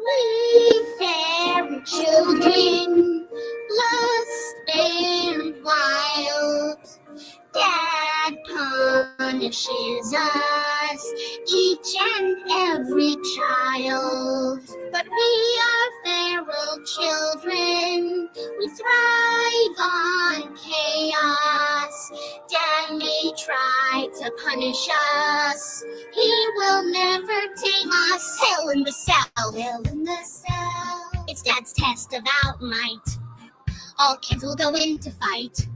We fair children, lost and wild, Dad punishes us, each and every child. But we are feral children, we thrive on chaos. Dad may try to punish us, he will never tame us. Hell in the cell, hell in the cell. It's Dad's test of out might. All kids will go in to fight.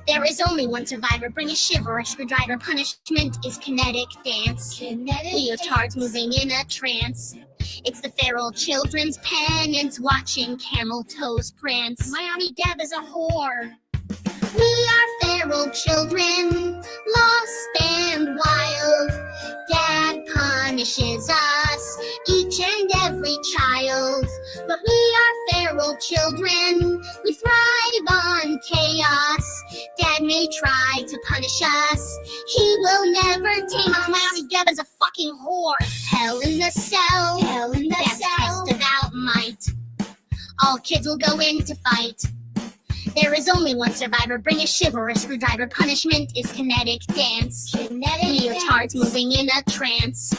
There is only one survivor. Bring a shiver, a screwdriver. Punishment is kinetic dance. Leotards moving in a trance. It's the feral children's penance, watching camel toes prance. Miami Deb is a whore. We are feral children, lost and wild. Dad punishes us, each and every child. But we are feral children, we thrive on chaos. Dad may try to punish us, he will never tame us. Miami Deb is a fucking whore. Hell in the cell, hell in the cell. Test of out might. All kids will go in to fight. There is only one survivor. Bring a shiver, a screwdriver. Punishment is kinetic dance. Leotards moving in a trance.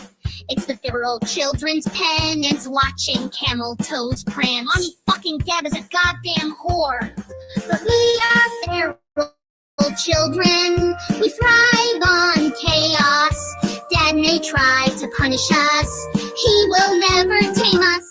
It's the feral children's penance, watching camel toes prance. Mommy fucking Deb is a goddamn whore. But we are feral children, we thrive on chaos. Dad may try to punish us, he will never tame us.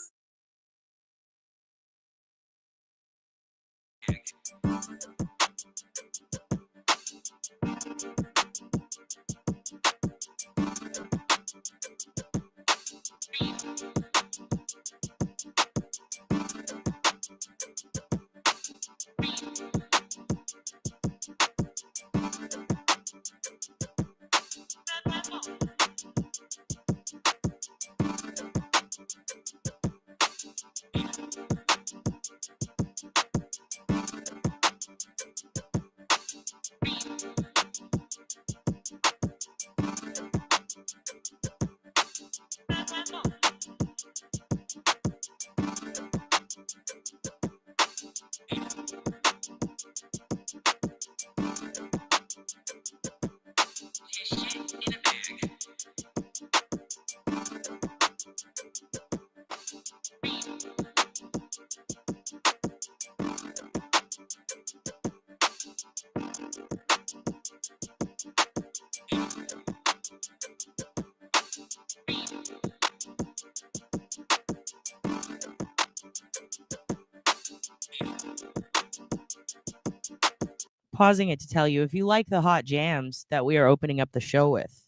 Pausing it to tell you, if you like the hot jams that we are opening up the show with,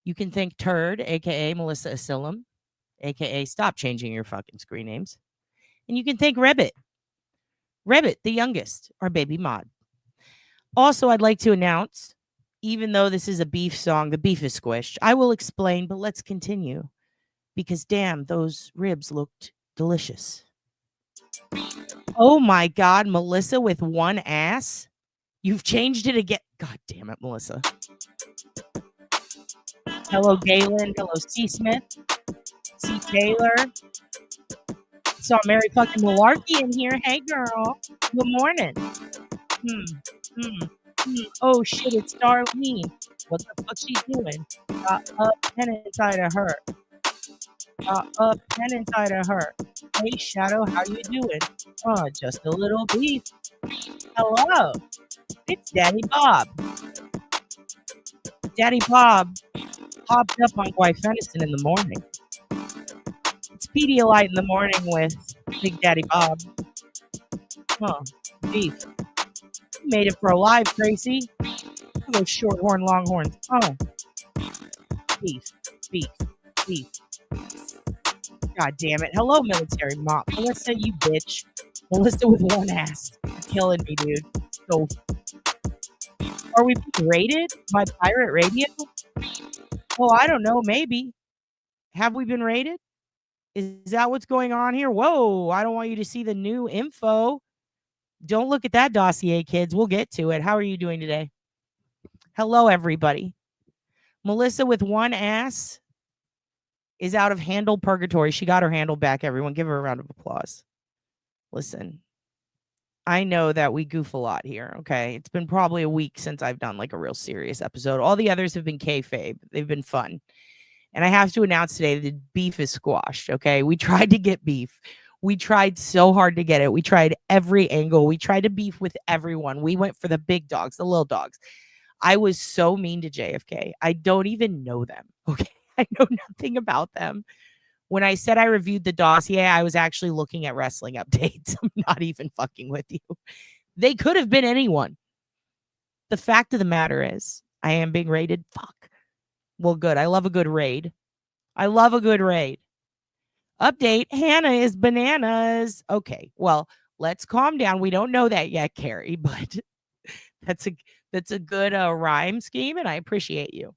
you can thank Turd, aka Melissa Asilam, aka stop changing your fucking screen names. And you can thank Rebbit, the youngest, our baby mod. Also, I'd like to announce, even though this is a beef song, the beef is squished. I will explain, but let's continue. Because damn, those ribs looked delicious. Oh my God, Melissa with one ass? You've changed it again. God damn it, Melissa. Hello, Galen. Hello, C. Smith. C. Taylor. Saw Mary fucking Malarkey in here. Hey, girl. Good morning. Oh, shit, it's Darlene. What the fuck she doing? Got a pen inside of her. A pen inside of her. Hey, Shadow, how you doing? Oh, just a little beef. Hello. It's Daddy Bob. Daddy Bob popped up on White Venison in the morning. It's Pedialyte in the morning with Big Daddy Bob. Oh, beef. You made it for a live, Tracy. Those shorthorn longhorns. Oh. Beef. God damn it. Hello, military mop. Melissa, you bitch. Melissa with one ass. You're killing me, dude. So, are we being rated by Pirate Radio? Oh, I don't know. Maybe. Have we been rated? Is that what's going on here? Whoa, I don't want you to see the new info. Don't look at that dossier, kids. We'll get to it. How are you doing today? Hello, everybody. Melissa with one ass is out of handle purgatory. She got her handle back, everyone. Give her a round of applause. Listen, I know that we goof a lot here, okay? It's been probably a week since I've done like a real serious episode. All the others have been kayfabe. They've been fun. And I have to announce today that beef is squashed, okay? We tried to get beef. We tried so hard to get it. We tried every angle. We tried to beef with everyone. We went for the big dogs, the little dogs. I was so mean to JFK. I don't even know them, okay? I know nothing about them. When I said I reviewed the dossier, I was actually looking at wrestling updates. I'm not even fucking with you. They could have been anyone. The fact of the matter is, I am being raided. Fuck. Well, good. I love a good raid. I love a good raid. Update. Hannah is bananas. Okay. Well, let's calm down. We don't know that yet, Carrie, but that's a good rhyme scheme, and I appreciate you.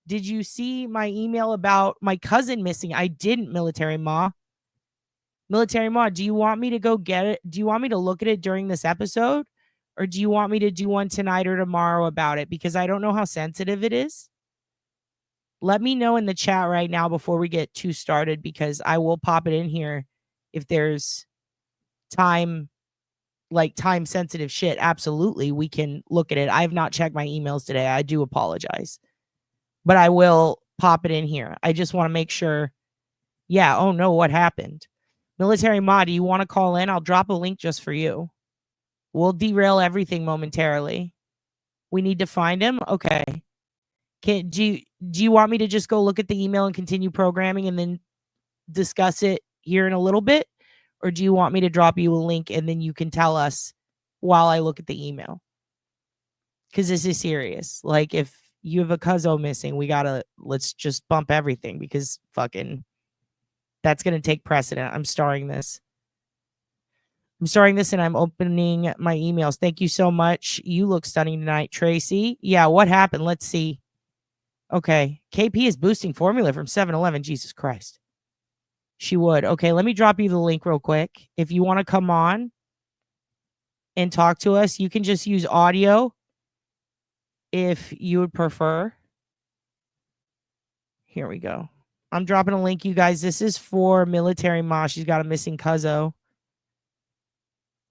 Did you see my email about my cousin missing? I didn't, Military Ma. Military Ma, do you want me to go get it? Do you want me to look at it during this episode? Or do you want me to do one tonight or tomorrow about it? Because I don't know how sensitive it is. Let me know in the chat right now before we get too started, because I will pop it in here if there's time sensitive shit. Absolutely, we can look at it. I have not checked my emails today. I do apologize. But I will pop it in here. I just want to make sure. Yeah, oh no, what happened? Military Ma, do you want to call in? I'll drop a link just for you. We'll derail everything momentarily. We need to find him? Okay. Do you want me to just go look at the email and continue programming and then discuss it here in a little bit? Or do you want me to drop you a link and then you can tell us while I look at the email? Because this is serious. Like, if you have a cuzzo missing, let's just bump everything, because fucking that's going to take precedent. I'm starring this and I'm opening my emails. Thank you so much. You look stunning tonight, Tracy. Yeah, what happened? Let's see. Okay. KP is boosting formula from 7-Eleven. Jesus Christ. She would. Okay, let me drop you the link real quick. If you want to come on and talk to us, you can just use audio if you would prefer. Here we go. I'm dropping a link, you guys. This is for Military Ma. She's got a missing cuzzo.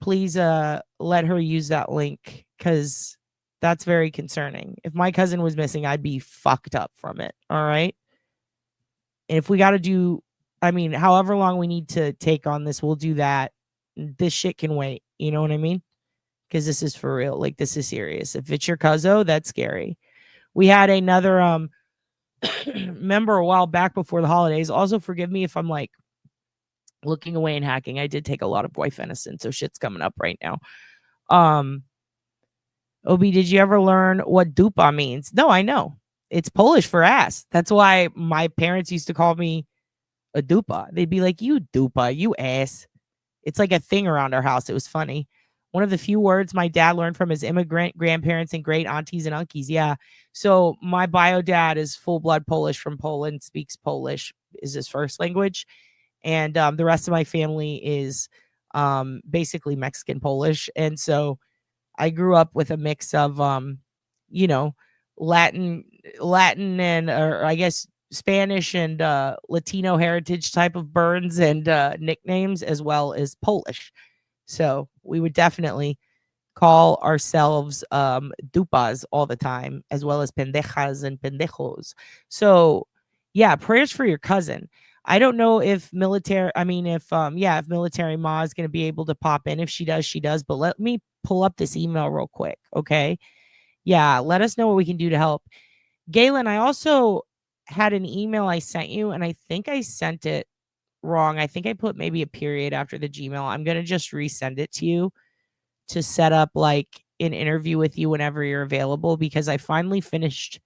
Please let her use that link, because that's very concerning. If my cousin was missing, I'd be fucked up from it. All right. And if we got to do, however long we need to take on this, we'll do that. This shit can wait. You know what I mean? Because this is for real. Like, this is serious. If it's your cuzzo, that's scary. We had another member a while back before the holidays. Also, forgive me if I'm like looking away and hacking. I did take a lot of boy venison, so shit's coming up right now. Obi, did you ever learn what dupa means? No, I know. It's Polish for ass. That's why my parents used to call me a dupa. They'd be like, you dupa, you ass. It's like a thing around our house. It was funny. One of the few words my dad learned from his immigrant grandparents and great aunties and uncles. Yeah. So my bio dad is full blood Polish from Poland, speaks Polish, is his first language. And the rest of my family is basically Mexican Polish. And so I grew up with a mix of, Latin and, or I guess Spanish and Latino heritage type of burns and nicknames, as well as Polish. So we would definitely call ourselves dupas all the time, as well as pendejas and pendejos. So yeah, prayers for your cousin. I don't know if Military Ma is going to be able to pop in. If she does, she does. But let me pull up this email real quick. Okay. Yeah. Let us know what we can do to help. Galen, I also had an email I sent you, and I think I sent it wrong. I think I put maybe a period after the Gmail. I'm going to just resend it to you to set up like an interview with you whenever you're available, because I finally finished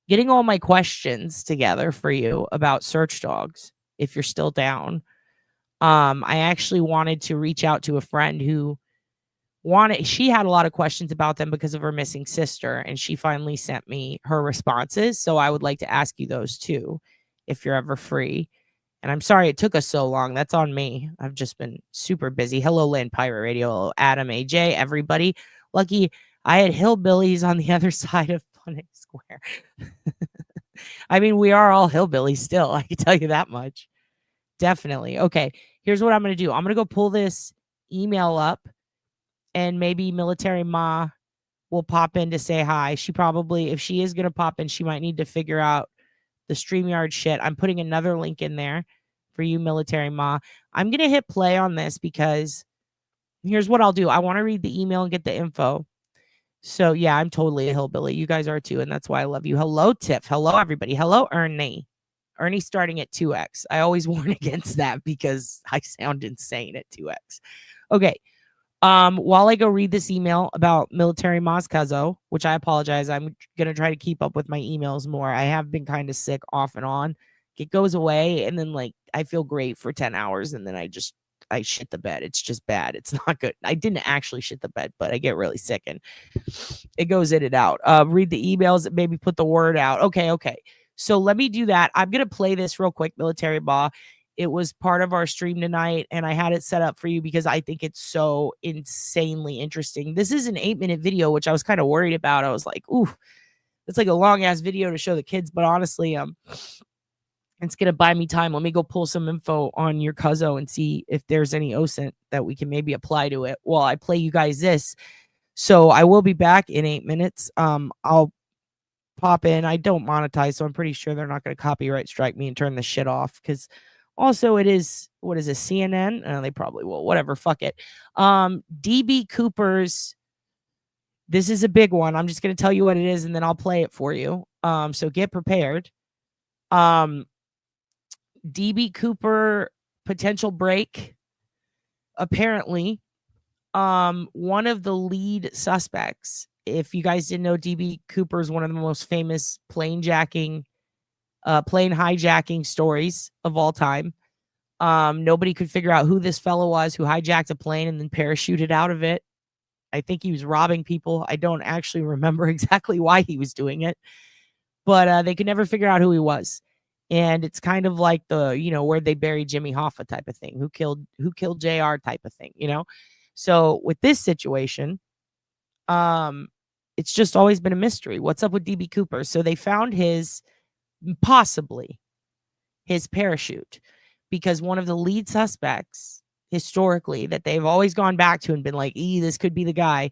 getting all my questions together for you about search dogs, if you're still down. I actually wanted to reach out to a friend who she had a lot of questions about them because of her missing sister, and she finally sent me her responses. So I would like to ask you those too, if you're ever free. And I'm sorry it took us so long. That's on me. I've just been super busy. Hello, Land Pirate Radio. Hello, Adam, AJ, everybody. Lucky I had hillbillies on the other side of Punnett Square. I mean, we are all hillbillies still. I can tell you that much. Definitely. Okay. Here's what I'm going to do. I'm going to go pull this email up, and maybe Military Ma will pop in to say hi. She probably, if she is going to pop in, she might need to figure out the StreamYard shit. I'm putting another link in there for you, Military Ma. I'm going to hit play on this because here's what I'll do. I want to read the email and get the info. So, yeah, I'm totally a hillbilly. You guys are too, and that's why I love you. Hello, Tiff. Hello, everybody. Hello, Ernie. Ernie's starting at 2x. I always warn against that because I sound insane at 2x. Okay. While I go read this email about Military Moscazo, which I apologize, I'm gonna try to keep up with my emails more. I have been kind of sick off and on. It goes away, and then like I feel great for 10 hours, and then I shit the bed. It's just bad. It's not good. I didn't actually shit the bed, but I get really sick and it goes in and out. Read the emails, maybe put the word out. Okay. So let me do that. I'm gonna play this real quick, Military Ba. It was part of our stream tonight, and I had it set up for you because I think it's so insanely interesting. This is an 8-minute video, which I was kind of worried about. I was like, ooh, it's like a long ass video to show the kids, but honestly, it's gonna buy me time. Let me go pull some info on your Cuzzo and see if there's any OSINT that we can maybe apply to it while I play you guys this. So I will be back in 8 minutes. I'll pop in. I don't monetize, so I'm pretty sure they're not going to copyright strike me and turn the shit off. Because also it is, what is it, CNN? They probably will. Whatever, fuck it. DB Cooper's. This is a big one. I'm just going to tell you what it is, and then I'll play it for you. So get prepared. DB Cooper potential break. Apparently, one of the lead suspects, if you guys didn't know, DB Cooper is one of the most famous plane hijacking stories of all time. Nobody could figure out who this fellow was who hijacked a plane and then parachuted out of it. I think he was robbing people. I don't actually remember exactly why he was doing it, but they could never figure out who he was. And it's kind of like the, where they buried Jimmy Hoffa type of thing, who killed JR type of thing, So with this situation, it's just always been a mystery. What's up with DB Cooper? So they found possibly his parachute, because one of the lead suspects historically that they've always gone back to and been like, this could be the guy.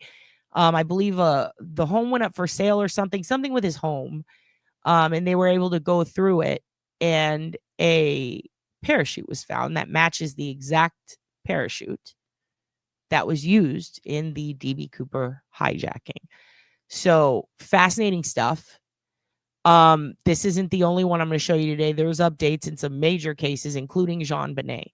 I believe the home went up for sale or something with his home. And they were able to go through it, and a parachute was found that matches the exact parachute that was used in the DB Cooper hijacking. So fascinating stuff. This isn't the only one I'm going to show you today. There's updates in some major cases, including JonBenét.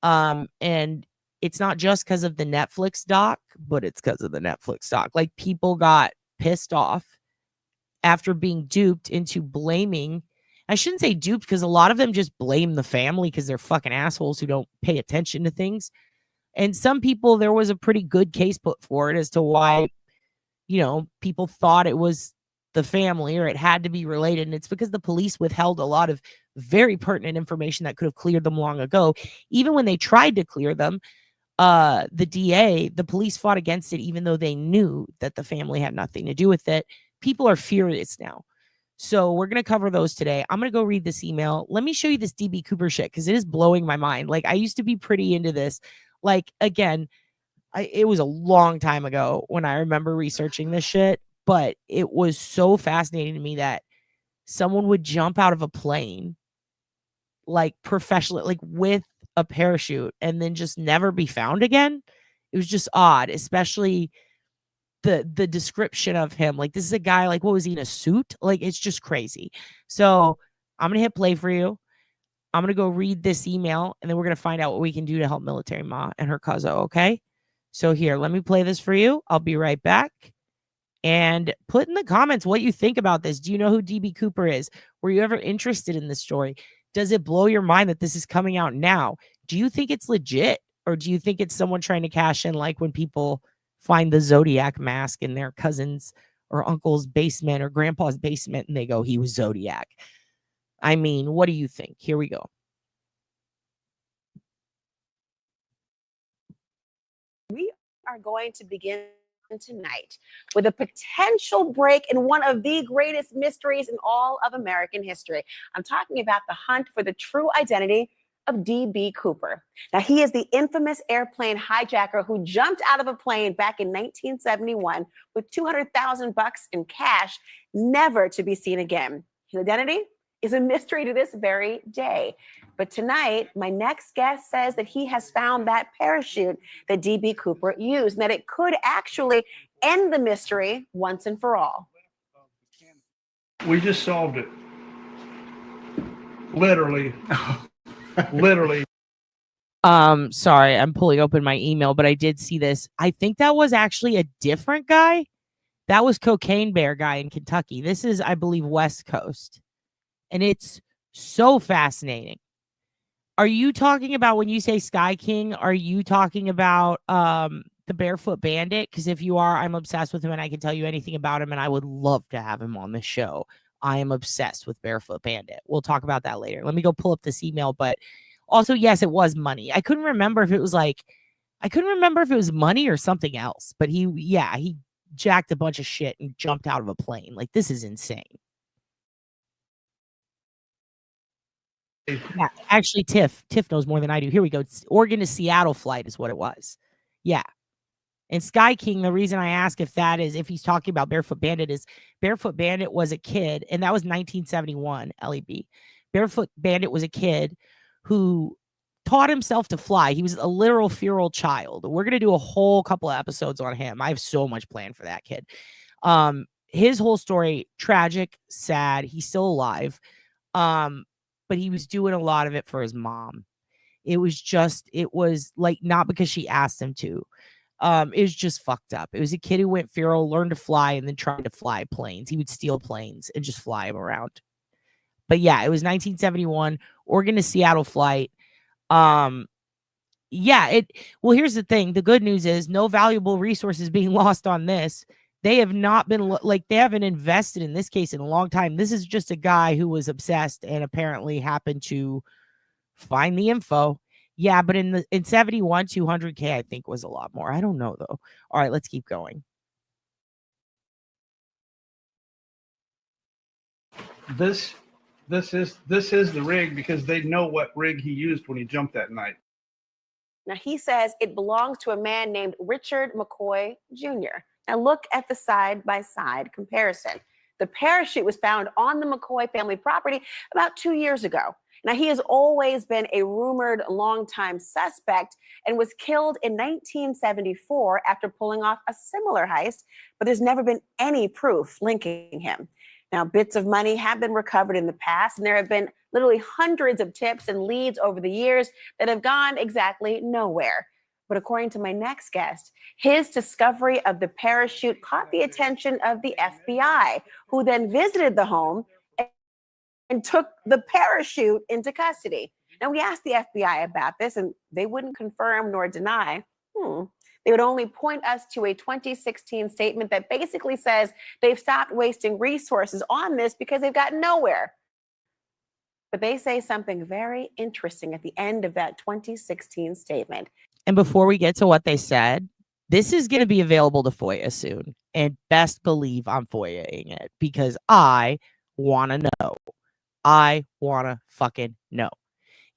And it's not just because of the Netflix doc, but it's because of the Netflix doc. Like, people got pissed off after being duped into blaming. I shouldn't say duped, because a lot of them just blame the family because they're fucking assholes who don't pay attention to things. And some people, there was a pretty good case put forward as to why, people thought it was the family or it had to be related. And it's because the police withheld a lot of very pertinent information that could have cleared them long ago. Even when they tried to clear them, the police fought against it, even though they knew that the family had nothing to do with it. People are furious now. So we're going to cover those today. I'm going to go read this email. Let me show you this DB Cooper shit, because it is blowing my mind. Like, I used to be pretty into this. Like, again, it was a long time ago when I remember researching this shit, but it was so fascinating to me that someone would jump out of a plane, like professionally, like with a parachute, and then just never be found again. It was just odd, especially the description of him. Like, this is a guy, like, what was he, in a suit? Like, it's just crazy. So I'm going to hit play for you. I'm going to go read this email, and then we're going to find out what we can do to help Military Ma and her cousin, okay? So here, let me play this for you. I'll be right back. And put in the comments what you think about this. Do you know who DB Cooper is? Were you ever interested in this story? Does it blow your mind that this is coming out now? Do you think it's legit? Or do you think it's someone trying to cash in, like when people find the Zodiac mask in their cousin's or uncle's basement or grandpa's basement and they go, he was Zodiac? I mean, what do you think? Here we go. We are going to begin tonight with a potential break in one of the greatest mysteries in all of American history. I'm talking about the hunt for the true identity of D.B. Cooper. Now, he is the infamous airplane hijacker who jumped out of a plane back in 1971 with $200,000 in cash, never to be seen again. His identity is a mystery to this very day. But tonight, my next guest says that he has found that parachute that D.B. Cooper used, and that it could actually end the mystery once and for all. We just solved it. Literally. Literally. Sorry, I'm pulling open my email, but I did see this. I think that was actually a different guy. That was Cocaine Bear guy in Kentucky. This is, I believe, West Coast. And it's so fascinating. Are you talking about, when you say Sky King, are you talking about the Barefoot Bandit? Because if you are, I'm obsessed with him and I can tell you anything about him and I would love to have him on the show. I am obsessed with Barefoot Bandit. We'll talk about that later. Let me go pull up this email. But also, yes, it was money. I couldn't remember if it was money or something else. But he jacked a bunch of shit and jumped out of a plane. Like, this is insane. Yeah, actually, Tiff knows more than I do. Here we go. It's Oregon to Seattle flight is what it was. Yeah. And Sky King, the reason I ask if he's talking about Barefoot Bandit, is Barefoot Bandit was a kid, and that was 1971, LEB. Barefoot Bandit was a kid who taught himself to fly. He was a literal feral child. We're going to do a whole couple of episodes on him. I have so much planned for that kid. His whole story, tragic, sad. He's still alive. But he was doing a lot of it for his mom. It was like, not because she asked him to. It was just fucked up. It was a kid who went feral, learned to fly, and then tried to fly planes. He would steal planes and just fly them around. But yeah, it was 1971, Oregon to Seattle flight. Well, here's the thing. The good news is no valuable resources being lost on this. They have not been they haven't invested in this case in a long time. This is just a guy who was obsessed and apparently happened to find the info. Yeah, but in 71, 200K, I think was a lot more. I don't know though. All right, let's keep going. This is the rig, because they know what rig he used when he jumped that night. Now, he says it belongs to a man named Richard McCoy Jr. Now, look at the side-by-side comparison. The parachute was found on the McCoy family property about 2 years ago. Now, he has always been a rumored longtime suspect and was killed in 1974 after pulling off a similar heist, but there's never been any proof linking him. Now, bits of money have been recovered in the past, and there have been literally hundreds of tips and leads over the years that have gone exactly nowhere. But according to my next guest, his discovery of the parachute caught the attention of the FBI, who then visited the home and took the parachute into custody. Now, we asked the FBI about this, and they wouldn't confirm nor deny. They would only point us to a 2016 statement that basically says they've stopped wasting resources on this because they've gotten nowhere. But they say something very interesting at the end of that 2016 statement. And before we get to what they said, this is going to be available to FOIA soon. And best believe I'm FOIA-ing it because I want to know. I want to fucking know.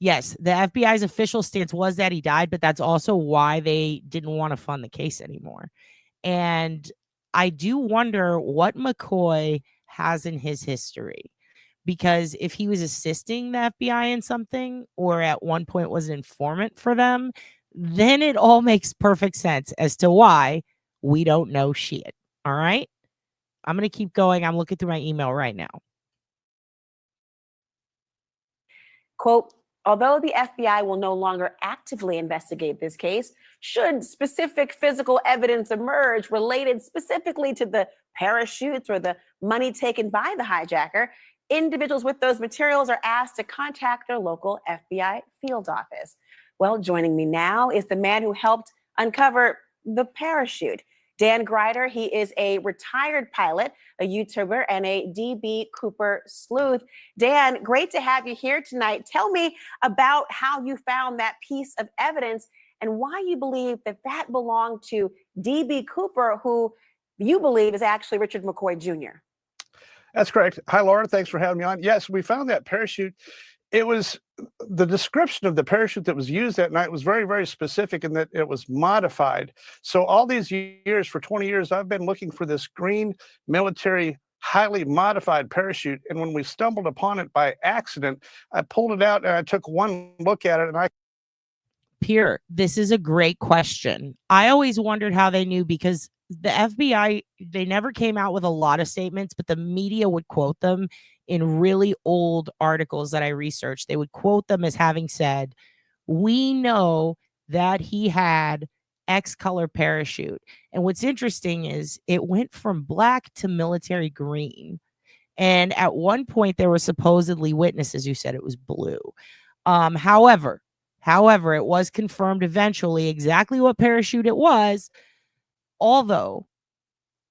Yes, the FBI's official stance was that he died, but that's also why they didn't want to fund the case anymore. And I do wonder what McCoy has in his history. Because if he was assisting the FBI in something, or at one point was an informant for them, then it all makes perfect sense as to why we don't know shit. All right? I'm going to keep going. I'm looking through my email right now. Quote, although the FBI will no longer actively investigate this case, should specific physical evidence emerge related specifically to the parachutes or the money taken by the hijacker, individuals with those materials are asked to contact their local FBI field office. Well, joining me now is the man who helped uncover the parachute. Dan Grider, he is a retired pilot, a YouTuber, and a DB Cooper sleuth. Dan, great to have you here tonight. Tell me about how you found that piece of evidence and why you believe that that belonged to D.B. Cooper, who you believe is actually Richard McCoy Jr. That's correct. Hi, Laura. Thanks for having me on. Yes, we found that parachute. It was the description of the parachute that was used that night was very, very specific in that it was modified. So all these years, for 20 years, I've been looking for this green military highly modified parachute. And when we stumbled upon it by accident, I pulled it out and I took one look at it and I Pierre, this is a great question. I always wondered how they knew because the FBI, they never came out with a lot of statements, but the media would quote them in really old articles that I researched. They would quote them as having said, we know that he had X color parachute. And what's interesting is it went from black to military green. And at one point, there were supposedly witnesses who said it was blue. However, it was confirmed eventually exactly what parachute it was, although,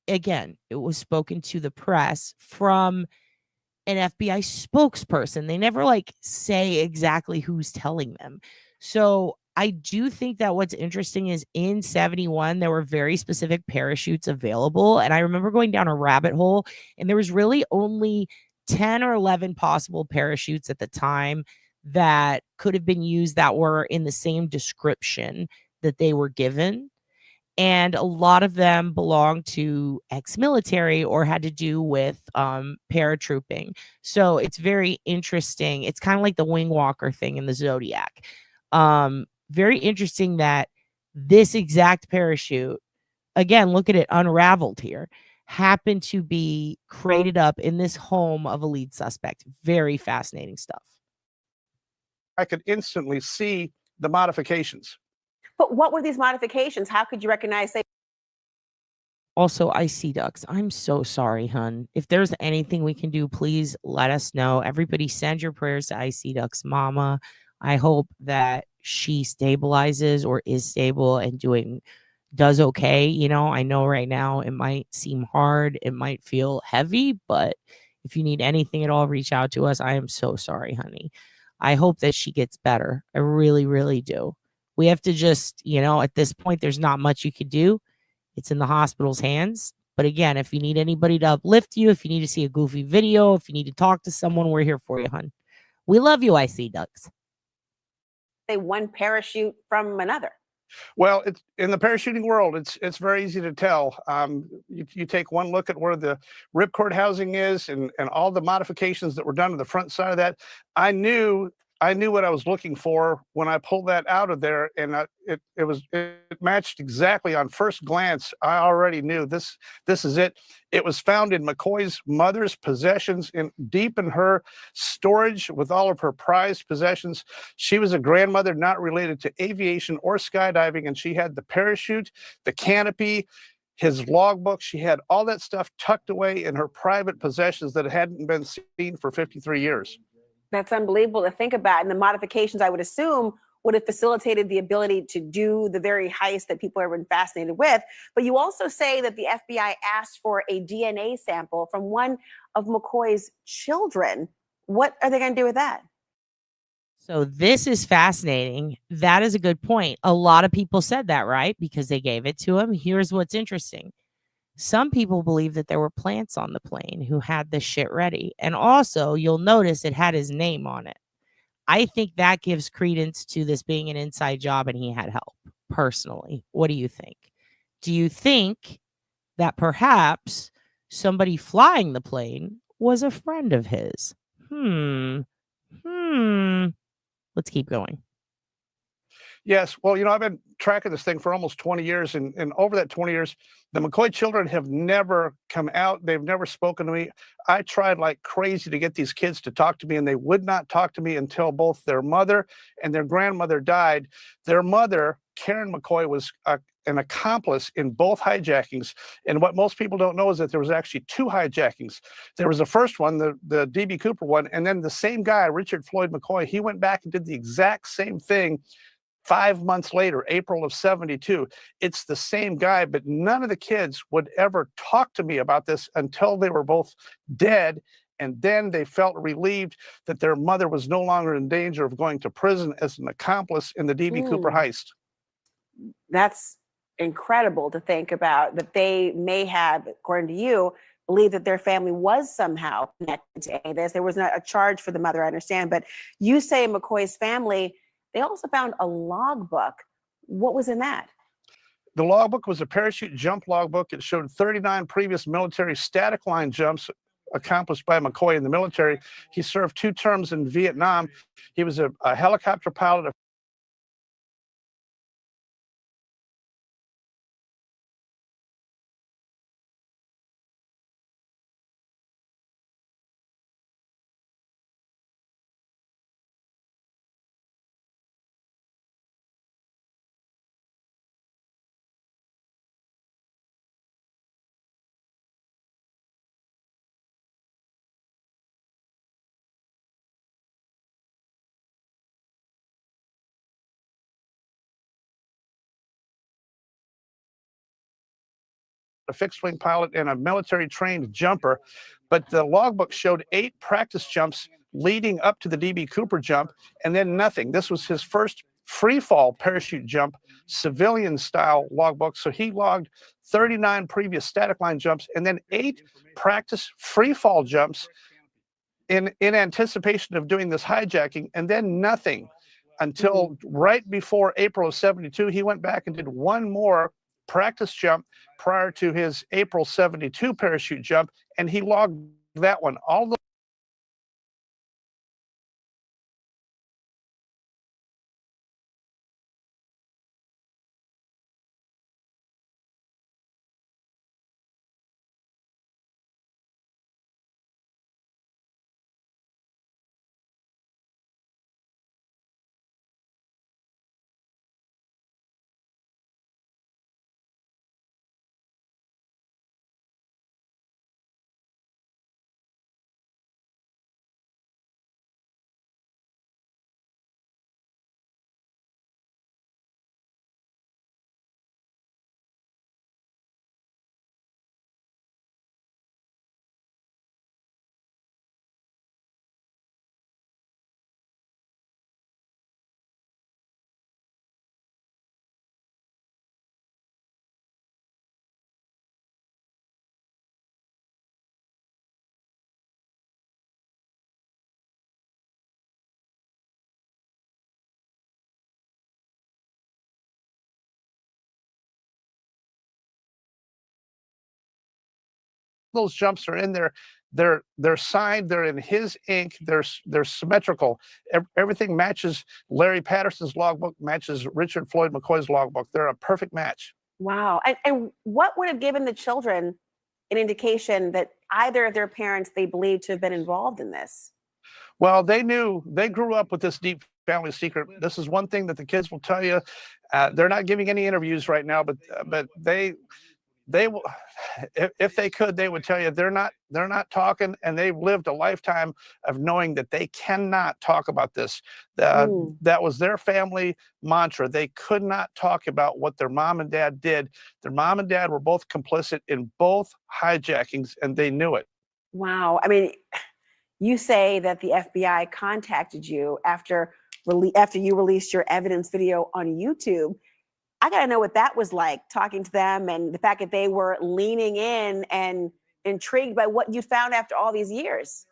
again, it was spoken to the press from an FBI spokesperson. They never say exactly who's telling them. So I do think that what's interesting is in 71, there were very specific parachutes available. And I remember going down a rabbit hole and there was really only 10 or 11 possible parachutes at the time that could have been used that were in the same description that they were given. And a lot of them belonged to ex-military or had to do with paratrooping. So it's very interesting. It's kind of like the wing walker thing in the Zodiac. Very interesting that this exact parachute, again, look at it unraveled here, happened to be crated up in this home of a lead suspect. Very fascinating stuff. I could instantly see the modifications. But what were these modifications? How could you recognize, say, also icy ducks? I'm so sorry, hun. If there's anything we can do, please let us know. Everybody send your prayers to icy ducks mama. I hope that she stabilizes or is stable and does okay. You know, I know right now it might seem hard. It might feel heavy, but if you need anything at all, reach out to us. I am so sorry, honey. I hope that she gets better. I really, really do. We have to just, at this point, there's not much you could do. It's in the hospital's hands. But again, if you need anybody to uplift you, if you need to see a goofy video, if you need to talk to someone, we're here for you, hun. We love you, IC Ducks. say one parachute from another? Well, it's in the parachuting world. It's very easy to tell. You take one look at where the ripcord housing is, and all the modifications that were done to the front side of that. I knew what I was looking for when I pulled that out of there, and it matched exactly on first glance. I already knew this is it. It was found in McCoy's mother's possessions, deep in her storage with all of her prized possessions. She was a grandmother not related to aviation or skydiving, and she had the parachute, the canopy, his logbook. She had all that stuff tucked away in her private possessions that hadn't been seen for 53 years. That's unbelievable to think about. And the modifications, I would assume, would have facilitated the ability to do the very heist that people have been fascinated with. But you also say that the FBI asked for a DNA sample from one of McCoy's children. What are they going to do with that? So this is fascinating. That is a good point. A lot of people said that, right? Because they gave it to him. Here's what's interesting. Some people believe that there were plants on the plane who had this shit ready. And also, you'll notice it had his name on it. I think that gives credence to this being an inside job and he had help, personally. What do you think? Do you think that perhaps somebody flying the plane was a friend of his? Let's keep going. Yes. Well, I've been tracking this thing for almost 20 years. And over that 20 years, the McCoy children have never come out. They've never spoken to me. I tried like crazy to get these kids to talk to me, and they would not talk to me until both their mother and their grandmother died. Their mother, Karen McCoy, was an accomplice in both hijackings. And what most people don't know is that there was actually two hijackings. There was the first one, the D.B. Cooper one, and then the same guy, Richard Floyd McCoy, he went back and did the exact same thing 5 months later, April of 72. It's the same guy, but none of the kids would ever talk to me about this until they were both dead. And then they felt relieved that their mother was no longer in danger of going to prison as an accomplice in the D.B. Cooper heist. that's incredible to think about, that they may have, according to you, believe that their family was somehow connected to this. There was not a charge for the mother, I understand, but you say McCoy's family, they also found a logbook. What was in that? The logbook was a parachute jump logbook. It showed 39 previous military static line jumps accomplished by McCoy in the military. He served 2 terms in Vietnam. He was a helicopter pilot, a fixed wing pilot, and a military trained jumper. But the logbook showed 8 practice jumps leading up to the DB Cooper jump, and then nothing. This was his first free fall parachute jump, civilian style logbook. So he logged 39 previous static line jumps and then 8 practice free fall jumps in anticipation of doing this hijacking, and then nothing until right before April of 72. He went back and did one more practice jump prior to his April 72 parachute jump, and he logged that one. All those jumps are in there. They're signed. They're in his ink. They're symmetrical. Everything matches. Larry Patterson's logbook matches Richard Floyd McCoy's logbook. They're a perfect match. Wow. And what would have given the children an indication that either of their parents they believed to have been involved in this? Well, they grew up with this deep family secret. This is one thing that the kids will tell you. They're not giving any interviews right now, but they will, if they could, they would tell you they're not talking, and they've lived a lifetime of knowing that they cannot talk about this. That was their family mantra. They could not talk about what their mom and dad did. Their mom and dad were both complicit in both hijackings, and they knew it. Wow. I mean, you say that the FBI contacted you after you released your evidence video on YouTube. I got to know what that was like, talking to them, and the fact that they were leaning in and intrigued by what you found after all these years.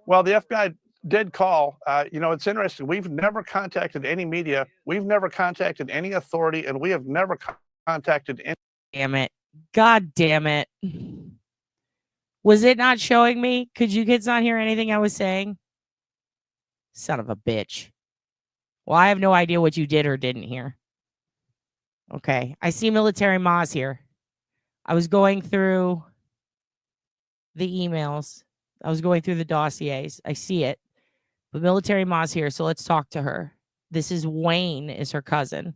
Well, the FBI did call. It's interesting. We've never contacted any media. We've never contacted any authority, and we have never contacted any. Damn it. God damn it. Was it not showing me? Could you kids not hear anything I was saying? Son of a bitch. Well, I have no idea what you did or didn't hear. Okay. I see Military Moz here. I was going through the emails. I was going through the dossiers. I see it. But Military Moz here, so let's talk to her. This is Wayne, is her cousin.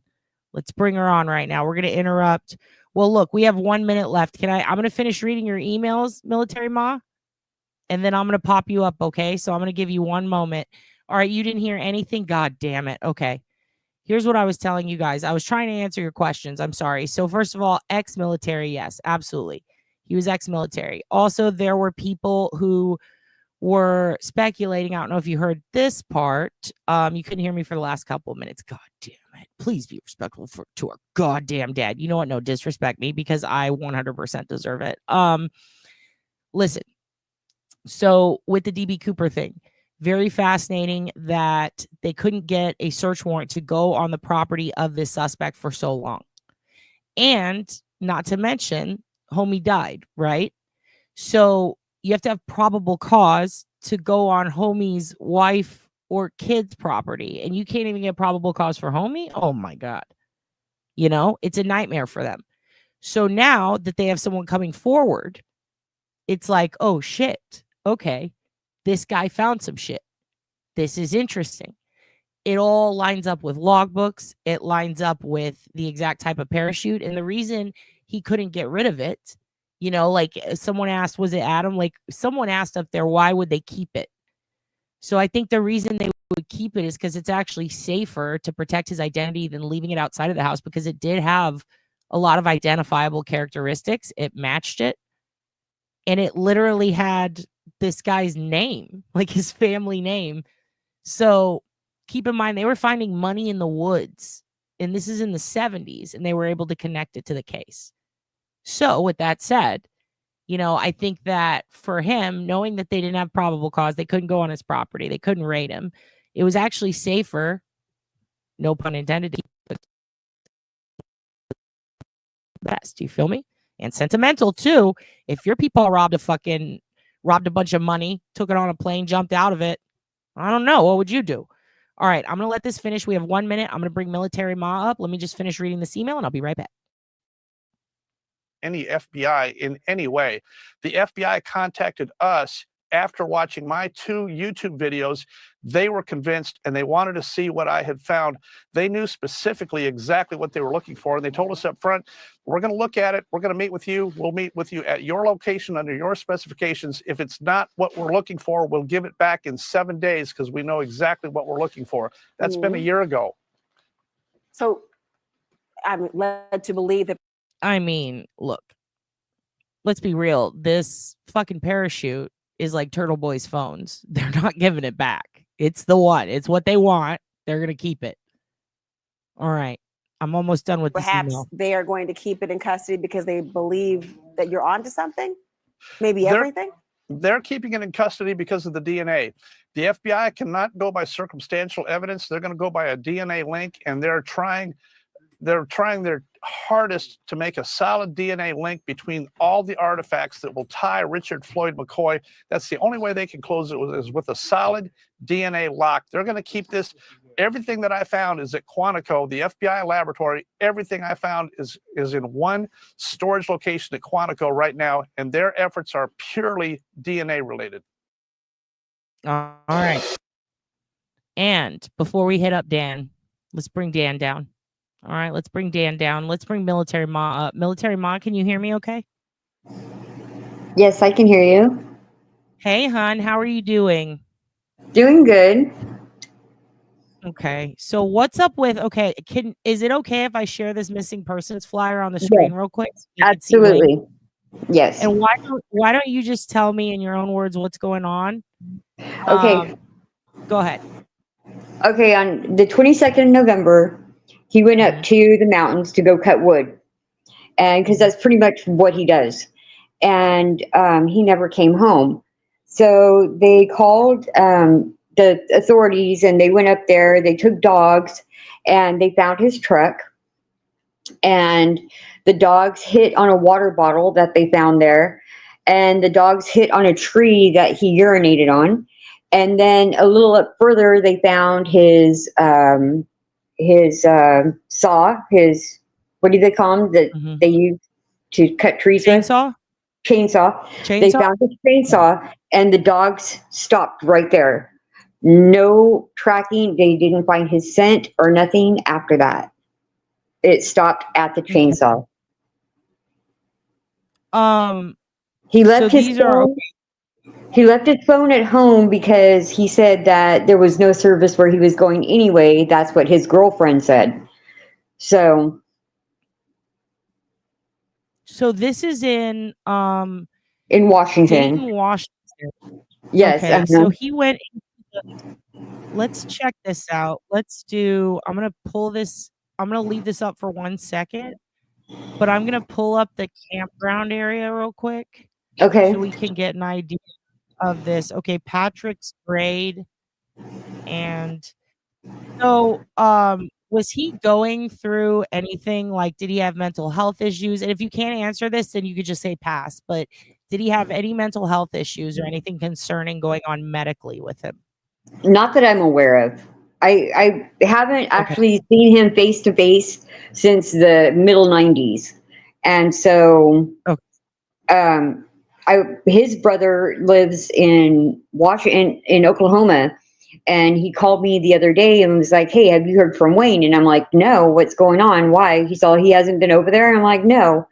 Let's bring her on right now. We're going to interrupt. Well, look, we have 1 minute left. I'm going to finish reading your emails, Military Ma, and then I'm going to pop you up, okay? So I'm going to give you 1 moment. All right, you didn't hear anything? God damn it. Okay. Here's what I was telling you guys. I was trying to answer your questions. I'm sorry. So first of all, ex-military, yes, absolutely. He was ex-military. Also, there were people who were speculating. I don't know if you heard this part. You couldn't hear me for the last couple of minutes. God damn Please be respectful to our goddamn dad. You know what? No, disrespect me because I 100% deserve it. Listen. So with the DB Cooper thing, very fascinating that they couldn't get a search warrant to go on the property of this suspect for so long. And not to mention, homie died, right? So you have to have probable cause to go on homie's wife or kid's property. And you can't even get probable cause for homie? Oh my God. You know, it's a nightmare for them. So now that they have someone coming forward, it's like, oh shit. Okay, this guy found some shit. This is interesting. It all lines up with logbooks. It lines up with the exact type of parachute. And the reason he couldn't get rid of it, you know, like someone asked, was it Adam? Like someone asked up there, why would they keep it? So I think the reason they would keep it is because it's actually safer to protect his identity than leaving it outside of the house, because it did have a lot of identifiable characteristics. It matched it. And it literally had this guy's name, like his family name. So keep in mind, they were finding money in the woods, and this is in the 70s, and they were able to connect it to the case. So with that said, you know, I think that for him, knowing that they didn't have probable cause, they couldn't go on his property, they couldn't raid him. It was actually safer, no pun intended, to keep the best. Do you feel me? And sentimental too. If your people robbed a bunch of money, took it on a plane, jumped out of it, I don't know. What would you do? All right, I'm going to let this finish. We have 1 minute. I'm going to bring Military Ma up. Let me just finish reading this email, and I'll be right back. Any FBI in any way. The FBI contacted us after watching my 2 YouTube videos. They were convinced, and they wanted to see what I had found. They knew specifically exactly what they were looking for, and they told us up front, we're going to look at it. We're going to meet with you. We'll meet with you at your location under your specifications. If it's not what we're looking for, we'll give it back in 7 days because we know exactly what we're looking for. That's been a year ago. So I'm led to believe that. I mean, look, let's be real. This fucking parachute is like Turtle Boy's phones. They're not giving it back. It's the one. It's what they want. They're going to keep it. All right. I'm almost done with this perhaps email. they are going to keep it in custody because they believe that you're onto something? Maybe everything? They're keeping it in custody because of the DNA. The FBI cannot go by circumstantial evidence. They're going to go by a DNA link, and they're trying their hardest to make a solid DNA link between all the artifacts that will tie Richard Floyd McCoy. That's the only way they can close it is with a solid DNA lock. They're going to keep this. Everything that I found is at Quantico, the FBI laboratory. Everything I found is in one storage location at Quantico right now, and their efforts are purely DNA related. All right. And before we hit up Dan, let's bring Dan down. All right, let's bring Dan down. Let's bring Military Ma up. Military Ma, can you hear me okay? Yes, I can hear you. Hey, hon, how are you doing? Doing good. Okay, so what's up with, is it okay if I share this missing persons flyer on the screen real quick? So you can see Wayne? Absolutely. Yes. And why don't you just tell me in your own words what's going on? Okay. Go ahead. Okay, on the 22nd of November, he went up to the mountains to go cut wood. And because that's pretty much what he does. And he never came home. So they called the authorities, and they went up there. They took dogs, and they found his truck. And the dogs hit on a water bottle that they found there. And the dogs hit on a tree that he urinated on. And then a little up further, they found his saw, what do they call them that they use to cut trees with? Chainsaw. They found his chainsaw, and the dogs stopped right there. No tracking. They didn't find his scent or nothing after that. It stopped at the chainsaw. He left his phone. He left his phone at home because he said that there was no service where he was going anyway. That's what his girlfriend said. So this is in Washington. Dayton, Washington. Yes. Okay, so he went. Let's check this out. I'm gonna pull this I'm gonna leave this up for 1 second, but I'm gonna pull up the campground area real quick Okay. so we can get an idea of this. Okay, Patrick's grade. And so, was he going through anything like, did he have mental health issues? And if you can't answer this, then you could just say pass. But did he have any mental health issues or anything concerning going on medically with him? Not that I'm aware of. I haven't Okay. actually seen him face to face since the middle 90s. And so Okay. his brother lives in Washington, in Oklahoma, and he called me the other day and was like, "Hey, have you heard from Wayne?" And I'm like, "No, what's going on? Why?" He hasn't been over there. And I'm like, "No."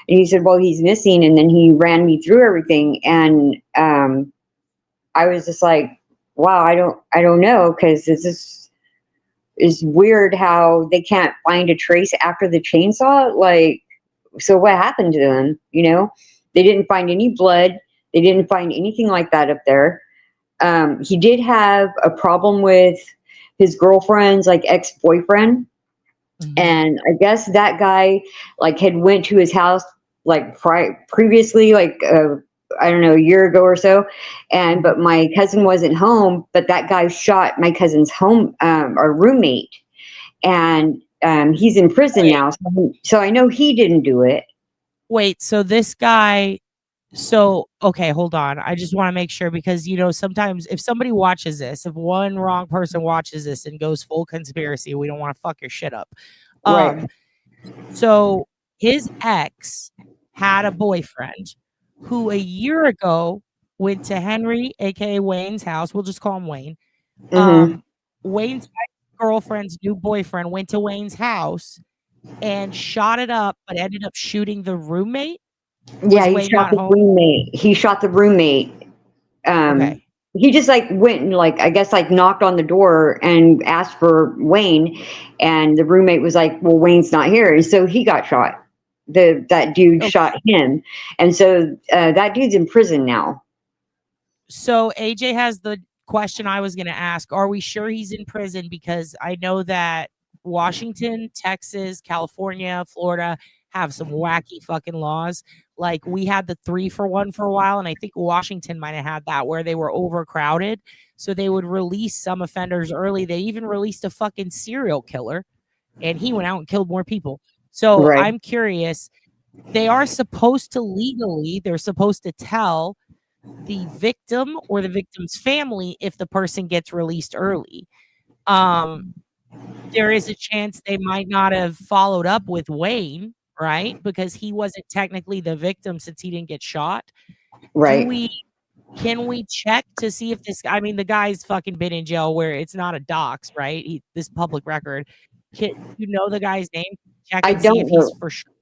And he said, "Well, he's missing." And then he ran me through everything, and I was just like, "Wow, I don't know, because this is weird how they can't find a trace after the chainsaw. Like, so what happened to them? You know, they didn't find any blood. They didn't find anything like that up there." He did have a problem with his girlfriend's like ex-boyfriend, and I guess that guy like had went to his house like previously, like I don't know, a year ago or so, and but my cousin wasn't home. But that guy shot my cousin's home, our roommate, and he's in prison Wait. now. So I know he didn't do it. Wait, so this guy, so okay, hold on. I just want to make sure, because sometimes if somebody watches this, if one wrong person watches this and goes full conspiracy, we don't want to fuck your shit up. Right. So his ex had a boyfriend who a year ago went to Henry, aka Wayne's house. We'll just call him Wayne. Mm-hmm. Wayne's ex-girlfriend's new boyfriend went to Wayne's house and shot it up, but ended up shooting the roommate. Yeah, Was he Wayne shot not the home? roommate. He shot the roommate. Okay. He just like went and like, I guess, like knocked on the door and asked for Wayne, and the roommate was like, "Well, Wayne's not here," and so he got shot. That dude Okay. shot him, and so that dude's in prison now. So AJ has the question I was going to ask. Are we sure he's in prison? Because I know that Washington, Texas, California, Florida have some wacky fucking laws. Like we had the 3-for-1 for a while, and I think Washington might have had that, where they were overcrowded. So they would release some offenders early. They even released a fucking serial killer, and he went out and killed more people. So Right. I'm curious. They are supposed to legally, they're supposed to tell the victim or the victim's family if the person gets released early. There is a chance they might not have followed up with Wayne, right? Because he wasn't technically the victim since he didn't get shot. Right. Can we check to see if the guy's fucking been in jail where it's not a dox, right? This public record. Can you know the guy's name? Check I and see if don't he's know. for sure.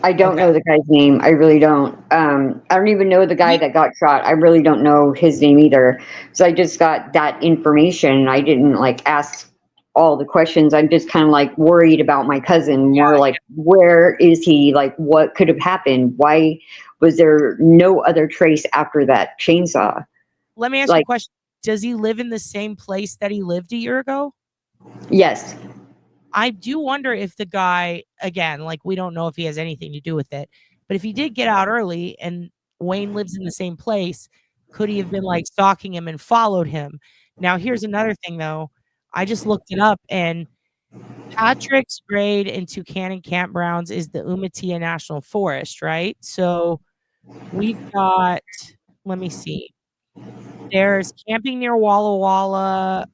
I don't Okay. know the guy's name. I really don't. I don't even know the guy that got shot. I really don't know his name either. So I just got that information. I didn't like ask all the questions. I'm just kind of like worried about my cousin, more like, where is he? Like, what could have happened? Why was there no other trace after that chainsaw? Let me ask you a question. Does he live in the same place that he lived a year ago? Yes. I do wonder if the guy, again, like we don't know if he has anything to do with it, but if he did get out early and Wayne lives in the same place, could he have been like stalking him and followed him? Now, here's another thing though. I just looked it up, and Patrick's grade in Tucannon Campgrounds is the Umatilla National Forest, right? So we've got, let me see. There's camping near Walla Walla,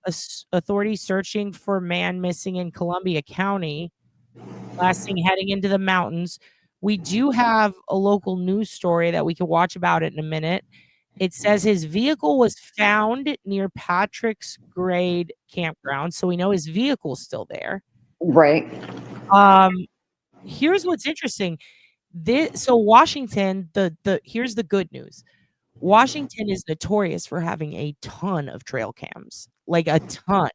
authorities searching for man missing in Columbia County. Last thing, heading into the mountains. We do have a local news story that we can watch about it in a minute. It says his vehicle was found near Patrick's Grade campground, so we know his vehicle's still there. Right. Here's what's interesting. So Washington, here's the good news. Washington is notorious for having a ton of trail cams, like a ton.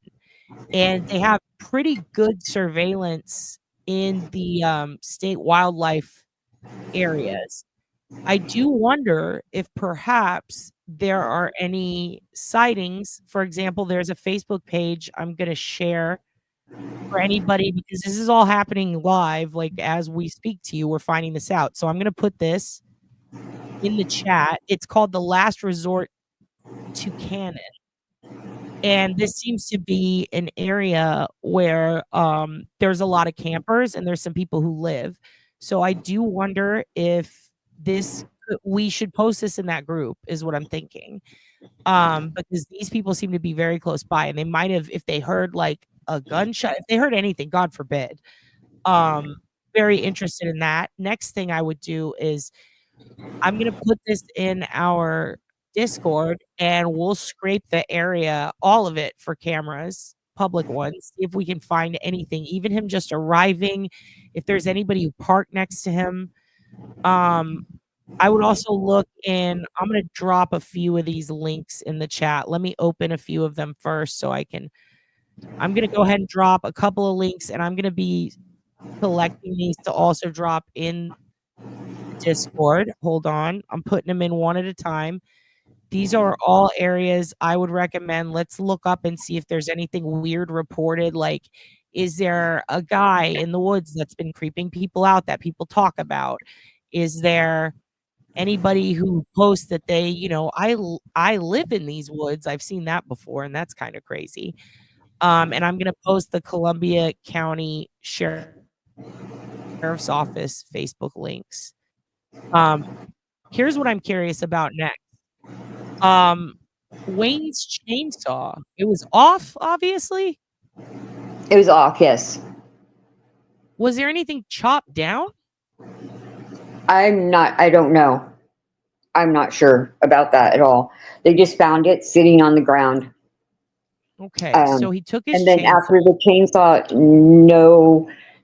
And they have pretty good surveillance in the state wildlife areas. I do wonder if perhaps there are any sightings. For example, there's a Facebook page I'm going to share for anybody, because this is all happening live, like as we speak to you, we're finding this out. So I'm going to put this in the chat. It's called The Last Resort to Cannon. And this seems to be an area where there's a lot of campers and there's some people who live. So I do wonder if we should post this in that group, is what I'm thinking. Because these people seem to be very close by, and they might have, if they heard like a gunshot, if they heard anything, God forbid, very interested in that. Next thing I would do is I'm going to put this in our Discord and we'll scrape the area, all of it, for cameras, public ones, see if we can find anything, even him just arriving, if there's anybody who parked next to him. I would also look in, I'm going to drop a few of these links in the chat. Let me open a few of them first so I'm going to go ahead and drop a couple of links, and I'm going to be collecting these to also drop in Discord. Hold on. I'm putting them in one at a time. These are all areas I would recommend. Let's look up and see if there's anything weird reported. Like, is there a guy in the woods that's been creeping people out that people talk about? Is there anybody who posts that they, I live in these woods? I've seen that before, and that's kind of crazy. And I'm going to post the Columbia County Sheriff's Office Facebook links. Here's what I'm curious about next. Wayne's chainsaw. It was off, obviously. It was off, yes. Was there anything chopped down? I don't know. I'm not sure about that at all. They just found it sitting on the ground. Okay, so he took his and then chainsaw. After the chainsaw,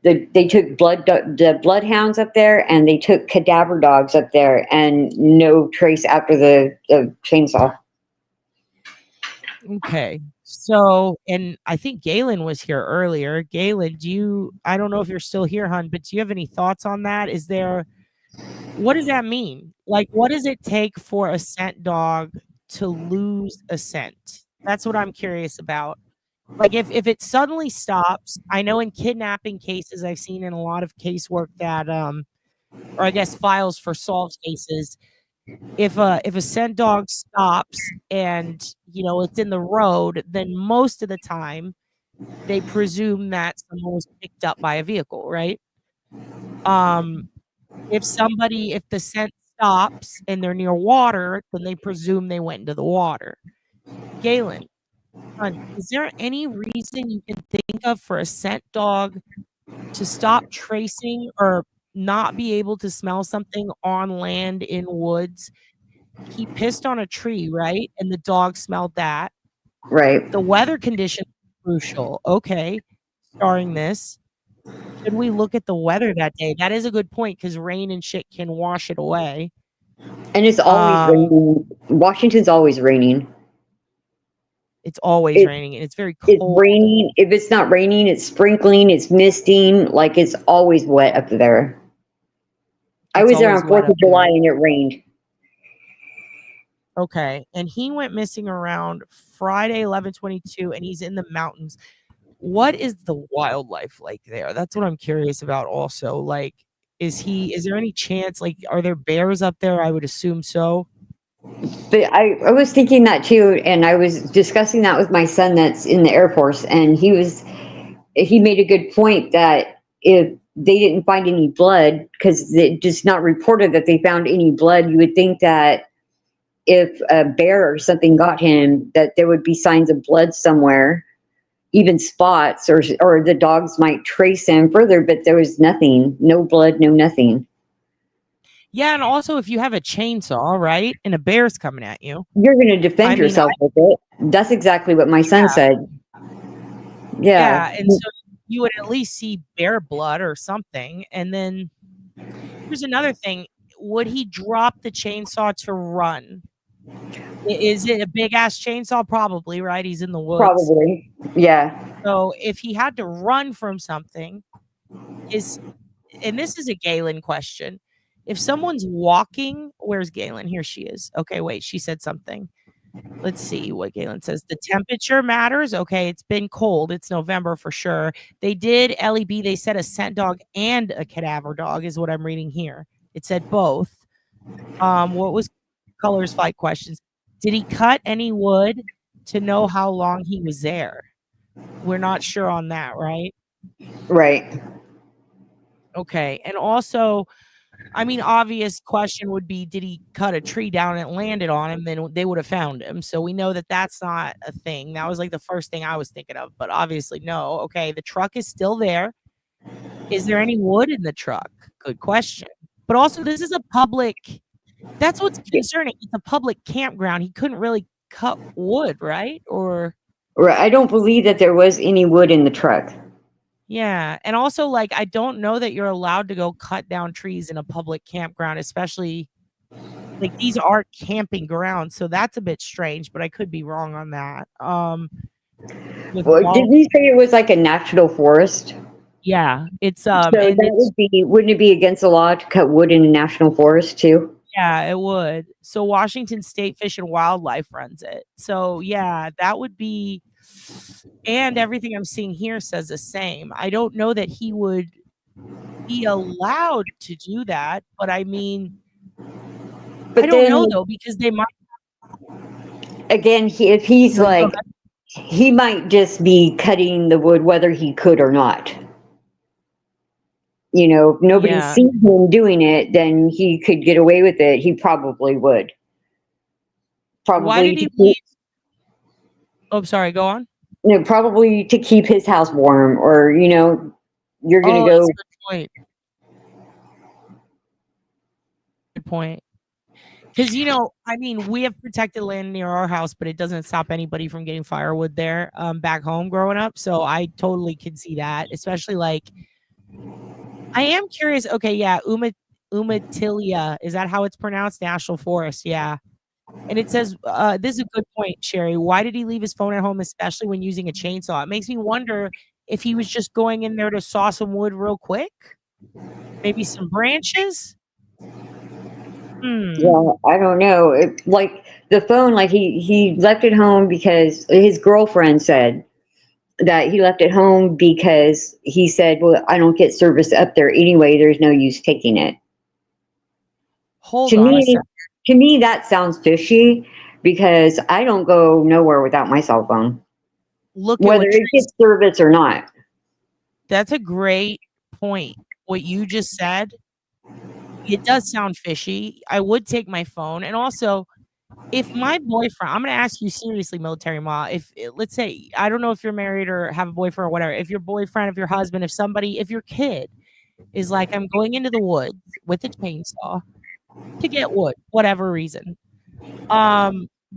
they took the bloodhounds up there, and they took cadaver dogs up there, and no trace after the chainsaw. Okay, so, and I think Galen was here earlier. Galen, I don't know if you're still here, hon, but do you have any thoughts on that? What does that mean? Like, what does it take for a scent dog to lose a scent? That's what I'm curious about. Like, if it suddenly stops, I know in kidnapping cases, I've seen in a lot of casework that, or I guess files for solved cases, if a scent dog stops and, it's in the road, then most of the time they presume that someone was picked up by a vehicle, right? If the scent stops and they're near water, then they presume they went into the water. Galen, is there any reason you can think of for a scent dog to stop tracing or not be able to smell something on land in woods? He pissed on a tree, right? And the dog smelled that. Right. The weather conditions are crucial. Okay, starring this. Should we look at the weather that day? That is a good point, because rain and shit can wash it away. And it's always raining. Washington's always raining. It's always raining, and it's very cold. It's raining. If it's not raining, it's sprinkling, it's misting. Like, it's always wet up there. I was there on 4th of July and it rained. Okay, and he went missing around Friday, 11/22, and he's in the mountains. What is the wildlife like there? That's what I'm curious about also. Like, is there any chance, like, are there bears up there? I would assume so. But I was thinking that too, and I was discussing that with my son that's in the Air Force, and he made a good point that if they didn't find any blood, because it just not reported that they found any blood, you would think that if a bear or something got him, that there would be signs of blood somewhere, even spots, or the dogs might trace him further, but there was nothing, no blood, no nothing. Yeah, and also if you have a chainsaw, right, and a bear's coming at you, you're going to defend yourself with it. That's exactly what my son said. Yeah, and so you would at least see bear blood or something. And then here's another thing. Would he drop the chainsaw to run? Is it a big ass chainsaw? Probably, right? He's in the woods. Probably, yeah. So if he had to run from something, and this is a Galen question. If someone's walking, where's Galen? Here she is. Okay, wait, she said something. Let's see what Galen says. The temperature matters. Okay, it's been cold. It's November for sure. They did LEB. They said a scent dog and a cadaver dog is what I'm reading here. It said both. What was Color's fight questions? Did he cut any wood to know how long he was there? We're not sure on that, right? Right. Okay. And also, I mean, obvious question would be, did he cut a tree down and it landed on him? Then they would have found him. So we know that that's not a thing. That was like the first thing I was thinking of, but obviously no. Okay. The truck is still there. Is there any wood in the truck? Good question. But also, this is a public, that's what's concerning. It's a public campground. He couldn't really cut wood, right? Or, Right. I don't believe that there was any wood in the truck. yeah. And also, like, I don't know that you're allowed to go cut down trees in a public campground, especially like these are camping grounds. So that's a bit strange, but I could be wrong on that. With Well, Walla, did you say it was like a national forest? yeah, it's So and that it's, would be, wouldn't it be against the law to cut wood in a national forest too? yeah, it would. So Washington State Fish and Wildlife runs it. So yeah, that would be, and everything I'm seeing here says the same. I don't know that he would be allowed to do that, but I mean, But I don't then know though, because they might. again, if he's No, go like, ahead. he might just be cutting the wood whether he could or not. You know, if nobody Yeah. sees him doing it, then he could get away with it. He probably would. Probably Why did he to leave? keep, Oh, sorry, go on. you know, probably to keep his house warm, or you know, you're gonna Oh, go. that's a good point. Good point. Because, you know, I mean, we have protected land near our house, but it doesn't stop anybody from getting firewood there back home growing up. So I totally can see that, especially like, I am curious. Okay, yeah, Umatilia, is that how it's pronounced? National Forest, yeah. And it says, this is a good point, Sherry. Why did he leave his phone at home, especially when using a chainsaw? It makes me wonder if he was just going in there to saw some wood real quick. Maybe some branches. Yeah, I don't know. Like the phone, like he left it home because his girlfriend said that he left it home because he said, "Well, I don't get service up there anyway. There's no use taking it." Hold To on a me, sec. that sounds fishy because I don't go nowhere without my cell phone, Look at whether what it gets service or not. That's a great point. What you just said, it does sound fishy. I would take my phone. And also, if my boyfriend, I'm going to ask you seriously, military ma, if let's say, I don't know if you're married or have a boyfriend or whatever, if your boyfriend, if your husband, if somebody, if your kid is like, I'm going into the woods with a chainsaw to get wood, whatever reason,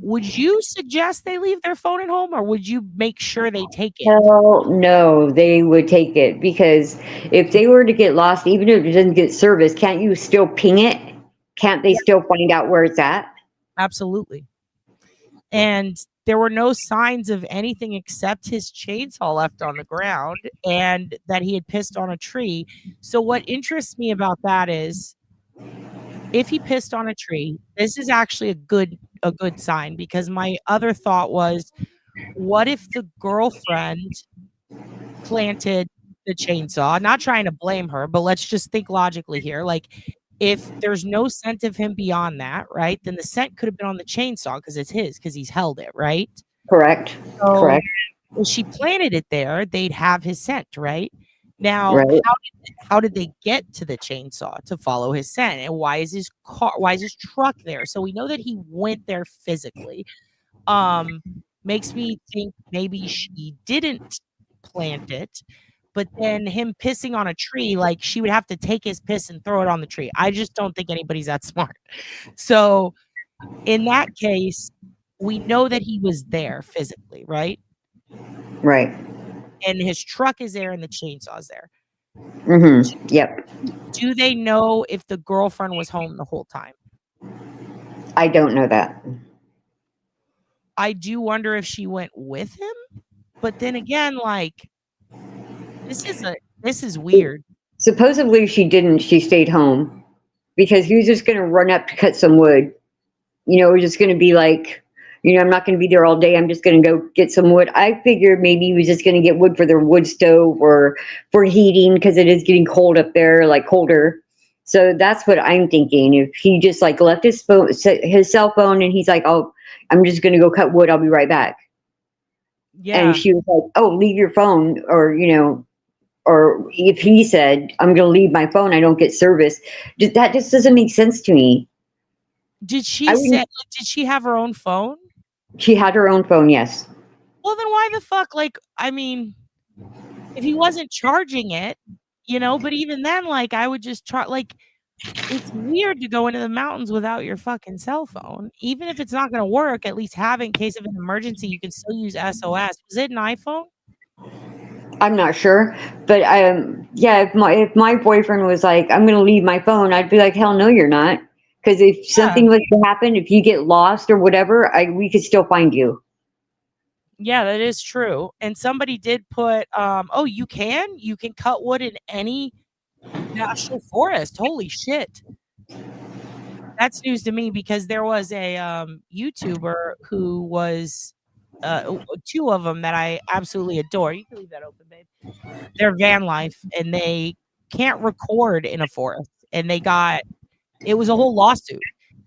would you suggest they leave their phone at home, or would you make sure they take it? Hell no, they would take it because if they were to get lost, even if it doesn't get service, can't you still ping it? Can't they still find out where it's at? Absolutely. And there were no signs of anything except his chainsaw left on the ground and that he had pissed on a tree. So what interests me about that is if he pissed on a tree, this is actually a good sign, because my other thought was, what if the girlfriend planted the chainsaw? Not trying to blame her, but let's just think logically here. Like, if there's no scent of him beyond that, right, then the scent could have been on the chainsaw because it's his, because he's held it, right? Correct. So Correct. if she planted it there, they'd have his scent, right? Now, Right. how did they get to the chainsaw to follow his scent? And why is his truck there? So we know that he went there physically. Makes me think maybe she didn't plant it, but then him pissing on a tree, like she would have to take his piss and throw it on the tree. I just don't think anybody's that smart. So in that case, we know that he was there physically, right? Right. And his truck is there and the chainsaw's there. Mm-hmm. Yep. Do they know if the girlfriend was home the whole time? I don't know that. I do wonder if she went with him, but then again, like, this is weird. Supposedly she didn't. She stayed home because he was just going to run up to cut some wood. You know, it was just going to be like I'm not going to be there all day. I'm just going to go get some wood. I figured maybe he was just going to get wood for their wood stove or for heating because it is getting cold up there, like colder. So that's what I'm thinking. If he just like left his phone, his cell phone, and he's like, "Oh, I'm just going to go cut wood. I'll be right back." Yeah. And she was like, "Oh, leave your phone," or or if he said, "I'm going to leave my phone. I don't get service," that just doesn't make sense to me. Did she say? Did she have her own phone? She had her own phone. Yes. Well, then why the fuck? Like, I mean, if he wasn't charging it, but even then, like, I would just try. Like, it's weird to go into the mountains without your fucking cell phone, even if it's not going to work. At least have it in case of an emergency. You can still use SOS. Was it an iPhone? I'm not sure, but yeah. If my boyfriend was like, "I'm going to leave my phone," I'd be like, "Hell no, you're not." Because if something was to happen, if you get lost or whatever, we could still find you. Yeah, that is true. And somebody did put, oh, you can cut wood in any national forest. Holy shit. That's news to me because there was a YouTuber who was two of them that I absolutely adore. You can leave that open, babe. They're van life and they can't record in a forest. And it was a whole lawsuit.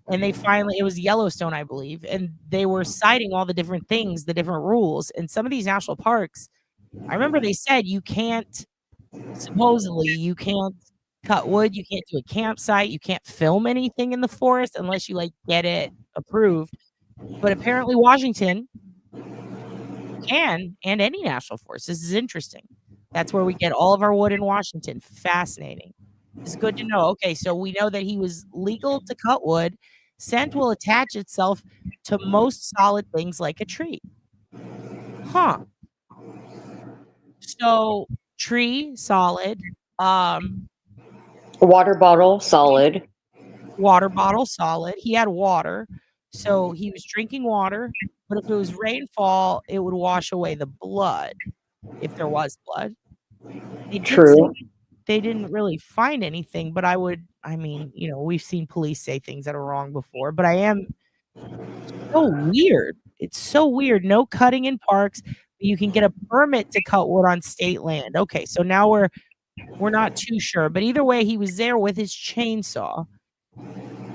And it was Yellowstone, I believe. And they were citing all the different things, the different rules. And some of these national parks, I remember they said supposedly you can't cut wood, you can't do a campsite, you can't film anything in the forest unless you like get it approved. But apparently Washington can, and any national forest. This is interesting. That's where we get all of our wood in Washington. Fascinating. It's good to know. Okay, so we know that he was legal to cut wood. Scent will attach itself to most solid things like a tree. Huh. So tree, solid. Water bottle, solid. Water bottle, solid. He had water. So he was drinking water. But if it was rainfall, it would wash away the blood. If there was blood. True. They didn't really find anything, but we've seen police say things that are wrong before, but so weird. It's so weird. No cutting in parks. You can get a permit to cut wood on state land. Okay, so now we're not too sure, but either way, he was there with his chainsaw.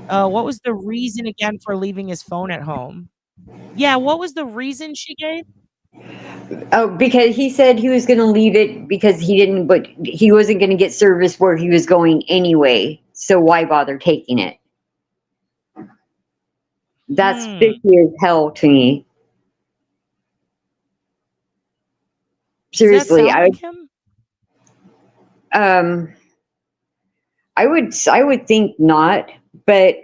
What was the reason again for leaving his phone at home? Yeah, what was the reason she gave? Oh, because he said he was going to leave it because but he wasn't going to get service where he was going anyway. So why bother taking it? That's fishy as hell to me. Seriously, Does that sound like him? I would think not, but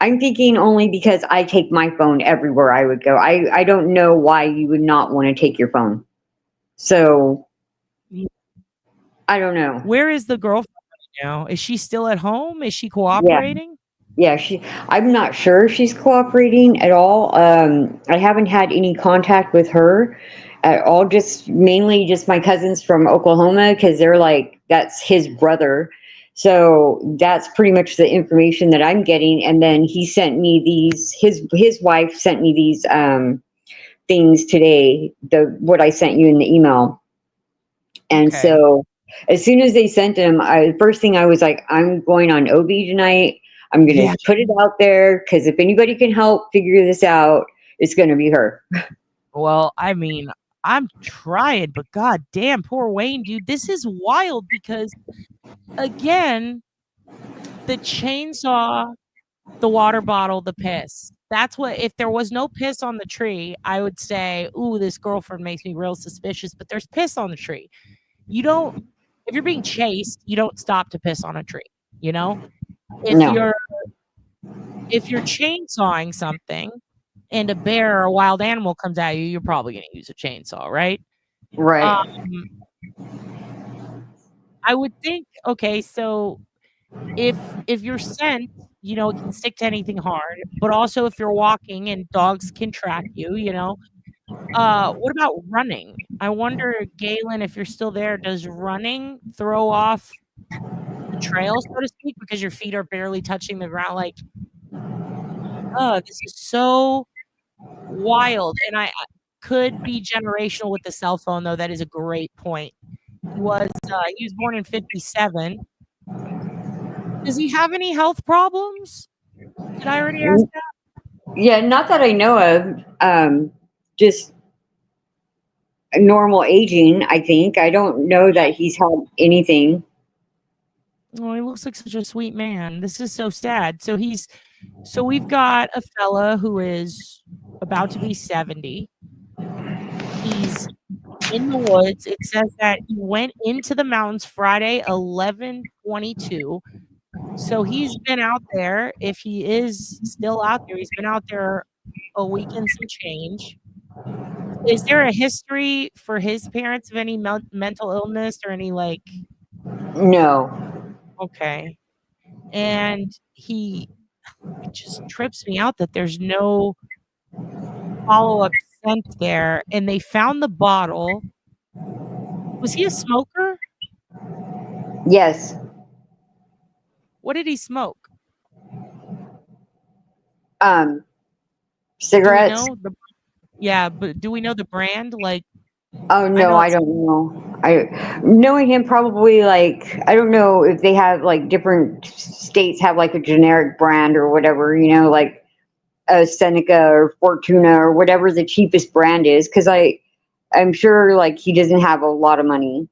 I'm thinking only because I take my phone everywhere I would go. I don't know why you would not want to take your phone. So I don't know. Where is the girlfriend right now? Is she still at home? Is she cooperating? Yeah, I'm not sure if she's cooperating at all. I haven't had any contact with her at all, mainly just my cousins from Oklahoma, because they're like, that's his brother. So that's pretty much the information that I'm getting. And then he sent me his wife sent me these things today, what I sent you in the email. And so as soon as they sent them, the first thing I was like, I'm going on OB tonight. I'm going to put it out there because if anybody can help figure this out, it's going to be her. Well, I mean, I'm trying, but god damn, poor Wayne, dude. This is wild because, again, the chainsaw, the water bottle, the piss. That's what, if there was no piss on the tree, I would say, ooh, this girlfriend makes me real suspicious, but there's piss on the tree. If you're being chased, you don't stop to piss on a tree, If you're chainsawing something and a bear or a wild animal comes at you, you're probably going to use a chainsaw, right? Right. I would think, okay, so if you're scent, it can stick to anything hard, but also if you're walking and dogs can track you, what about running? I wonder, Galen, if you're still there, does running throw off the trail, so to speak, because your feet are barely touching the ground? Like, this is so Wild. And I could be generational with the cell phone, though. That is a great point. He was born in 57. Does he have any health problems? Did I already ask that? Yeah, not that I know of. Just normal aging, I think. I don't know that he's had anything. Oh, he looks like such a sweet man. This is so sad. So we've got a fella who is about to be 70. He's in the woods. It says that he went into the mountains Friday, 11/22. So he's been out there. If he is still out there, he's been out there a week and some change. Is there a history for his parents of any mental illness or any like? No. Okay. And it just trips me out that there's no follow-up scent there. And they found the bottle. Was he a smoker? Yes. What did he smoke? Cigarettes. Do we know yeah, but do we know the brand? Like, Oh no, I don't know. Knowing him, probably like I don't know if they have like different states have like a generic brand or whatever, like a Seneca or Fortuna or whatever the cheapest brand is. Because I'm sure like he doesn't have a lot of money,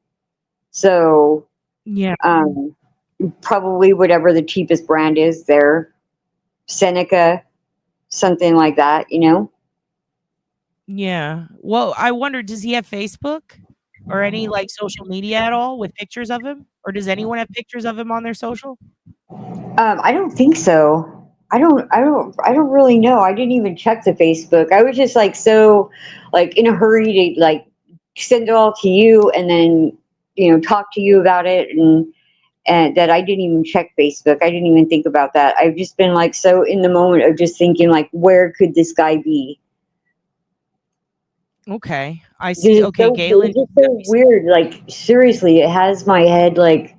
so yeah, probably whatever the cheapest brand is there, Seneca, something like that, yeah. Well, I wonder, does he have Facebook or any like social media at all with pictures of him, or does anyone have pictures of him on their social? I don't think so. I don't really know. I didn't even check the Facebook. I was just like so like in a hurry to like send it all to you and then talk to you about it and that I didn't even check Facebook. I didn't even think about that. I've just been like so in the moment of just thinking like where could this guy be? Okay. I see. Okay, Galen. It's just so weird. Like seriously, it has my head like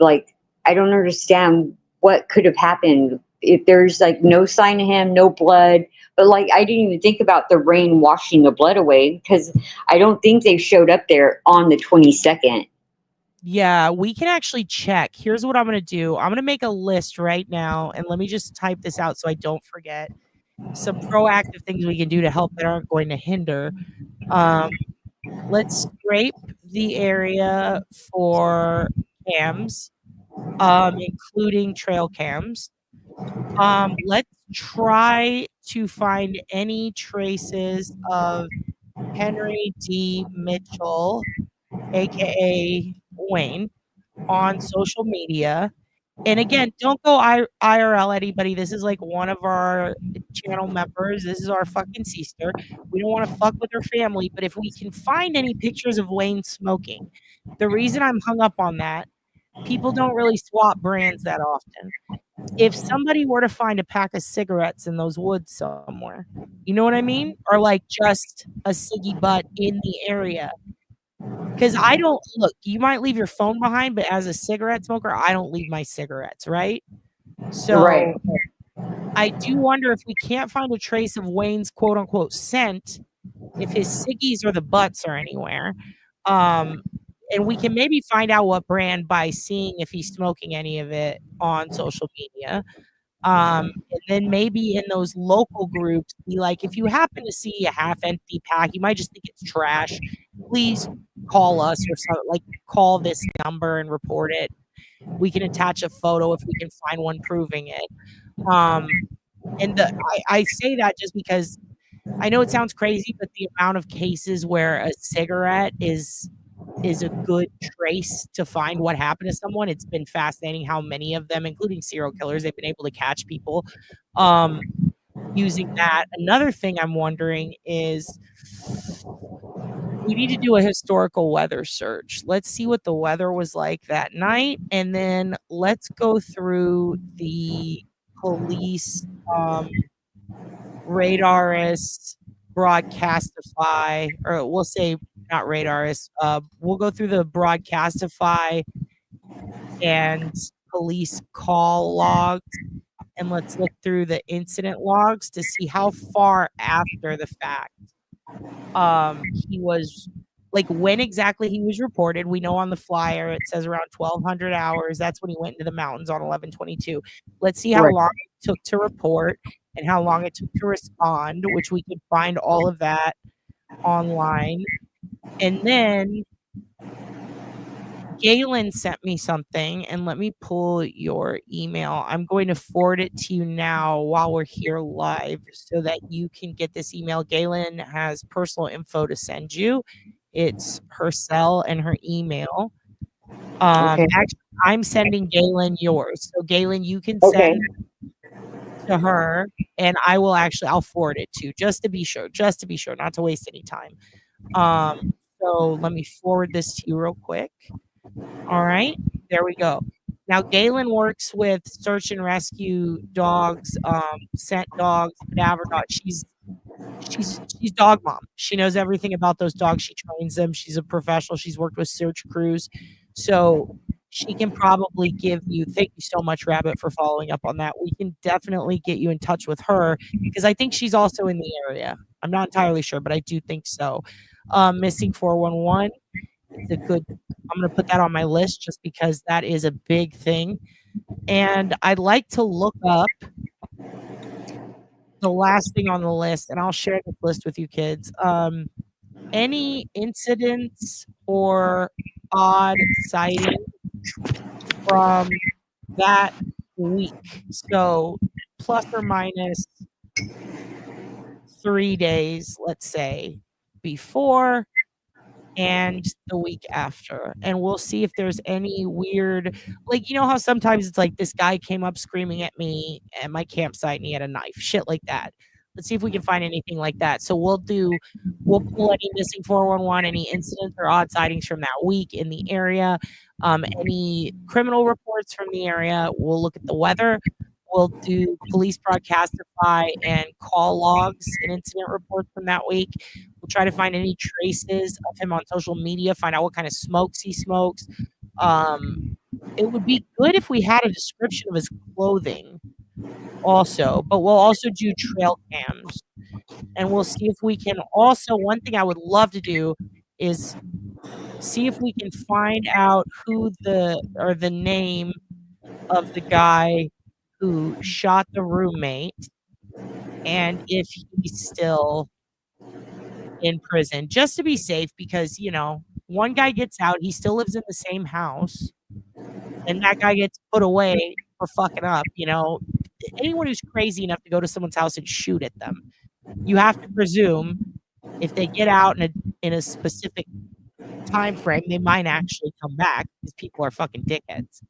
I don't understand what could have happened if there's like no sign of him, no blood. But like I didn't even think about the rain washing the blood away because I don't think they showed up there on the 22nd. Yeah, we can actually check. Here's what I'm going to do. I'm going to make a list right now and let me just type this out so I don't forget some proactive things we can do to help that aren't going to hinder. Let's scrape the area for cams, including trail cams. Let's try to find any traces of Henry D. Mitchell, aka Wayne, on social media. And again, don't go IRL anybody. This is like one of our channel members. This is our fucking sister. We don't want to fuck with her family. But if we can find any pictures of Wayne smoking, the reason I'm hung up on that, people don't really swap brands that often. If somebody were to find a pack of cigarettes in those woods somewhere, you know what I mean? Or like just a ciggy butt in the area. Because I don't look, you might leave your phone behind, but as a cigarette smoker, I don't leave my cigarettes, right? So Right. I do wonder if we can't find a trace of Wayne's quote unquote scent, if his ciggies or the butts are anywhere. And we can maybe find out what brand by seeing if he's smoking any of it on social media. And then maybe in those local groups, be like, if you happen to see a half empty pack, you might just think it's trash. Please call us or something, like call this number and report it. We can attach a photo if we can find one proving it. And I say that just because I know it sounds crazy, but the amount of cases where a cigarette is a good trace to find what happened to someone. It's been fascinating how many of them, including serial killers, they've been able to catch people using that. Another thing I'm wondering is we need to do a historical weather search. Let's see what the weather was like that night, and then let's go through the police radarist broadcastify, or we'll say not radarist. We'll go through the broadcastify and police call logs and let's look through the incident logs to see how far after the fact he was, like, when exactly he was reported. We know on the flyer it says around 1200 hours. That's when he went into the mountains on 11/22. Let's see how Right. long it took to report and how long it took to respond, which we could find all of that online. And then Galen sent me something, and let me pull your email. I'm going to forward it to you now while we're here live so that you can get this email. Galen has personal info to send you. It's her cell and her email. Okay. Actually, I'm sending Galen yours. So Galen, you can Okay. send to her, and I'll forward it to, just to be sure, not to waste any time. So let me forward this to you real quick. All right, there we go. Now Galen works with search and rescue dogs, scent dogs, cadaver dogs. She's dog mom. She knows everything about those dogs. She trains them. She's a professional. She's worked with search crews, so she can probably give you. Thank you so much, Rabbit, for following up on that. We can definitely get you in touch with her because I think she's also in the area. I'm not entirely sure, but I do think so. Missing 411. It's a good. I'm going to put that on my list just because that is a big thing, and I'd like to look up the last thing on the list, and I'll share this list with you kids. Any incidents or odd sightings from that week. So plus or minus 3 days, let's say, before and the week after. And we'll see if there's any weird, like, you know how sometimes it's like this guy came up screaming at me at my campsite and he had a knife, shit like that. Let's see if we can find anything like that. So we'll pull any missing 411, any incidents or odd sightings from that week in the area, any criminal reports from the area. We'll look at the weather. We'll do police broadcastify and call logs and incident reports from that week. We'll try to find any traces of him on social media, find out what kind of smokes he smokes. It would be good if we had a description of his clothing also, but we'll also do trail cams. And we'll see if we can also, one thing I would love to do is see if we can find out who the name of the guy who shot the roommate and if he's still in prison, just to be safe, because one guy gets out, he still lives in the same house, and that guy gets put away for fucking up. Anyone who's crazy enough to go to someone's house and shoot at them, you have to presume if they get out in a specific time frame, they might actually come back because people are fucking dickheads.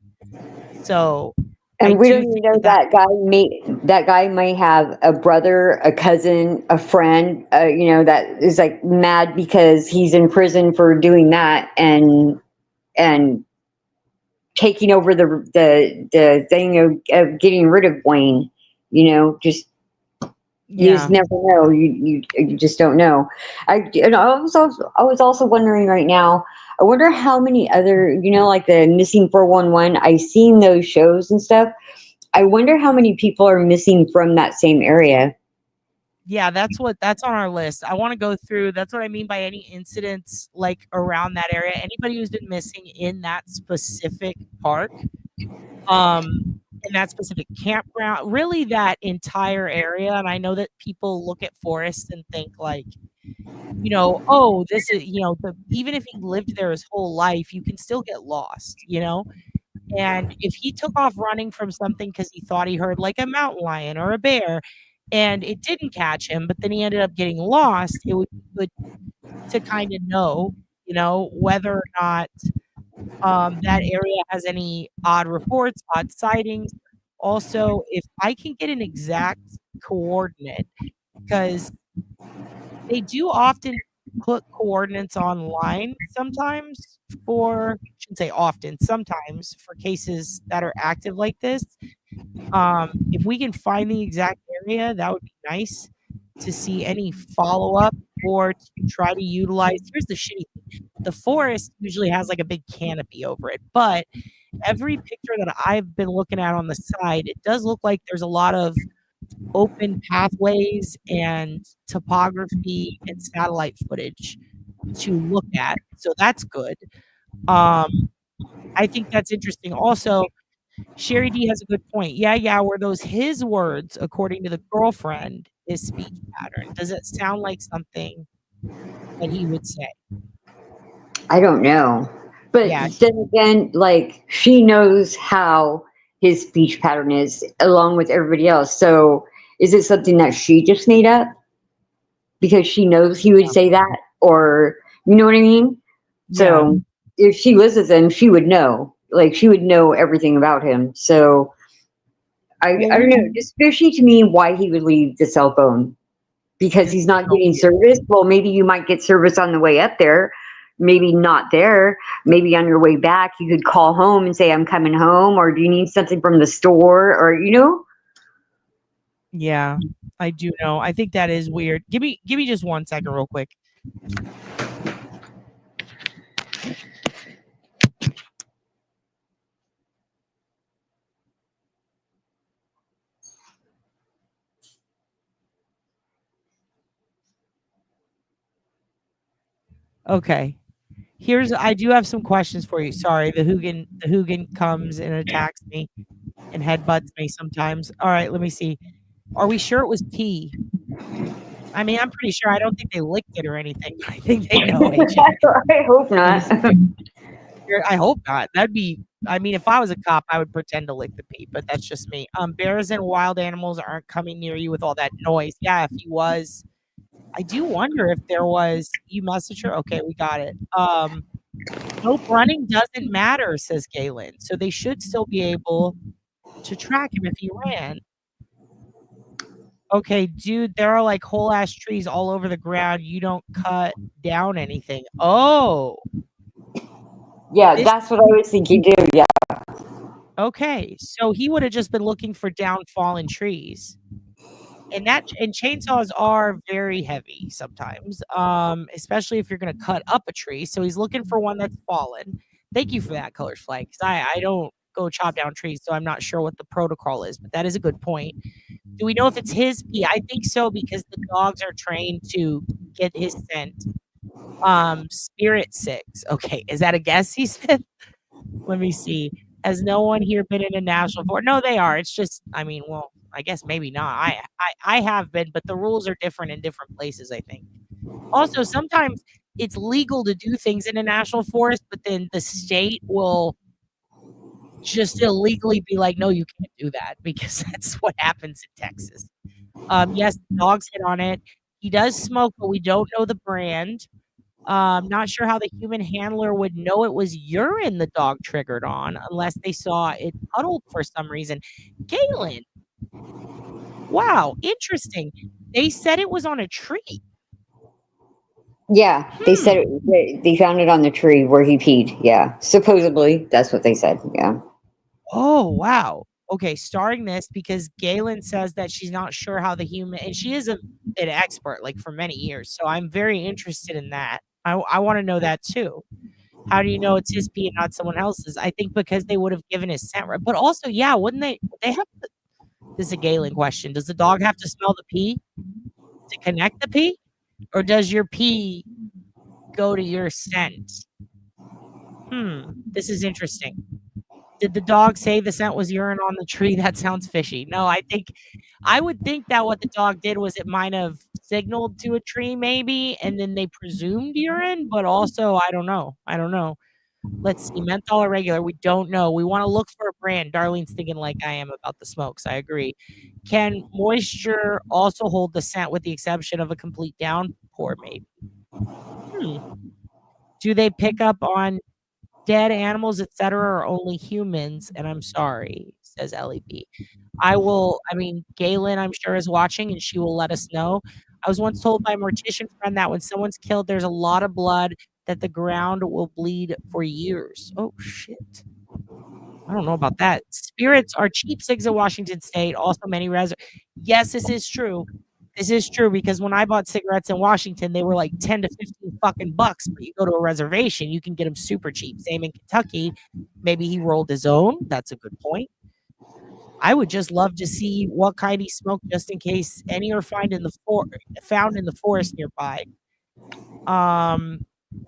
So and we don't even know that guy may have a brother, a cousin, a friend, that is like mad because he's in prison for doing that and taking over the thing of getting rid of Wayne. You just never know. You just don't know. I was also wondering right now. I wonder how many other, like the missing 411. I've seen those shows and stuff. I wonder how many people are missing from that same area. Yeah, that's on our list. I want to go through. That's what I mean by any incidents like around that area. Anybody who's been missing in that specific park, in that specific campground, really that entire area. And I know that people look at forests and think like, oh, this is, even if he lived there his whole life, you can still get lost, And if he took off running from something because he thought he heard like a mountain lion or a bear and it didn't catch him, but then he ended up getting lost, it would be good to kind of know, whether or not that area has any odd reports, odd sightings. Also, if I can get an exact coordinate, because they do often put coordinates online sometimes shouldn't say often, sometimes for cases that are active like this. If we can find the exact area, that would be nice to see any follow-up or to try to utilize. Here's the shitty thing. The forest usually has like a big canopy over it, but every picture that I've been looking at on the side, it does look like there's a lot of open pathways and topography and satellite footage to look at. So that's good. I think that's interesting. Also, Sherry D has a good point. Yeah, were those his words, according to the girlfriend, his speech pattern? Does it sound like something that he would say? I don't know. But Yeah. then again, like she knows how his speech pattern is along with everybody else. So is it something that she just made up because she knows he would say that? Or you know what I mean? Yeah. So if she lives with him, she would know. Like she would know everything about him. So I don't know, especially to me why he would leave the cell phone. Because he's not getting service. Well, maybe you might get service on the way up there. Maybe not there. Maybe on your way back, you could call home and say, I'm coming home, or do you need something from the store, or, you know? Yeah, I do know. I think that is weird. Give me just 1 second real quick. Okay. I do have some questions for you. Sorry, the Hugin comes and attacks me and headbutts me sometimes. All right, let me see. Are we sure it was pee? I mean, I'm pretty sure. I don't think they licked it or anything. I think they know, AJ. I hope not. I hope not. That'd be. I mean, if I was a cop, I would pretend to lick the pee, but that's just me. Bears and wild animals aren't coming near you with all that noise. Yeah, if he was, I do wonder if there was. You message her. Okay, we got it. Nope, running doesn't matter, says Galen. So they should still be able to track him if he ran. Okay, dude, there are like whole ass trees all over the ground. You don't cut down anything. Oh, Yeah, that's what I was thinking too. Yeah. okay. So he would have just been looking for down fallen trees. And chainsaws are very heavy sometimes, especially if you're going to cut up a tree. So he's looking for one that's fallen. Thank you for that, Colors Flag, because I don't go chop down trees, so I'm not sure what the protocol is, but that is a good point. Do we know if it's his pee? I think so, because the dogs are trained to get his scent. Spirit 6. Okay, is that a guess, he said? Let me see. Has no one here been in a national forest? No, they are. It's just, I mean, well, I guess maybe not. I have been, but the rules are different in different places, I think. Also, sometimes it's legal to do things in a national forest, but then the state will just illegally be like, no, you can't do that, because that's what happens in Texas. Yes, dogs hit on it. He does smoke, but we don't know the brand. Not sure how the human handler would know it was urine the dog triggered on unless they saw it puddled for some reason. Galen, wow, interesting. They said it was on a tree. Yeah, they said they found it on the tree where he peed. Yeah, supposedly that's what they said. Yeah. Oh, wow. Okay, starring this because Galen says that she's not sure how the human, and she is an expert like for many years. So I'm very interested in that. I want to know that too. How do you know it's his pee and not someone else's? I think because they would have given his scent, right? But also, yeah, wouldn't they? They have. This is a Galen question. Does the dog have to smell the pee to connect the pee, or does your pee go to your scent? This is interesting. Did the dog say the scent was urine on the tree? That sounds fishy. No, I would think that what the dog did was it might have signaled to a tree maybe, and then they presumed urine, but also I don't know. Let's see, menthol or regular, we don't know. We want to look for a brand. Darlene's thinking like I am about the smokes. I agree. Can moisture also hold the scent with the exception of a complete downpour maybe? Do they pick up on dead animals, etc., or only humans? And I'm sorry, says Ellie B. I mean, Galen, I'm sure, is watching and she will let us know. I was once told by a mortician friend that when someone's killed, there's a lot of blood that the ground will bleed for years. Oh, shit. I don't know about that. Spirits are cheap cigs in Washington State. Also, many yes, this is true. This is true because when I bought cigarettes in Washington, they were like 10 to 15 fucking bucks. But you go to a reservation, you can get them super cheap. Same in Kentucky. Maybe he rolled his own. That's a good point. I would just love to see what kind he smoked, just in case any are found in the forest nearby.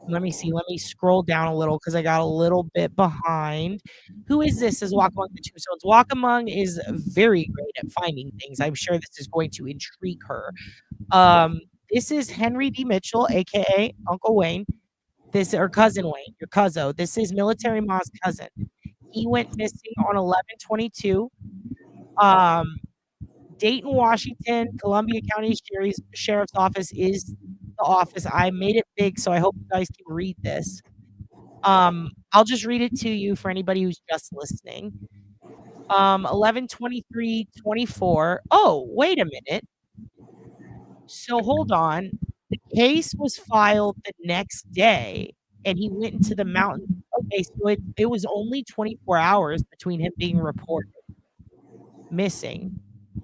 Let me see. Let me scroll down a little because I got a little bit behind. Who is this? Is Walk Among the Tombstones. Walk Among is very great at finding things. I'm sure this is going to intrigue her. This is Henry D. Mitchell, aka Uncle Wayne. Or cousin Wayne, your cousin. This is Military Ma's cousin. He went missing on 11/22. Dayton, Washington, Columbia County Sheriff's Office is the office. I made it big, so I hope you guys can read this. I'll just read it to you for anybody who's just listening. 11/23/24. Oh, wait a minute. So hold on. The case was filed the next day, and he went into the mountains. Okay, so it was only 24 hours between him being reported missing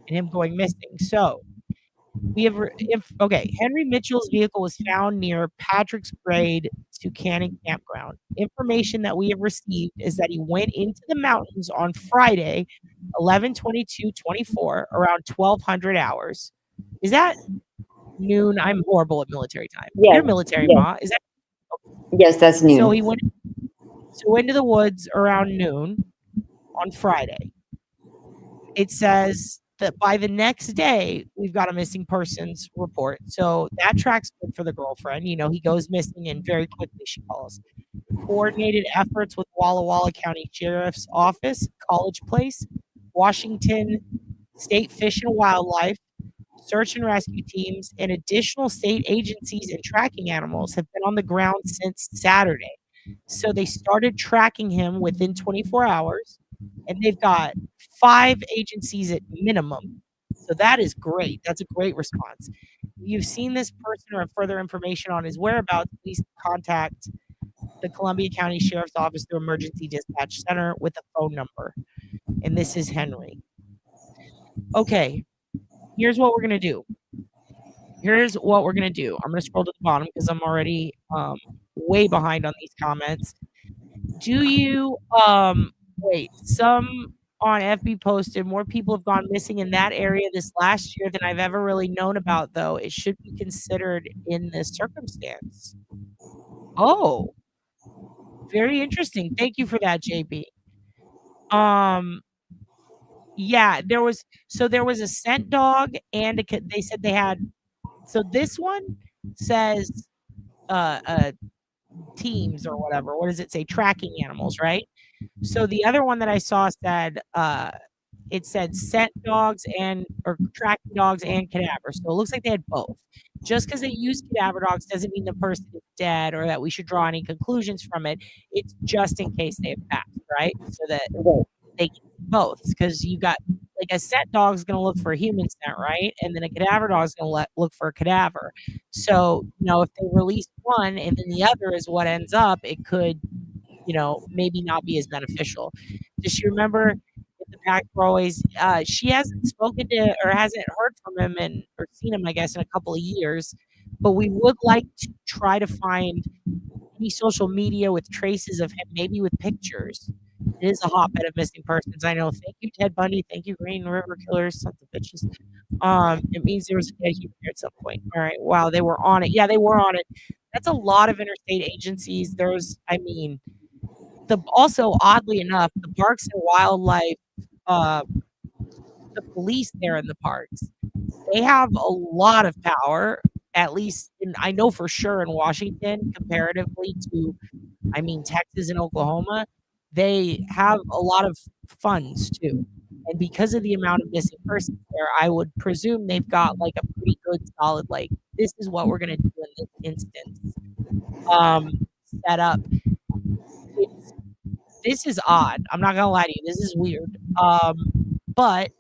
and him going missing. So we have Henry Mitchell's vehicle was found near Patrick's Grade to Cannon Campground. Information that we have received is that he went into the mountains on Friday, 11/22/24, around 1200 hours. Is that noon? I'm horrible at military time. Yes, You're military, yes. Ma. Is that Yes, that's noon. so? He went into the woods around noon on Friday. It says that by the next day, we've got a missing persons report. So that track's good for the girlfriend. You know, he goes missing and very quickly she calls. Coordinated efforts with Walla County Sheriff's Office, College Place, Washington State Fish and Wildlife, search and rescue teams, and additional state agencies and tracking animals have been on the ground since Saturday. So they started tracking him within 24 hours, and they've got 5 agencies at minimum. So that is great. That's a great response. If you've seen this person or have further information on his whereabouts, please contact the Columbia County Sheriff's Office through Emergency Dispatch Center with a phone number. And this is Henry. Okay, here's what we're going to do. I'm going to scroll to the bottom because I'm already way behind on these comments. Do you wait, some on FB posted more people have gone missing in that area this last year than I've ever really known about, though. It should be considered in this circumstance. Oh, very interesting. Thank you for that, JB. Yeah, there was a scent dog and they said they had. So this one says teams or whatever. What does it say? Tracking animals, right? So the other one that I saw said it said scent dogs or tracking dogs and cadaver. So it looks like they had both. Just because they use cadaver dogs doesn't mean the person is dead or that we should draw any conclusions from it. It's just in case they have passed, right? So that they can both. Because you got like a scent dog is going to look for a human scent, right? And then a cadaver dog is going to look for a cadaver. So, if they release one and then the other is what ends up, it could, maybe not be as beneficial. Does she remember the pack were always, she hasn't spoken to or hasn't heard from him or seen him, I guess, in a couple of years, but we would like to try to find any social media with traces of him, maybe with pictures. It is a hotbed of missing persons. I know. Thank you, Ted Bundy. Thank you, Green River Killers. Sons of bitches. It means there was a dead human here at some point. All right. Wow. They were on it. Yeah, they were on it. That's a lot of interstate agencies. Also, oddly enough, the Parks and Wildlife, the police there in the parks, they have a lot of power, at least I know for sure in Washington, comparatively to, Texas and Oklahoma. They have a lot of funds too. And because of the amount of missing persons there, I would presume they've got like a pretty good solid, like, this is what we're going to do in this instance. Set up. This is odd. I'm not going to lie to you. This is weird. But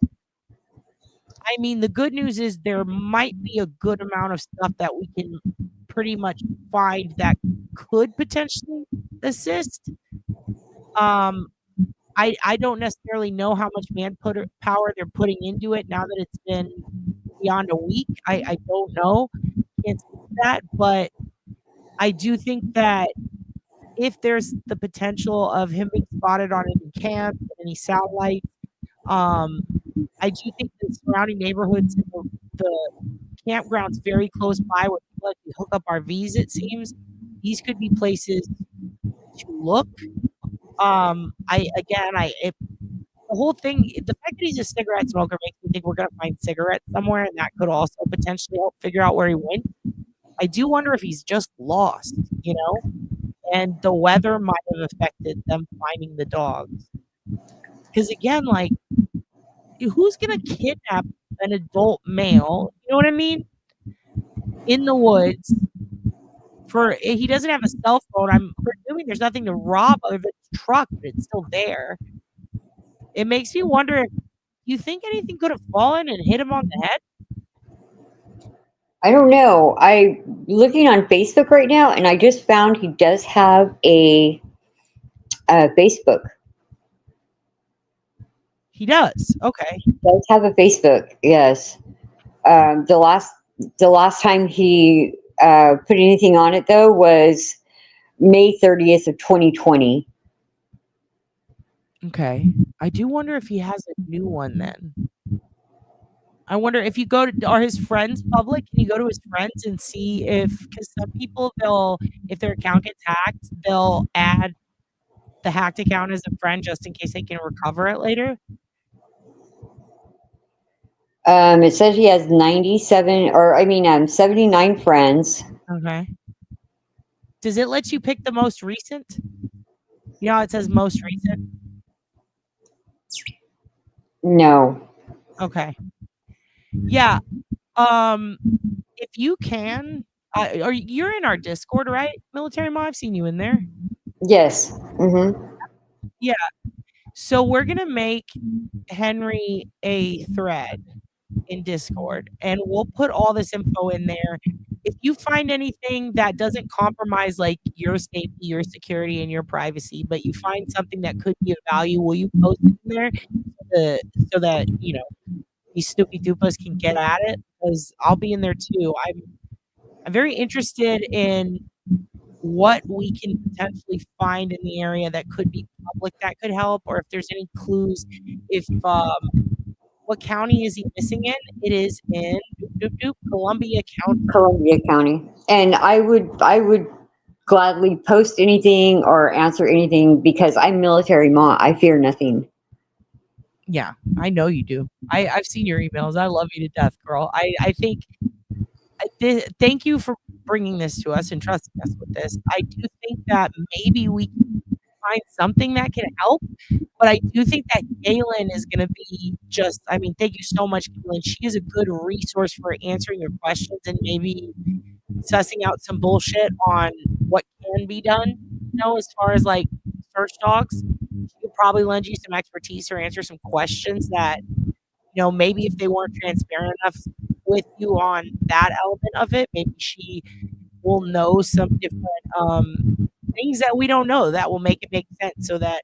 the good news is there might be a good amount of stuff that we can pretty much find that could potentially assist. I don't necessarily know how much manpower they're putting into it now that it's been, beyond a week. I don't know. Can't speak to that, but I do think that if there's the potential of him being spotted on any camp, any satellite, I do think the surrounding neighborhoods, the campgrounds very close by where people like to hook up RVs, it seems, these could be places to look. The whole thing, the fact that he's a cigarette smoker makes me think we're going to find cigarettes somewhere, and that could also potentially help figure out where he went. I do wonder if he's just lost, and the weather might have affected them finding the dogs. Because again, like, who's going to kidnap an adult male, you know what I mean, in the woods? He doesn't have a cell phone. I'm presuming there's nothing to rob other than his truck, but it's still there. It makes me wonder if you think anything could have fallen and hit him on the head. I don't know. I'm looking on Facebook right now, and I just found he does have a Facebook. He does. Okay. He does have a Facebook. Yes. The last time he put anything on it though was May 30th of 2020. Okay. I do wonder if he has a new one then. I wonder if you go to, are his friends public? Can you go to his friends and see because some people, if their account gets hacked, they'll add the hacked account as a friend just in case they can recover it later. It says he has 79 friends. Okay. Does it let you pick the most recent? You know how it says most recent? No. Okay. Yeah. If you can, you're in our Discord, right? Military Mom, I've seen you in there. Yes. Mm-hmm. Yeah. So we're gonna make Henry a thread in Discord, and we'll put all this info in there. If you find anything that doesn't compromise like your safety, your security, and your privacy, but you find something that could be of value, will you post it in there so that these Snoopy Doopas can get at it? Because I'll be in there too. I'm very interested in what we can potentially find in the area that could be public that could help, or if there's any clues. If what county is he missing in? It is in Columbia County. Columbia County. And I would gladly post anything or answer anything because I'm military Ma. I fear nothing. Yeah, I know you do. I've seen your emails. I love you to death, girl. I think thank you for bringing this to us and trusting us with this. I do think that maybe we can find something that can help, but I do think that Galen is going to be thank you so much, Galen. She is a good resource for answering your questions and maybe sussing out some bullshit on what can be done, as far as like search dogs. She could probably lend you some expertise or answer some questions that, maybe if they weren't transparent enough with you on that element of it, maybe she will know some different things that we don't know that will make it make sense so that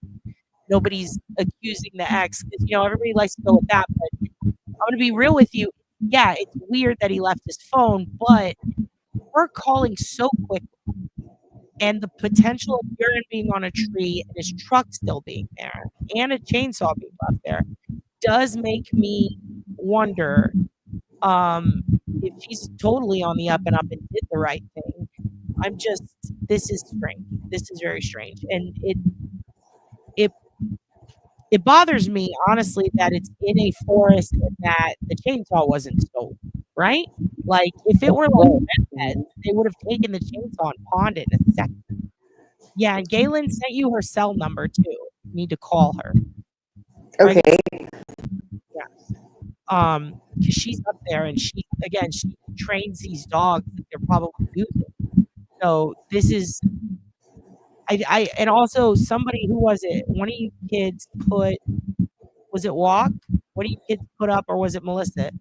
nobody's accusing the ex. Because, everybody likes to go with that. But I'm going to be real with you. Yeah, it's weird that he left his phone, but we're calling so quick. And the potential of urine being on a tree and his truck still being there and a chainsaw being left there does make me wonder if she's totally on the up and up and did the right thing. This is strange. This is very strange. And it bothers me, honestly, that it's in a forest and that the chainsaw wasn't stolen, right? Like, if it were like Redhead, they would have taken the chainsaw and pawned it in a second. Yeah, and Galen sent you her cell number, too. You need to call her. Okay. Yeah. Because she's up there, and she trains these dogs that they're probably using. So this is... and also somebody, who was it? One of you kids was it Walk? One of you kids put up, or was it Melissa?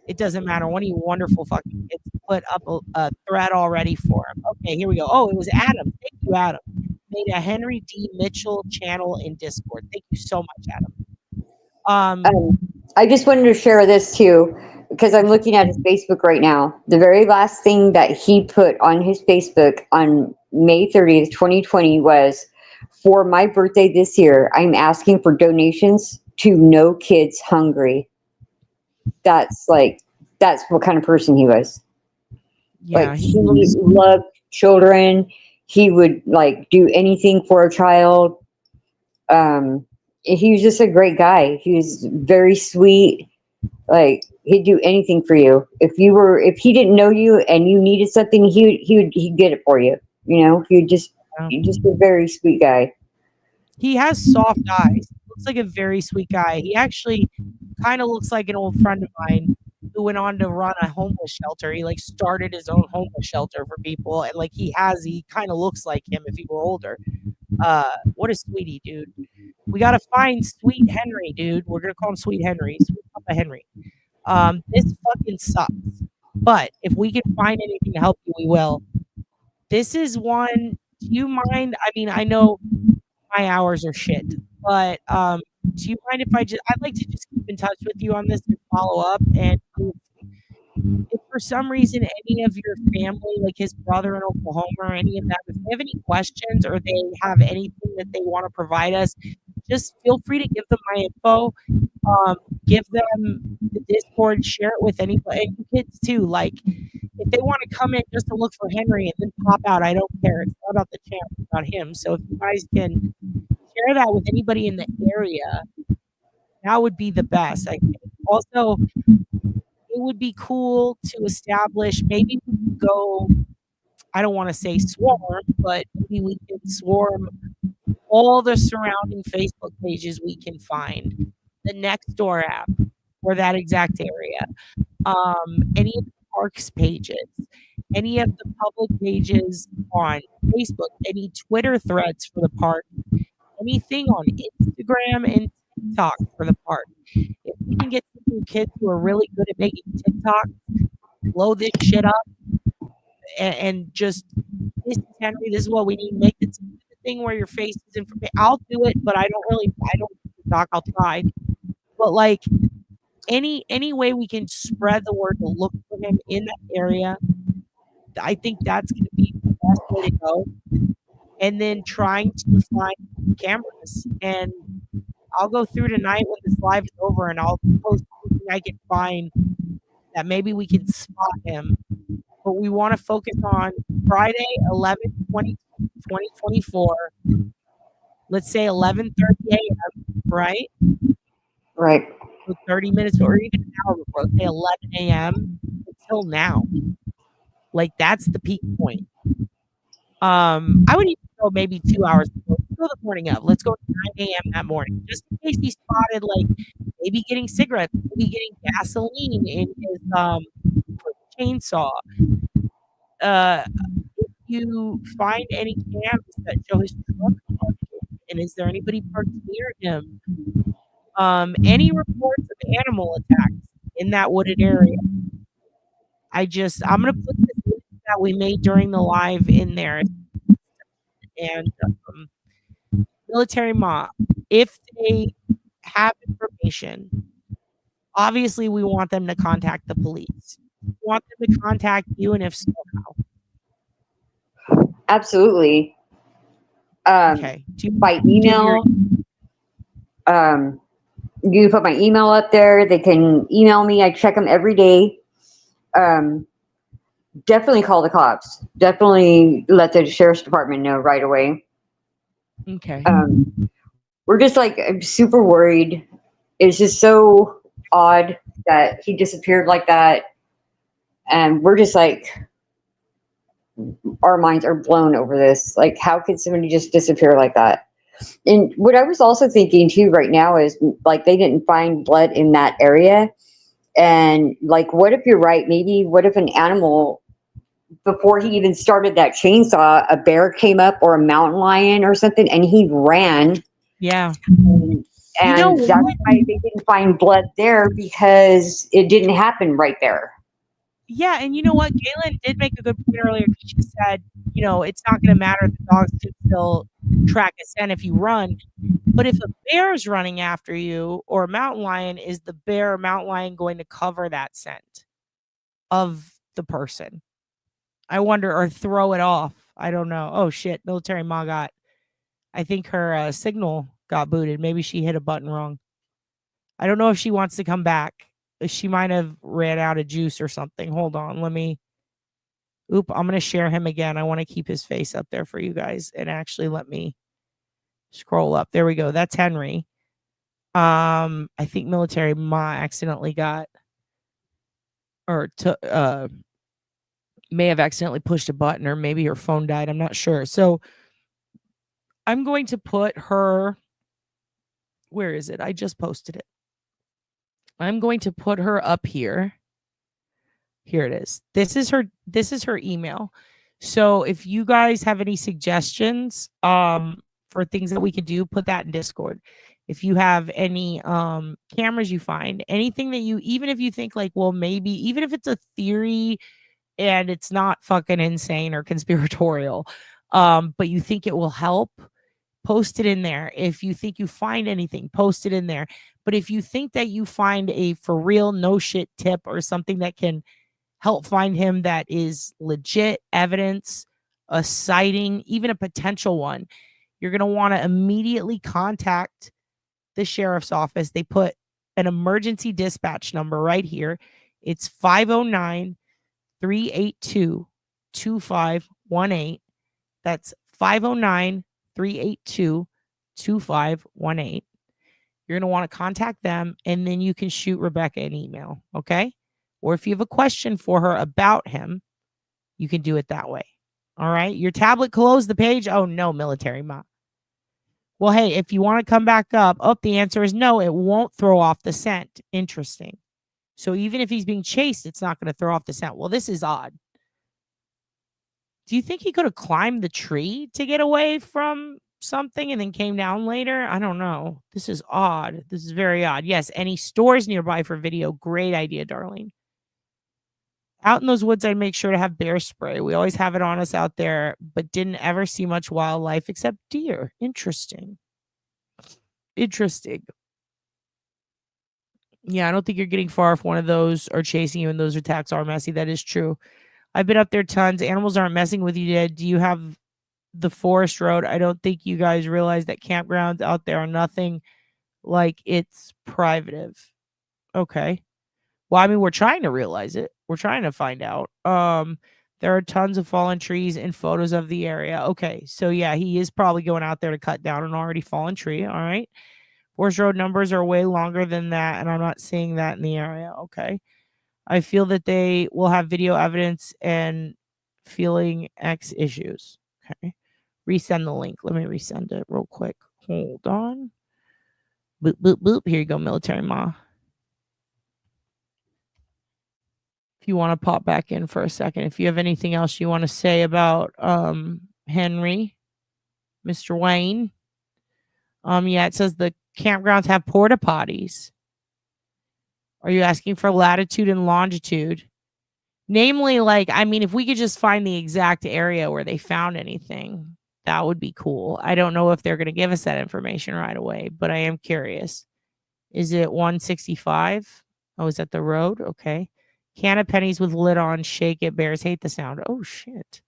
It doesn't matter. One of you wonderful fucking kids put up a thread already for him. Okay, here we go. Oh, it was Adam. Thank you, Adam. Made a Henry D. Mitchell channel in Discord. Thank you so much, Adam. I just wanted to share this too. because I'm looking at his Facebook right now. The very last thing that he put on his Facebook on May 30th, 2020 was, for my birthday this year, I'm asking for donations to No Kids Hungry. That's what kind of person he was. Yeah, Like, he loved children. He would like do anything for a child. He was just a great guy. He was very sweet. Like, he'd do anything for you. If he didn't know you and you needed something, he'd get it for you. You know, he's just a very sweet guy. he has soft eyes. Looks like a very sweet guy. He actually kind of looks like an old friend of mine who went on to run a homeless shelter. He like started his own homeless shelter for people, and like he kind of looks like him if he were older. What a sweetie, dude. We gotta find Sweet Henry, dude. We're gonna call him Sweet Henry, Sweet Papa Henry. This fucking sucks. But if we can find anything to help you, we will. This is one. Do you mind? I mean, I know my hours are shit, but do you mind if I'd like to just keep in touch with you on this and follow up, and if for some reason any of your family, like his brother in Oklahoma or any of that, if they have any questions or they have anything that they want to provide us, just feel free to give them my info. Give them the Discord, share it with anybody, and kids too. Like, if they want to come in just to look for Henry and then pop out, I don't care. It's not about the champ, it's about him. So if you guys can share that with anybody in the area, that would be the best. I think. Also, it would be cool to establish, maybe we could go, I don't want to say swarm, but maybe we can swarm all the surrounding Facebook pages we can find, the Nextdoor app for that exact area, any of the parks pages, any of the public pages on Facebook, any Twitter threads for the park, anything on Instagram and TikTok for the park. If we can get some kids who are really good at making TikTok, blow this shit up, and just, this is Henry, this is what we need. Make it the thing where your face is in. I'll do it, but I don't TikTok. I'll try, but like any way we can spread the word to look for him in that area, I think that's going to be the best way to go. And then trying to find cameras, and I'll go through tonight when this live is over, and I'll post anything I can find that maybe we can spot him. But we want to focus on Friday, 11/20/2024. Let's say 11:30 a.m., right? Right. So 30 minutes or even an hour before, let's say 11 a.m. until now. Like, that's the peak point. I would even go maybe 2 hours before. Let's go the morning of. Let's go 9 a.m. that morning, just in case he spotted, like, maybe getting cigarettes, maybe getting gasoline in his chainsaw. If you find any cams that show his truck parked, and is there anybody parked near him? Any reports of animal attacks in that wooded area? I'm gonna put this link that we made during the live in there. And military mom, if they have information, obviously we want them to contact the police. We want them to contact you, and if so, how? Absolutely. Okay. By email. You can put my email up there. They can email me. I check them every day. Definitely call the cops. Definitely let the sheriff's department know right away. Okay. We're just like, I'm super worried. It's just so odd that he disappeared like that. And we're just like, our minds are blown over this. Like, how could somebody just disappear like that? And what I was also thinking too right now is, like, they didn't find blood in that area. And like, what if you're right? Maybe what if an animal, before he even started that chainsaw, a bear came up or a mountain lion or something, and he ran. Yeah. And that's why they didn't find blood there, because it didn't happen right there. Yeah, and you know what? Galen did make a good point earlier. She said, it's not going to matter if the dogs can still track a scent if you run. But if a bear is running after you or a mountain lion, is the bear or mountain lion going to cover that scent of the person? I wonder, or throw it off. I don't know. Oh shit, military ma got, I think her signal got booted. Maybe she hit a button wrong. I don't know if she wants to come back. She might have ran out of juice or something. Hold on. I'm going to share him again. I want to keep his face up there for you guys. And actually let me scroll up. There we go. That's Henry. I think military ma accidentally got, or may have accidentally pushed a button, or maybe her phone died. I'm not sure. So I'm going to put her, where is it? I just posted it. I'm going to put her up here. Here it is. This is her email. So if you guys have any suggestions for things that we could do, put that in Discord. If you have any cameras you find, anything that you, even if you think like, well, maybe, even if it's a theory and it's not fucking insane or conspiratorial, but you think it will help, post it in there. If you think you find anything, post it in there. But if you think that you find a for real no shit tip or something that can help find him, that is legit evidence, a sighting, even a potential one, you're going to want to immediately contact the sheriff's office. They put an emergency dispatch number right here. It's 509-382-2518. That's 509-382-2518. You're going to want to contact them, and then you can shoot Rebecca an email, okay? Or if you have a question for her about him, you can do it that way. All right? Your tablet closed the page. Oh, no, military ma. Well, hey, if you want to come back up, the answer is no, it won't throw off the scent. Interesting. So even if he's being chased, it's not going to throw off the scent. Well, this is odd. Do you think he could have climbed the tree to get away from something and then came down later? I don't know. This is odd. This is very odd. Yes, any stores nearby for video. Great idea, Darlene. Out in those woods, I'd make sure to have bear spray. We always have it on us out there, but didn't ever see much wildlife except deer. Interesting. Yeah, I don't think you're getting far if one of those are chasing you and those attacks are messy. That is true. I've been up there tons. Animals aren't messing with you, Dad. Do you have the forest road? I don't think you guys realize that campgrounds out there are nothing like it's private. Okay. Well, I mean, we're trying to realize it. We're trying to find out. There are tons of fallen trees and photos of the area. Okay. So yeah, he is probably going out there to cut down an already fallen tree. All right. Forest road numbers are way longer than that, and I'm not seeing that in the area. Okay. I feel that they will have video evidence and feeling X issues. Okay. Resend the link. Let me resend it real quick. Hold on. Boop, boop, boop. Here you go, military ma. If you want to pop back in for a second, if you have anything else you want to say about Henry, Mr. Wayne. Yeah, it says the campgrounds have porta potties. Are you asking for latitude and longitude? Namely, like, I mean, if we could just find the exact area where they found anything, that would be cool. I don't know if they're going to give us that information right away, but I am curious. Is it 165? Oh, is that the road? Okay. Can of pennies with lid on, shake it, bears hate the sound. Oh, shit.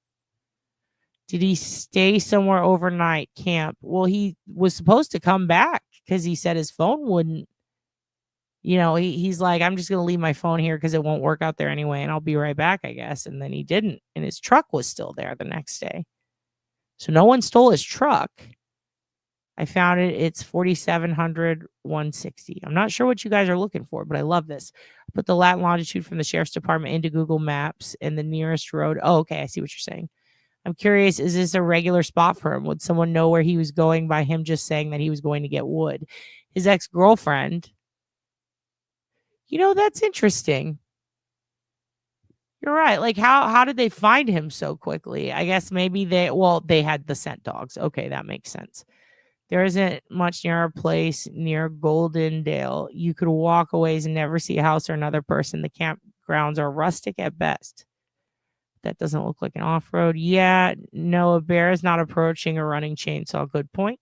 Did he stay somewhere overnight? Camp? Well, he was supposed to come back because he said his phone wouldn't. You know, he's like, I'm just going to leave my phone here because it won't work out there anyway, and I'll be right back, I guess. And then he didn't, and his truck was still there the next day. So no one stole his truck. I found it. It's 4,700, 160. I'm not sure what you guys are looking for, but I love this. I put the lat and longitude from the sheriff's department into Google Maps and the nearest road. Oh, okay. I see what you're saying. I'm curious, is this a regular spot for him? Would someone know where he was going by him just saying that he was going to get wood? His ex-girlfriend. You know, that's interesting. You're right. Like, how did they find him so quickly? I guess maybe they had the scent dogs. Okay, that makes sense. There isn't much near our place near Goldendale. You could walk a ways and never see a house or another person. The campgrounds are rustic at best. That doesn't look like an off-road. Yeah, no, a bear is not approaching a running chainsaw. Good point.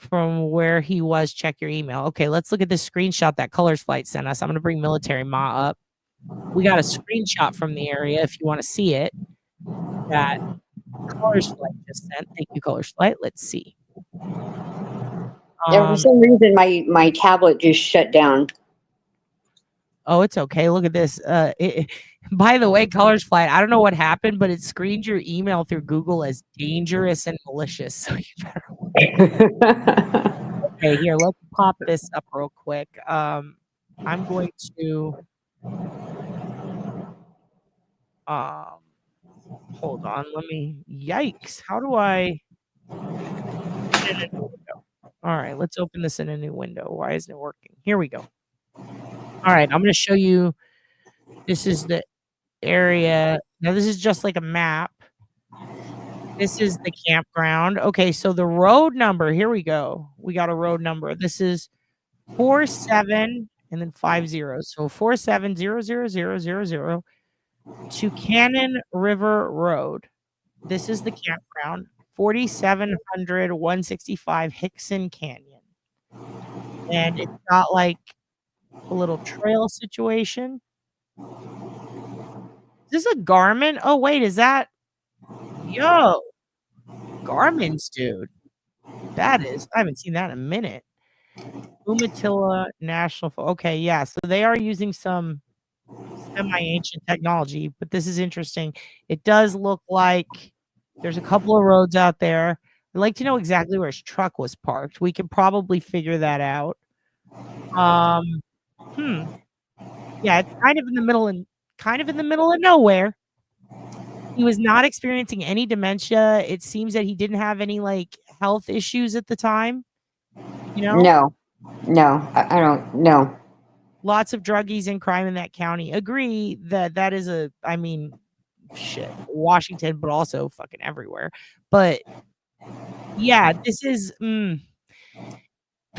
from where he was. Check your email. Okay, let's look at this screenshot that Colors Flight sent us. I'm going to bring Military Ma up. We got a screenshot from the area if you want to see it that Colors Flight just sent. Thank you, Colors Flight. Let's see. Yeah, for some reason, my tablet just shut down. Oh, it's okay. Look at this. By the way, Colors Flight, I don't know what happened, but it screened your email through Google as dangerous and malicious. So you better. Okay, here, let's pop this up real quick. I'm going to hold on. Let me. Yikes! How do I? All right, let's open this in a new window. Why isn't it working? Here we go. All right, I'm going to show you. This is the area. Now, this is just like a map. This is the campground. Okay, so the road number, here we go. We got a road number. This is 47 and then 50. So 470000 to Cannon River Road. This is the campground. 4700 165 Hickson Canyon. And it's got like a little trail situation. Is this a Garmin? Oh, wait, is that? Yo, Garmin's, dude. That is. I haven't seen that in a minute. Umatilla National. Okay, yeah. So they are using some semi-ancient technology, but this is interesting. It does look like there's a couple of roads out there. I'd like to know exactly where his truck was parked. We could probably figure that out. Yeah, it's kind of in the middle of nowhere. He was not experiencing any dementia. It seems that he didn't have any like health issues at the time. You know? No, I don't know. Lots of druggies and crime in that county. Agree that is shit, Washington, but also fucking everywhere. But yeah, this is the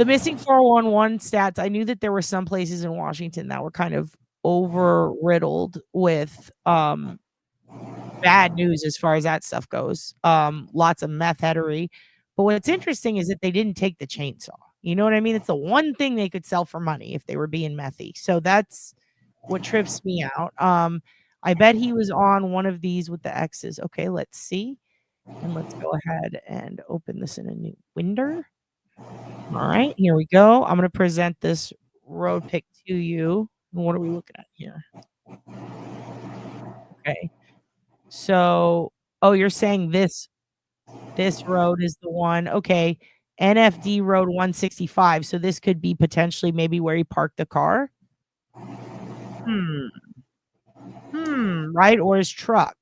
missing 411 stats. I knew that there were some places in Washington that were kind of over-riddled with bad news as far as that stuff goes. Lots of meth-headery. But what's interesting is that they didn't take the chainsaw. You know what I mean? It's the one thing they could sell for money if they were being methy. So that's what trips me out. I bet he was on one of these with the X's. Okay, let's see. And let's go ahead and open this in a new window. All right, here we go. I'm going to present this road pic to you. What are we looking at here? Okay. So, you're saying this road is the one. Okay. NFD Road 165. So this could be potentially maybe where he parked the car. Right? Or his truck.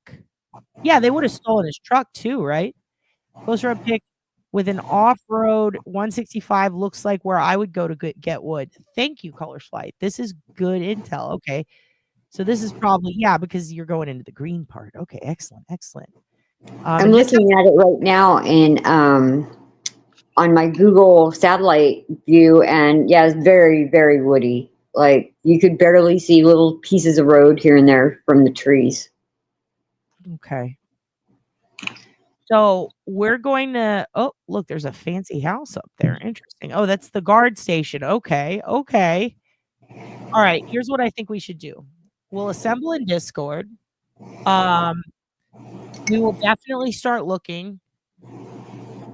Yeah, they would have stolen his truck too, right? Closer up pick with an off-road 165 looks like where I would go to get wood. Thank you, Colors Flight. This is good intel. Okay. So this is probably, because you're going into the green part. Okay, excellent. I'm looking at it right now on my Google satellite view, and yeah, it's very, very woody. Like you could barely see little pieces of road here and there from the trees. Okay. So we're going to, look, there's a fancy house up there. Interesting. Oh, that's the guard station. Okay. All right. Here's what I think we should do. We'll assemble in Discord. We will definitely start looking.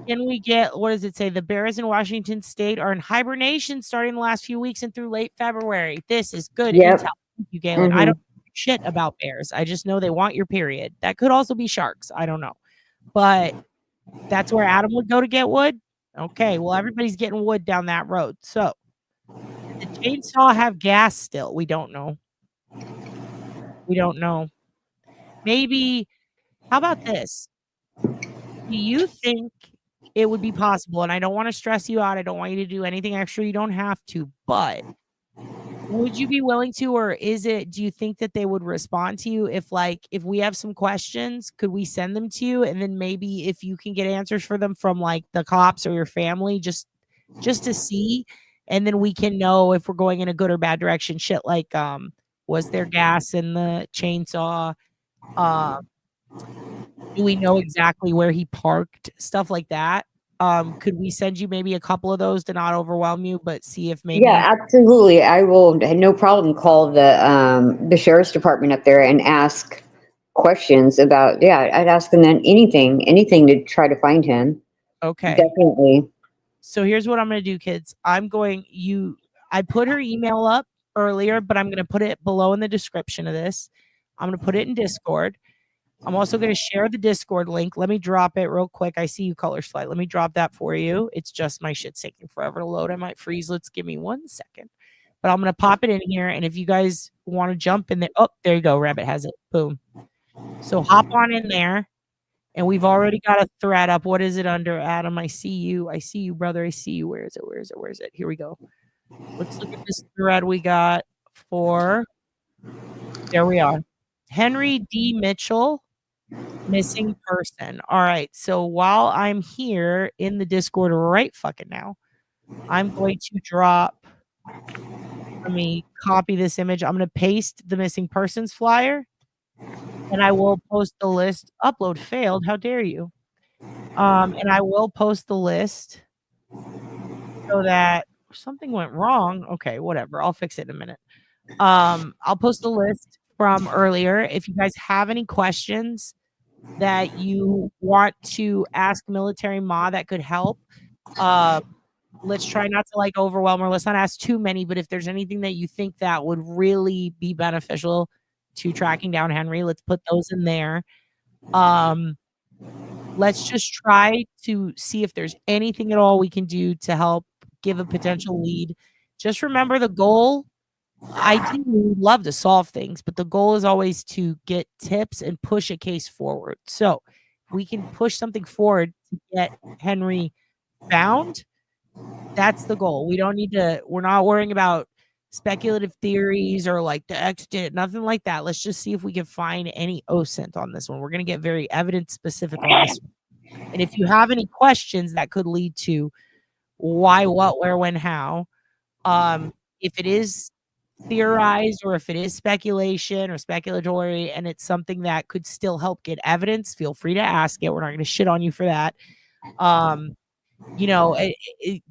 Can we get, what does it say? The bears in Washington State are in hibernation starting the last few weeks and through late February. This is good intel. Thank you, Galen. I don't know shit about bears. I just know they want your period. That could also be sharks. I don't know. But that's where Adam would go to get wood. Okay, well, everybody's getting wood down that road. So, did the chainsaw have gas still? We don't know. Maybe, how about this? Do you think it would be possible, and I don't want to stress you out, I don't want you to do anything extra you don't have to, but would you be willing to, or do you think that they would respond to you if we have some questions, could we send them to you? And then maybe if you can get answers for them from like the cops or your family, just to see, and then we can know if we're going in a good or bad direction. Shit like, was there gas in the chainsaw? Do we know exactly where he parked? Stuff like that. Could we send you maybe a couple of those to not overwhelm you, but see if maybe Yeah, absolutely. I will, no problem, call the sheriff's department up there and ask questions about, yeah, I'd ask them then anything to try to find him. okay. Definitely. So here's what I'm going to do, kids. I put her email up earlier, but I'm going to put it below in the description of this. I'm going to put it in Discord. I'm also going to share the Discord link. Let me drop it real quick. I see you, Color Slide. Let me drop that for you. It's just my shit's taking forever to load. I might freeze. Let's give me 1 second. But I'm going to pop it in here. And if you guys want to jump in there. Oh, there you go. Rabbit has it. Boom. So hop on in there. And we've already got a thread up. What is it under, Adam? I see you. I see you, brother. I see you. Where is it? Where is it? Where is it? Here we go. Let's look at this thread we got for. There we are. Henry D. Mitchell, missing person. All right. So while I'm here in the Discord right fucking now, I'm going to drop. Let me copy this image. I'm going to paste the missing persons flyer. And I will post the list. Upload failed. How dare you? And I will post the list so that something went wrong. Okay, whatever. I'll fix it in a minute. I'll post the list from earlier. If you guys have any questions that you want to ask Military Ma that could help, let's try not to like overwhelm her. Let's not ask too many, but if there's anything that you think that would really be beneficial to tracking down Henry, let's put those in there. Let's just try to see if there's anything at all we can do to help give a potential lead. Just remember the goal. I do love to solve things, but the goal is always to get tips and push a case forward. So if we can push something forward to get Henry found, that's the goal. We're not worrying about speculative theories or like the X did it, nothing like that. Let's just see if we can find any OSINT on this one. We're going to get very evidence specific on this one. And if you have any questions that could lead to why, what, where, when, how, if it is theorized or if it is speculation or speculatory and it's something that could still help get evidence, feel free to ask it. We're not going to shit on you for that.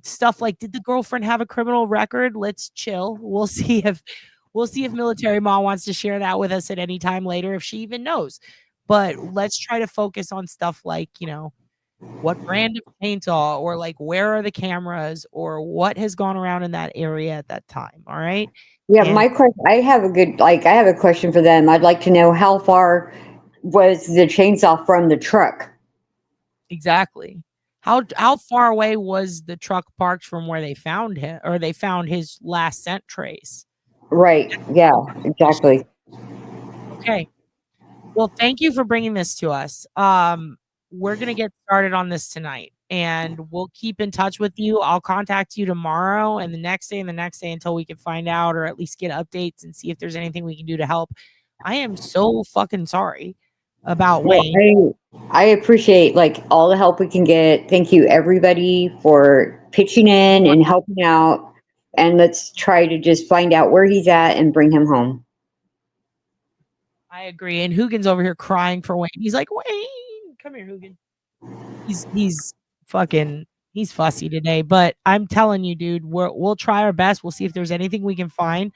Stuff like, did the girlfriend have a criminal record? Let's chill. We'll see if Military Ma wants to share that with us at any time later, if she even knows. But let's try to focus on stuff like, what brand of paintball, or like where are the cameras, or what has gone around in that area at that time. All right. Yeah, my question. I have a question for them. I'd like to know, how far was the chainsaw from the truck? Exactly. How far away was the truck parked from where they found him, or they found his last scent trace? Right. Yeah, exactly. Okay. Well, thank you for bringing this to us. We're going to get started on this tonight, and we'll keep in touch with you. I'll contact you tomorrow and the next day and the next day until we can find out, or at least get updates and see if there's anything we can do to help. I am so fucking sorry about Wayne. I appreciate all the help we can get. Thank you, everybody, for pitching in and helping out. And let's try to just find out where he's at and bring him home. I agree. And Hugin's over here crying for Wayne. He's like, Wayne, come here, Hugin. He's fussy today. But I'm telling you, dude, we'll try our best. We'll see if there's anything we can find.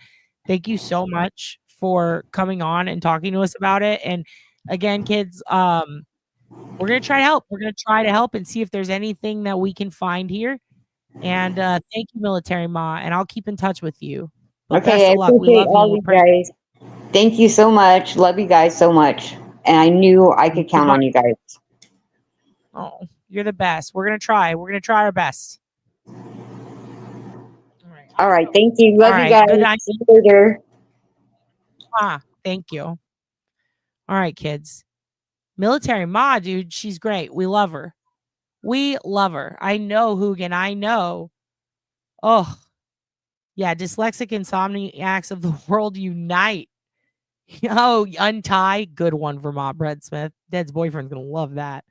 Thank you so much for coming on and talking to us about it. And again, kids, we're going to try to help. We're going to try to help and see if there's anything that we can find here. And thank you, Military Ma, and I'll keep in touch with you. But okay, I appreciate all you guys. Thank you so much. Love you guys so much. And I knew I could count on you guys. Oh, you're the best. We're going to try. We're going to try our best. All right. Thank you. Love you guys. Good night. See you later. Thank you. All right, kids. Military Ma, dude, she's great. We love her. We love her. I know, Hugin. I know. Oh, yeah. Dyslexic insomniacs of the world unite. Oh, untie. Good one, Vermont Breadsmith. Dead's boyfriend's going to love that.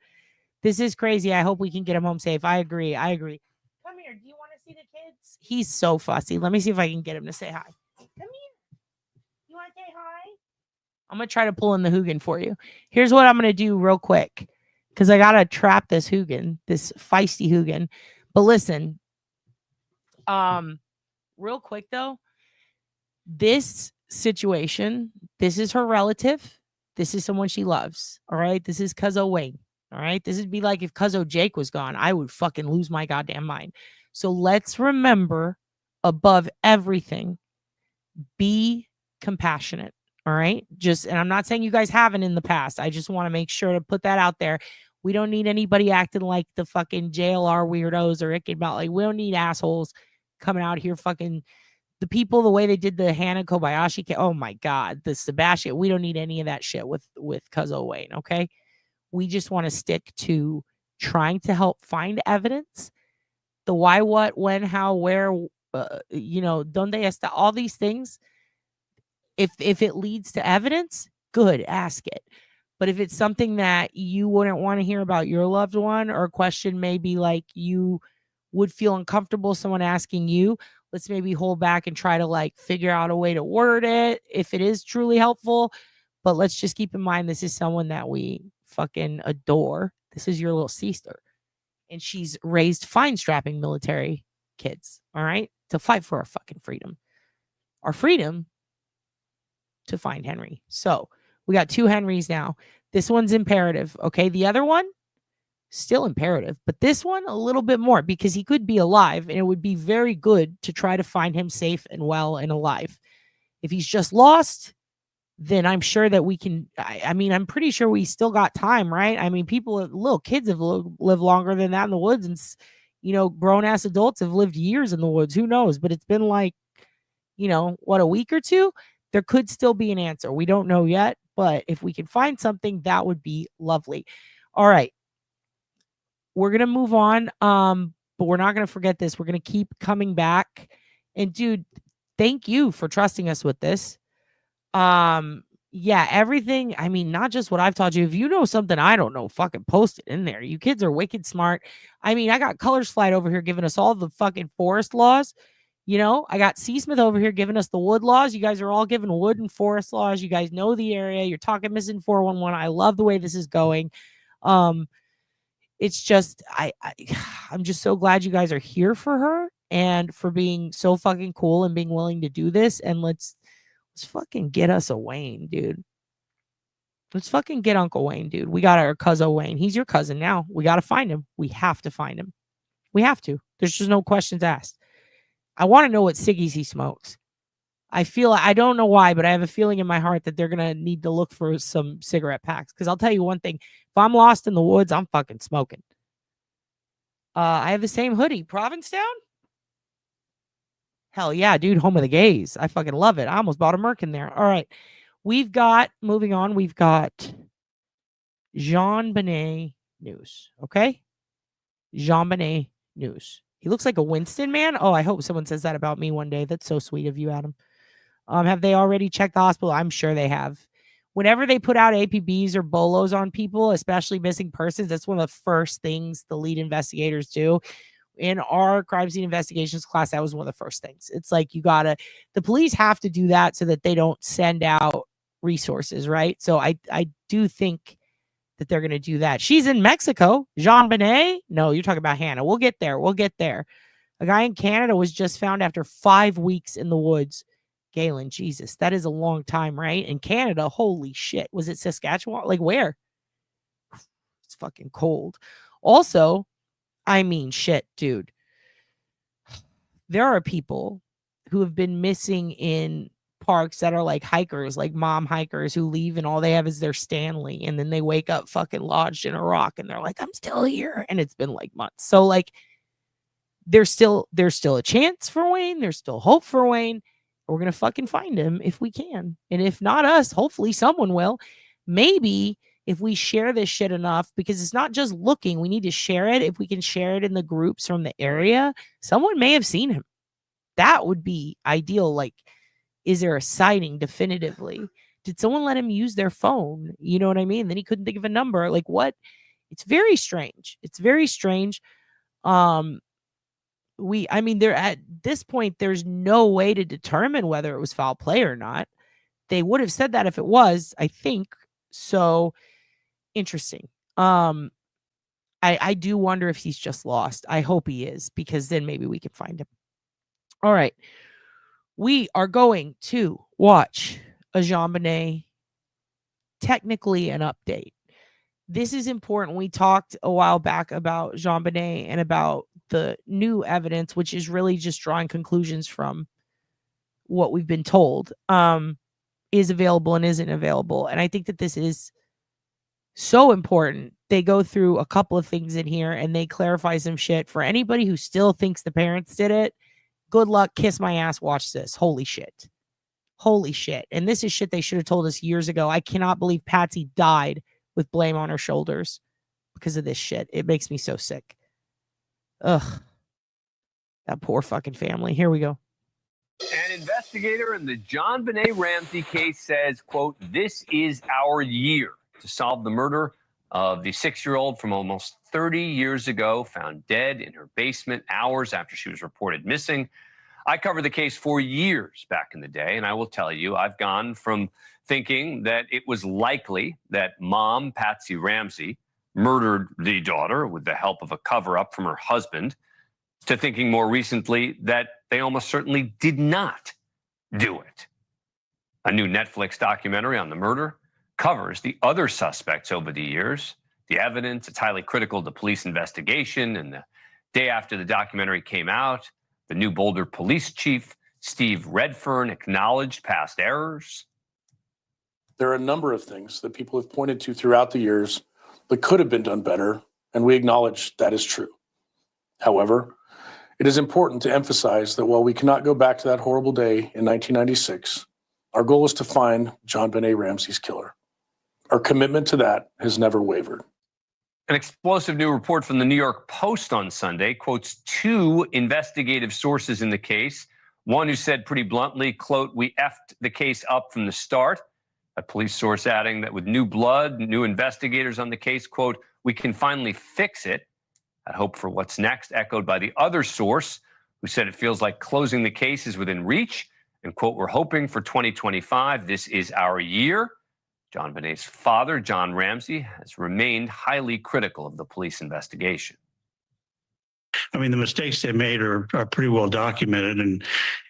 This is crazy. I hope we can get him home safe. I agree. Come here. Do you want to see the kids? He's so fussy. Let me see if I can get him to say hi. Come here. You want to say hi? I'm going to try to pull in the Hugin for you. Here's what I'm going to do real quick. because I gotta trap this Hugin, this feisty Hugin. But listen, real quick though, this situation, this is her relative. This is someone she loves. All right. This is Cuzzo Wayne. All right. This would be like if Cuzzo Jake was gone. I would fucking lose my goddamn mind. So let's remember, above everything, be compassionate. All right. And I'm not saying you guys haven't in the past. I just want to make sure to put that out there. We don't need anybody acting like the fucking JLR weirdos or Icky about, like, we don't need assholes coming out here fucking the people the way they did the Hannah Kobayashi. Oh my God, the Sebastian. We don't need any of that shit with Cuzzo Wayne. Okay. We just want to stick to trying to help find evidence. The why, what, when, how, where, donde está, all these things. If it leads to evidence, good, ask it. But if it's something that you wouldn't want to hear about your loved one, or a question maybe like you would feel uncomfortable someone asking you, let's maybe hold back and try to like figure out a way to word it if it is truly helpful. But let's just keep in mind, this is someone that we fucking adore. This is your little sister. And she's raised fine strapping military kids, all right, to fight for our fucking freedom. Our freedom to find Henry. So we got 2 Henrys now. This one's imperative, okay? The other one, still imperative, but this one a little bit more, because he could be alive, and it would be very good to try to find him safe and well and alive. If he's just lost, then I'm sure that we can, I mean, I'm pretty sure we still got time, right? I mean, little kids have lived longer than that in the woods, and, grown ass adults have lived years in the woods. Who knows? But it's been like, what, a week or 2? There could still be an answer. We don't know yet, but if we can find something, that would be lovely. All right. We're going to move on. But we're not going to forget this. We're going to keep coming back. And dude, thank you for trusting us with this. Yeah, everything. I mean, not just what I've taught you. If you know something I don't know, fucking post it in there. You kids are wicked smart. I mean, I got Colors Flight over here giving us all the fucking forest laws. I got C. Smith over here giving us the wood laws. You guys are all giving wood and forest laws. You guys know the area. You're talking missing 411. I love the way this is going. It's just, I'm just so glad you guys are here for her and for being so fucking cool and being willing to do this. And let's fucking get us a Wayne, dude. Let's fucking get Uncle Wayne, dude. We got our cousin Wayne. He's your cousin now. We got to find him. We have to find him. We have to. There's just no questions asked. I want to know what ciggies he smokes. I don't know why, but I have a feeling in my heart that they're going to need to look for some cigarette packs. Because I'll tell you one thing. If I'm lost in the woods, I'm fucking smoking. I have the same hoodie. Provincetown? Hell yeah, dude. Home of the gays. I fucking love it. I almost bought a Merc in there. All right. Moving on, we've got JonBenét news. Okay? JonBenét news. He looks like a Winston man. Oh, I hope someone says that about me one day. That's so sweet of you, Adam. Have they already checked the hospital? I'm sure they have. Whenever they put out APBs or BOLOs on people, especially missing persons, that's one of the first things the lead investigators do. In our crime scene investigations class, that was one of the first things. It's like the police have to do that so that they don't send out resources, right? So I do think that they're going to do that. She's in Mexico. JonBenét? No, you're talking about Hannah. We'll get there. A guy in Canada was just found after 5 weeks in the woods. Galen, Jesus, that is a long time, right? In Canada, holy shit. Was it Saskatchewan? Like where? It's fucking cold. Also, I mean, shit, dude. There are people who have been missing in parks that are like hikers, like mom hikers who leave and all they have is their Stanley. And then they wake up fucking lodged in a rock and they're like, I'm still here. And it's been like months. So like, there's still a chance for Wayne. There's still hope for Wayne. We're going to fucking find him if we can. And if not us, hopefully someone will. Maybe if we share this shit enough, because it's not just looking, we need to share it. If we can share it in the groups from the area, someone may have seen him. That would be ideal. Like, is there a sighting definitively? Did someone let him use their phone? You know what I mean? Then he couldn't think of a number. Like what? It's very strange. There at this point, there's no way to determine whether it was foul play or not. They would have said that if it was, I think. So interesting. I do wonder if he's just lost. I hope he is, because then maybe we can find him. All right. We are going to watch a JonBenét, technically an update. This is important. We talked a while back about JonBenét and about the new evidence, which is really just drawing conclusions from what we've been told is available and isn't available. And I think that this is so important. They go through a couple of things in here and they clarify some shit. For anybody who still thinks the parents did it, good luck, kiss my ass, watch this. Holy shit. Holy shit. And this is shit they should have told us years ago. I cannot believe Patsy died with blame on her shoulders because of this shit. It makes me so sick. Ugh. That poor fucking family. Here we go. An investigator in the JonBenét Ramsey case says, quote, "This is our year to solve the murder of the 6-year-old from almost 30 years ago, found dead in her basement hours after she was reported missing." I covered the case for years back in the day, and I will tell you, I've gone from thinking that it was likely that mom, Patsy Ramsey, murdered the daughter with the help of a cover-up from her husband, to thinking more recently that they almost certainly did not do it. A new Netflix documentary on the murder covers the other suspects over the years, the evidence. It's highly critical to police investigation. And the day after the documentary came out, the new Boulder police chief, Steve Redfern, acknowledged past errors. There are a number of things that people have pointed to throughout the years that could have been done better, and we acknowledge that is true. However, it is important to emphasize that while we cannot go back to that horrible day in 1996, our goal is to find JonBenét Ramsey's killer. Our commitment to that has never wavered. An explosive new report from the New York Post on Sunday quotes 2 investigative sources in the case. One who said pretty bluntly, quote, "We effed the case up from the start." A police source adding that with new blood, new investigators on the case, quote, "We can finally fix it." That hope for what's next echoed by the other source who said it feels like closing the case is within reach and, quote, "We're hoping for 2025. This is our year." JonBenét's father, John Ramsey, has remained highly critical of the police investigation. I mean, the mistakes they made are pretty well documented,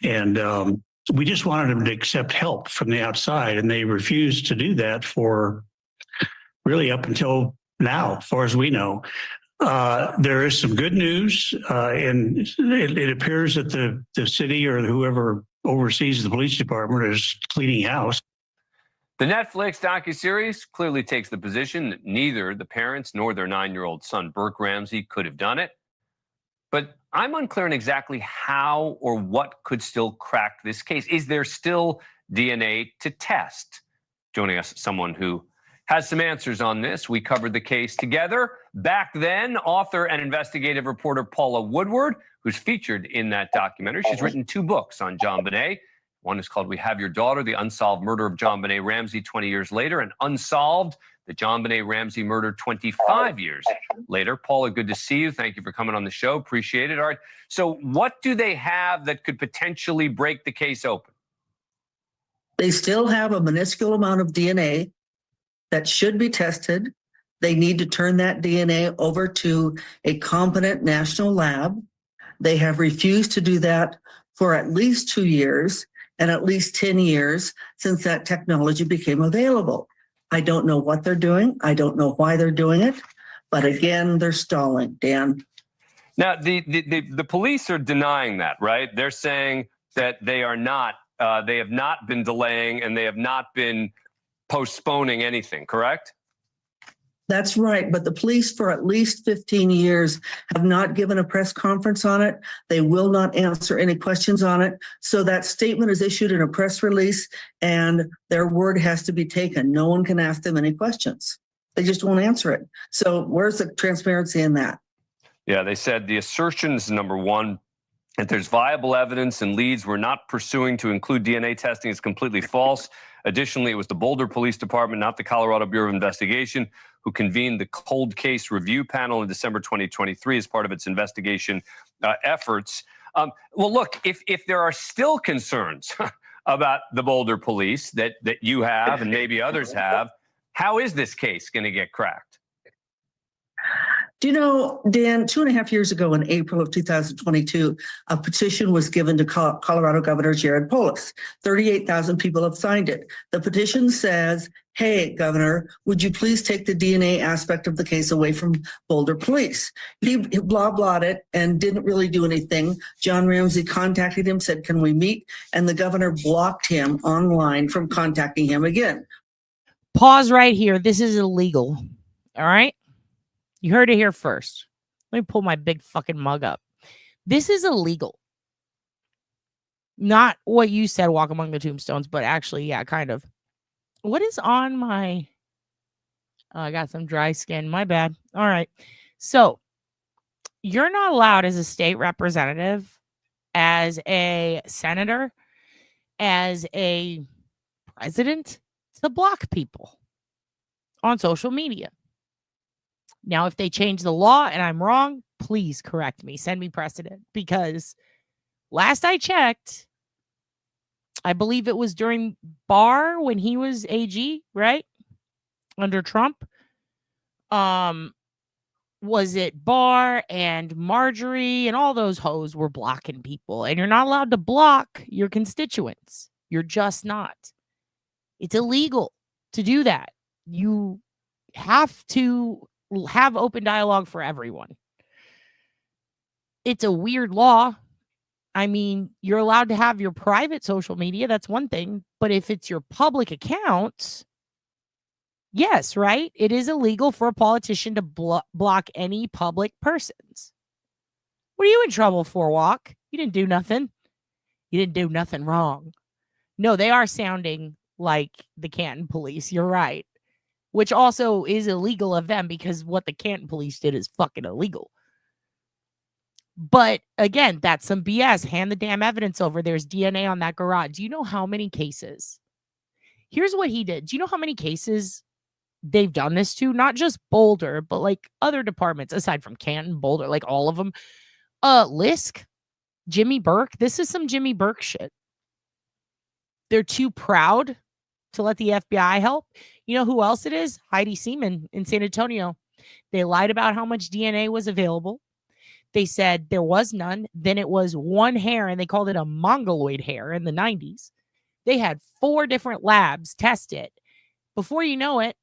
and we just wanted them to accept help from the outside, and they refused to do that for really up until now, as far as we know. There is some good news, and it appears that the city or whoever oversees the police department is cleaning house. The Netflix docuseries clearly takes the position that neither the parents nor their 9-year-old son, Burke Ramsey, could have done it. But I'm unclear on exactly how or what could still crack this case. Is there still DNA to test? Joining us, someone who has some answers on this. We covered the case together. Back then, author and investigative reporter Paula Woodward, who's featured in that documentary. She's written 2 books on JonBenét. One is called We Have Your Daughter, The Unsolved Murder of JonBenét Ramsey 20 years later, and Unsolved, The JonBenét Ramsey Murder 25 years later. Paula, good to see you. Thank you for coming on the show. Appreciate it. All right. So what do they have that could potentially break the case open? They still have a minuscule amount of DNA that should be tested. They need to turn that DNA over to a competent national lab. They have refused to do that for at least 2 years and at least 10 years since that technology became available. I don't know what they're doing. I don't know why they're doing it. But again, they're stalling, Dan. Now, the police are denying that, right? They're saying that they are not, they have not been delaying and they have not been postponing anything, correct? That's right. But the police for at least 15 years have not given a press conference on it. They will not answer any questions on it. So that statement is issued in a press release and their word has to be taken. No one can ask them any questions. They just won't answer it. So where's the transparency in that? Yeah, they said the assertions, number one, that there's viable evidence and leads we're not pursuing to include DNA testing is completely false. Additionally, it was the Boulder Police Department, not the Colorado Bureau of Investigation, who convened the Cold Case Review Panel in December 2023 as part of its investigation efforts. Well, look, if there are still concerns about the Boulder Police that you have and maybe others have, how is this case going to get cracked? Do you know, Dan, 2.5 years ago in April of 2022, a petition was given to Colorado Governor Jared Polis. 38,000 people have signed it. The petition says, hey, Governor, would you please take the DNA aspect of the case away from Boulder Police? He blah-blahed it and didn't really do anything. John Ramsey contacted him, said, can we meet? And the governor blocked him online from contacting him again. Pause right here. This is illegal. All right? You heard it here first. Let me pull my big fucking mug up. This is illegal. Not what you said, walk among the tombstones, but actually, yeah, kind of. What is on my... Oh, I got some dry skin. My bad. All right. So, you're not allowed as a state representative, as a senator, as a president, to block people on social media. Now, if they change the law and I'm wrong, please correct me. Send me precedent. Because last I checked, I believe it was during Barr when he was AG, right? Under Trump. Was it Barr and Marjorie and all those hoes were blocking people. And you're not allowed to block your constituents. You're just not. It's illegal to do that. You have to have open dialogue for everyone. It's a weird law. I mean, you're allowed to have your private social media. That's one thing. But if it's your public accounts, yes, right? It is illegal for a politician to block any public persons. What are you in trouble for, Walk? You didn't do nothing. You didn't do nothing wrong. No, they are sounding like the Canton police. You're right. Which also is illegal of them because what the Canton police did is fucking illegal. But again, that's some BS. Hand the damn evidence over. There's DNA on that garage. Do you know how many cases? Here's what he did. Do you know how many cases they've done this to? Not just Boulder, but like other departments aside from Canton, Boulder, like all of them. Lisk, Jimmy Burke. This is some Jimmy Burke shit. They're too proud to let the FBI help. You know who else it is? Heidi Seaman in San Antonio. They lied about how much DNA was available. They said there was none. Then it was one hair, and they called it a mongoloid hair in the 90s. They had 4 different labs test it. Before you know it,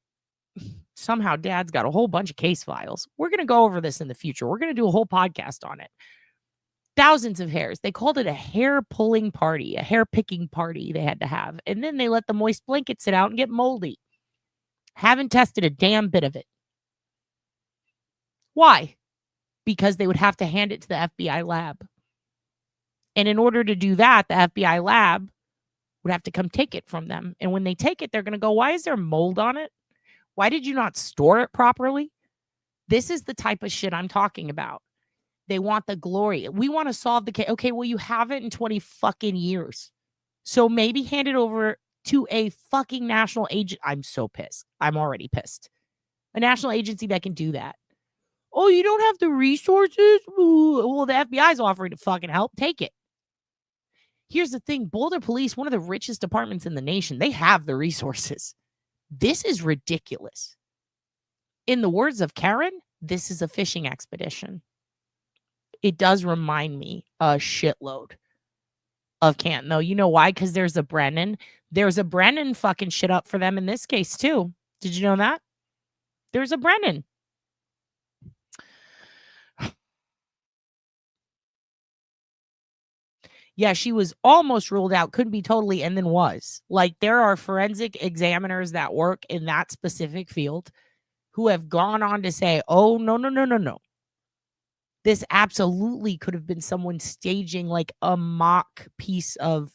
somehow Dad's got a whole bunch of case files. We're going to go over this in the future. We're going to do a whole podcast on it. Thousands of hairs. They called it a hair pulling party, a hair picking party they had to have. And then they let the moist blanket sit out and get moldy. Haven't tested a damn bit of it. Why? Because they would have to hand it to the FBI lab. And in order to do that, the FBI lab would have to come take it from them. And when they take it, they're going to go, why is there mold on it? Why did you not store it properly? This is the type of shit I'm talking about. They want the glory. We want to solve the case. Okay, well, you haven't in 20 fucking years. So maybe hand it over to a fucking national agent. I'm so pissed. I'm already pissed. A national agency that can do that. Oh, you don't have the resources? Ooh. Well, the FBI is offering to fucking help. Take it. Here's the thing. Boulder Police, one of the richest departments in the nation, they have the resources. This is ridiculous. In the words of Karen, this is a fishing expedition. It does remind me a shitload of Canton, though. You know why? Because there's a Brennan. There's a Brennan fucking shit up for them in this case, too. Did you know that? There's a Brennan. Yeah, she was almost ruled out, couldn't be totally, and then was. Like, there are forensic examiners that work in that specific field who have gone on to say, oh, no. This absolutely could have been someone staging like a mock piece of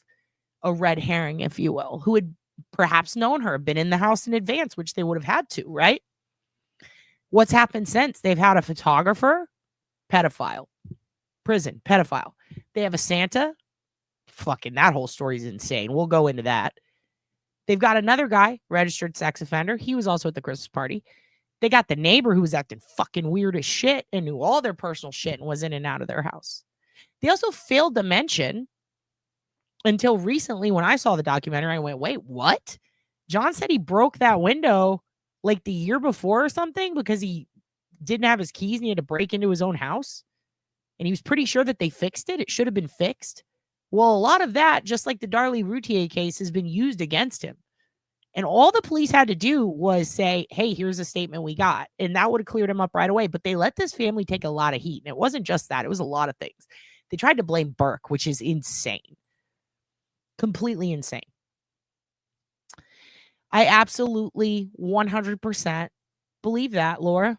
a red herring, if you will, who had perhaps known her, been in the house in advance, which they would have had to, right? What's happened since? They've had a photographer, pedophile, prison, pedophile. They have a Santa. Fucking that whole story is insane. We'll go into that. They've got another guy, registered sex offender. He was also at the Christmas party. They got the neighbor who was acting fucking weird as shit and knew all their personal shit and was in and out of their house. They also failed to mention, until recently when I saw the documentary, I went, wait, what? John said he broke that window like the year before or something because he didn't have his keys and he had to break into his own house. And he was pretty sure that they fixed it. It should have been fixed. Well, a lot of that, just like the Darlie Routier case, has been used against him. And all the police had to do was say, hey, here's a statement we got. And that would have cleared him up right away. But they let this family take a lot of heat. And it wasn't just that. It was a lot of things. They tried to blame Burke, which is insane. Completely insane. I absolutely 100% believe that, Laura.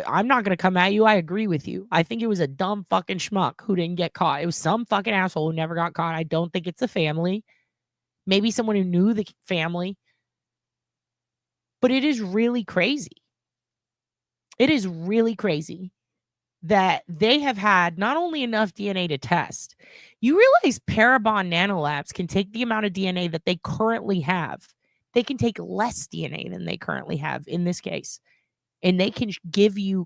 I'm not going to come at you. I agree with you. I think it was a dumb fucking schmuck who didn't get caught. It was some fucking asshole who never got caught. I don't think it's the family. Maybe someone who knew the family. But it is really crazy. It is really crazy that they have had not only enough DNA to test. You realize Parabon nanolabs can take the amount of DNA that they currently have. They can take less DNA than they currently have in this case. And they can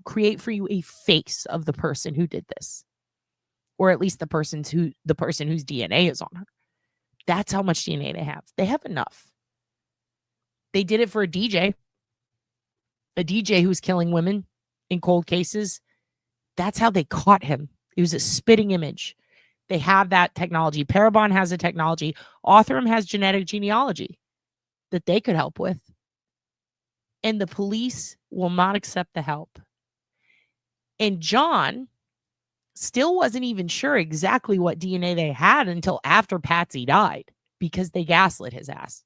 create for you a face of the person who did this. Or at least the person whose DNA is on her. That's how much DNA they have. They have enough. They did it for a DJ who's killing women in cold cases. That's how they caught him. It was a spitting image. They have that technology. Parabon has a technology. Othram has genetic genealogy that they could help with. And the police will not accept the help. And John still wasn't even sure exactly what DNA they had until after Patsy died because they gaslit his ass.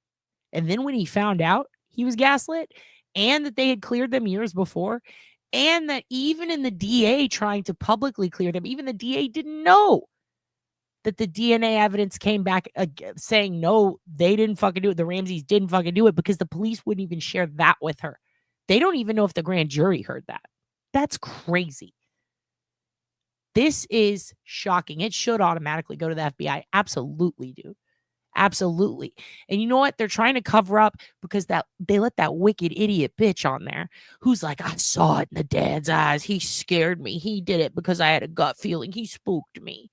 And then when he found out he was gaslit and that they had cleared them years before, and that even in the DA trying to publicly clear them, even the DA didn't know that the DNA evidence came back saying, no, they didn't fucking do it. The Ramseys didn't fucking do it because the police wouldn't even share that with her. They don't even know if the grand jury heard that. That's crazy. This is shocking. It should automatically go to the FBI. Absolutely, dude. Absolutely. And you know what? They're trying to cover up because they let that wicked idiot bitch on there who's like, I saw it in the dad's eyes. He scared me. He did it because I had a gut feeling. He spooked me.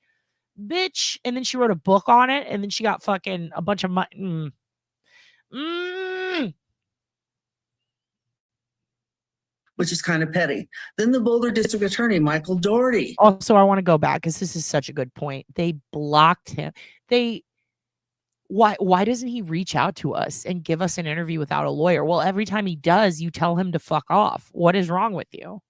Bitch. And then she wrote a book on it. And then she got fucking a bunch of money. Which is kind of petty. Then the Boulder District Attorney, Michael Doherty. Also, I want to go back because this is such a good point. They blocked him. Why doesn't he reach out to us and give us an interview without a lawyer? Well, every time he does, you tell him to fuck off. What is wrong with you?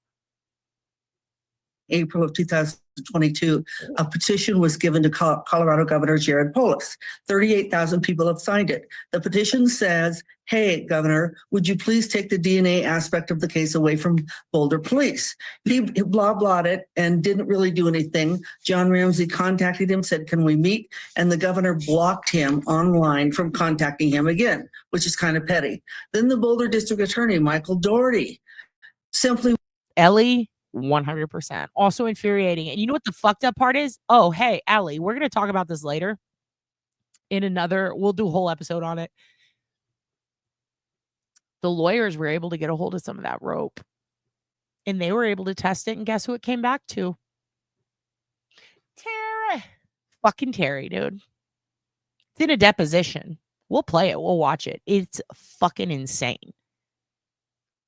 April of 2022, a petition was given to Colorado Governor Jared Polis. 38,000 people have signed it. The petition says, hey, Governor, would you please take the DNA aspect of the case away from Boulder Police? He blah-blahed it and didn't really do anything. John Ramsey contacted him, said, can we meet? And the governor blocked him online from contacting him again, which is kind of petty. Then the Boulder District Attorney, Michael Doherty, simply... Ellie, 100%. Also infuriating. And you know what the fucked up part is? Oh, hey, Ellie, we're going to talk about this later in another, we'll do a whole episode on it. The lawyers were able to get a hold of some of that rope and they were able to test it. And guess who it came back to? Terry. Fucking Terry, dude. It's in a deposition. We'll play it. We'll watch it. It's fucking insane.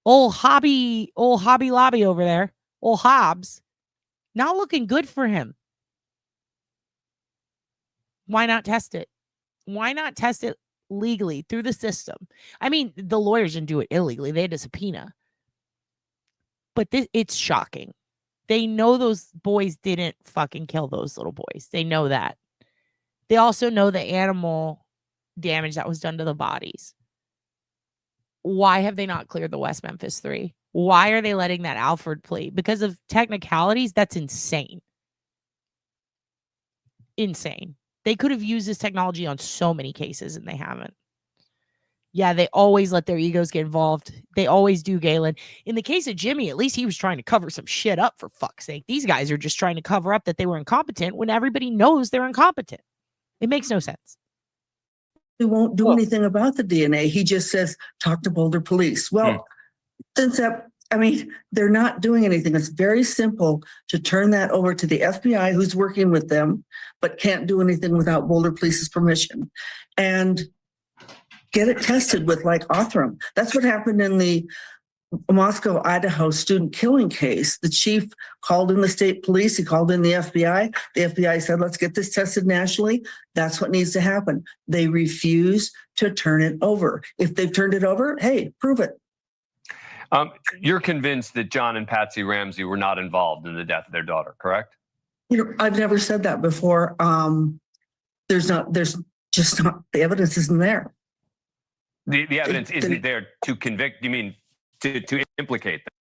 Old Hobby Lobby over there. Old Hobbs. Not looking good for him. Why not test it? Why not test it legally through the system? I mean, the lawyers didn't do it illegally. They had a subpoena. But it's shocking. They know those boys didn't fucking kill those little boys. They know that. They also know the animal damage that was done to the bodies. Why have they not cleared the West Memphis 3? Why are they letting that Alford plea? Because of technicalities? That's insane. Insane. They could have used this technology on so many cases and they haven't. Yeah, they always let their egos get involved. They always do, Galen. In the case of Jimmy, at least he was trying to cover some shit up, for fuck's sake. These guys are just trying to cover up that they were incompetent when everybody knows they're incompetent. It makes no sense. He won't do anything about the DNA. He just says, talk to Boulder Police. Well, since that, I mean, they're not doing anything. It's very simple to turn that over to the FBI, who's working with them, but can't do anything without Boulder Police's permission. And get it tested with like Othram. That's what happened in the Moscow, Idaho student killing case, the chief called in the state police. He called in the FBI. The FBI said, let's get this tested nationally. That's what needs to happen. They refuse to turn it over. If they've turned it over, hey, prove it. You're convinced that John and Patsy Ramsey were not involved in the death of their daughter, correct? I've never said that before. There's just not, the evidence isn't there. The evidence isn't there to convict, you mean to implicate them?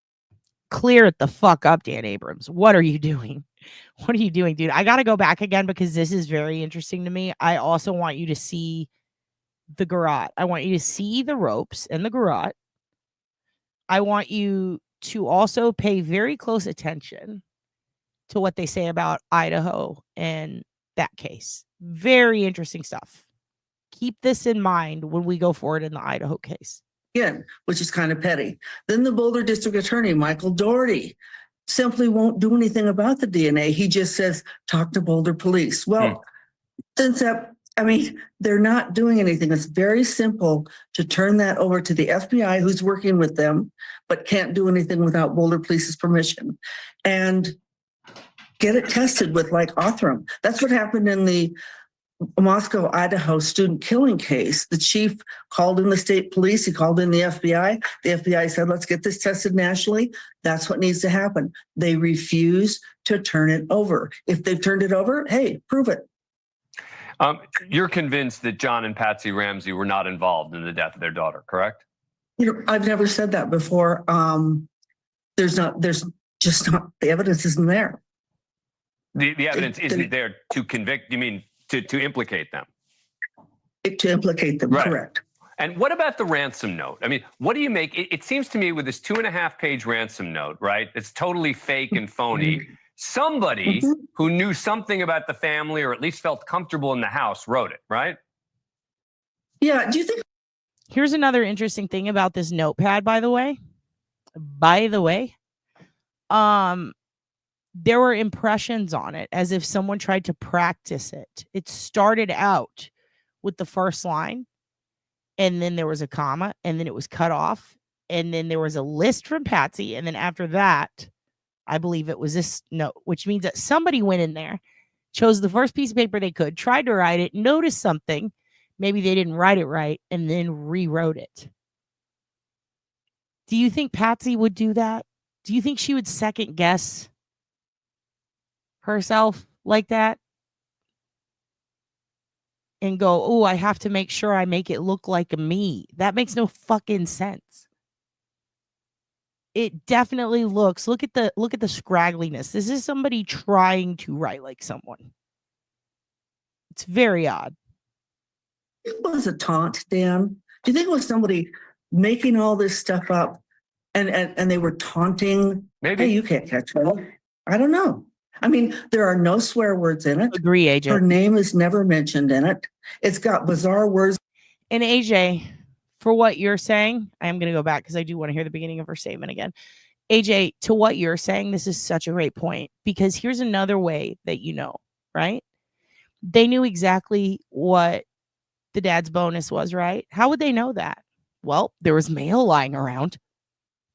Clear it the fuck up, Dan Abrams. What are you doing? What are you doing, dude? I got to go back again because this is very interesting to me. I also want you to see the garrote. I want you to see the ropes and the garrote. I want you to also pay very close attention to what they say about Idaho and that case. Very interesting stuff. Keep this in mind when we go forward in the Idaho case. Again, which is kind of petty. Then the Boulder District Attorney, Michael Doherty, simply won't do anything about the DNA. He just says, talk to Boulder police. Well, since that, I mean, they're not doing anything. It's very simple to turn that over to the FBI, who's working with them, but can't do anything without Boulder Police's permission. And get it tested with like Othram. That's what happened in the Moscow, Idaho student killing case. The chief called in the state police. He called in the FBI. The FBI said, let's get this tested nationally. That's what needs to happen. They refuse to turn it over. If they've turned it over, hey, prove it. You're convinced that John and Patsy Ramsey were not involved in the death of their daughter, correct? I've never said that before. There's just not, the evidence isn't there. The evidence isn't there to convict, you mean to implicate them? To implicate them, right. Correct. And what about the ransom note? I mean, what do you make? It seems to me with this 2.5-page ransom note, right? It's totally fake and phony. Somebody who knew something about the family or at least felt comfortable in the house wrote it, right? Yeah. Do you think? Here's another interesting thing about this notepad, by the way. There were impressions on it as if someone tried to practice it. It started out with the first line, and then there was a comma, and then it was cut off, and then there was a list from Patsy, and then after that, I believe it was this note, which means that somebody went in there, chose the first piece of paper they could, tried to write it, noticed something, maybe they didn't write it right, and then rewrote it. Do you think Patsy would do that? Do you think she would second guess herself like that and go, oh, I have to make sure I make it look like me? That makes no fucking sense. It definitely looks, look at the scraggliness. This is somebody trying to write like someone. It's very odd. It was a taunt, Dan. Do you think it was somebody making all this stuff up and they were taunting? Maybe. Hey, you can't catch me. I don't know. I mean, there are no swear words in it. Agree, AJ. Her name is never mentioned in it. It's got bizarre words. And AJ, for what you're saying, I am going to go back because I do want to hear the beginning of her statement again. AJ, to what you're saying, this is such a great point, because here's another way that you know, right? They knew exactly what the dad's bonus was, right? How would they know that? Well, there was mail lying around.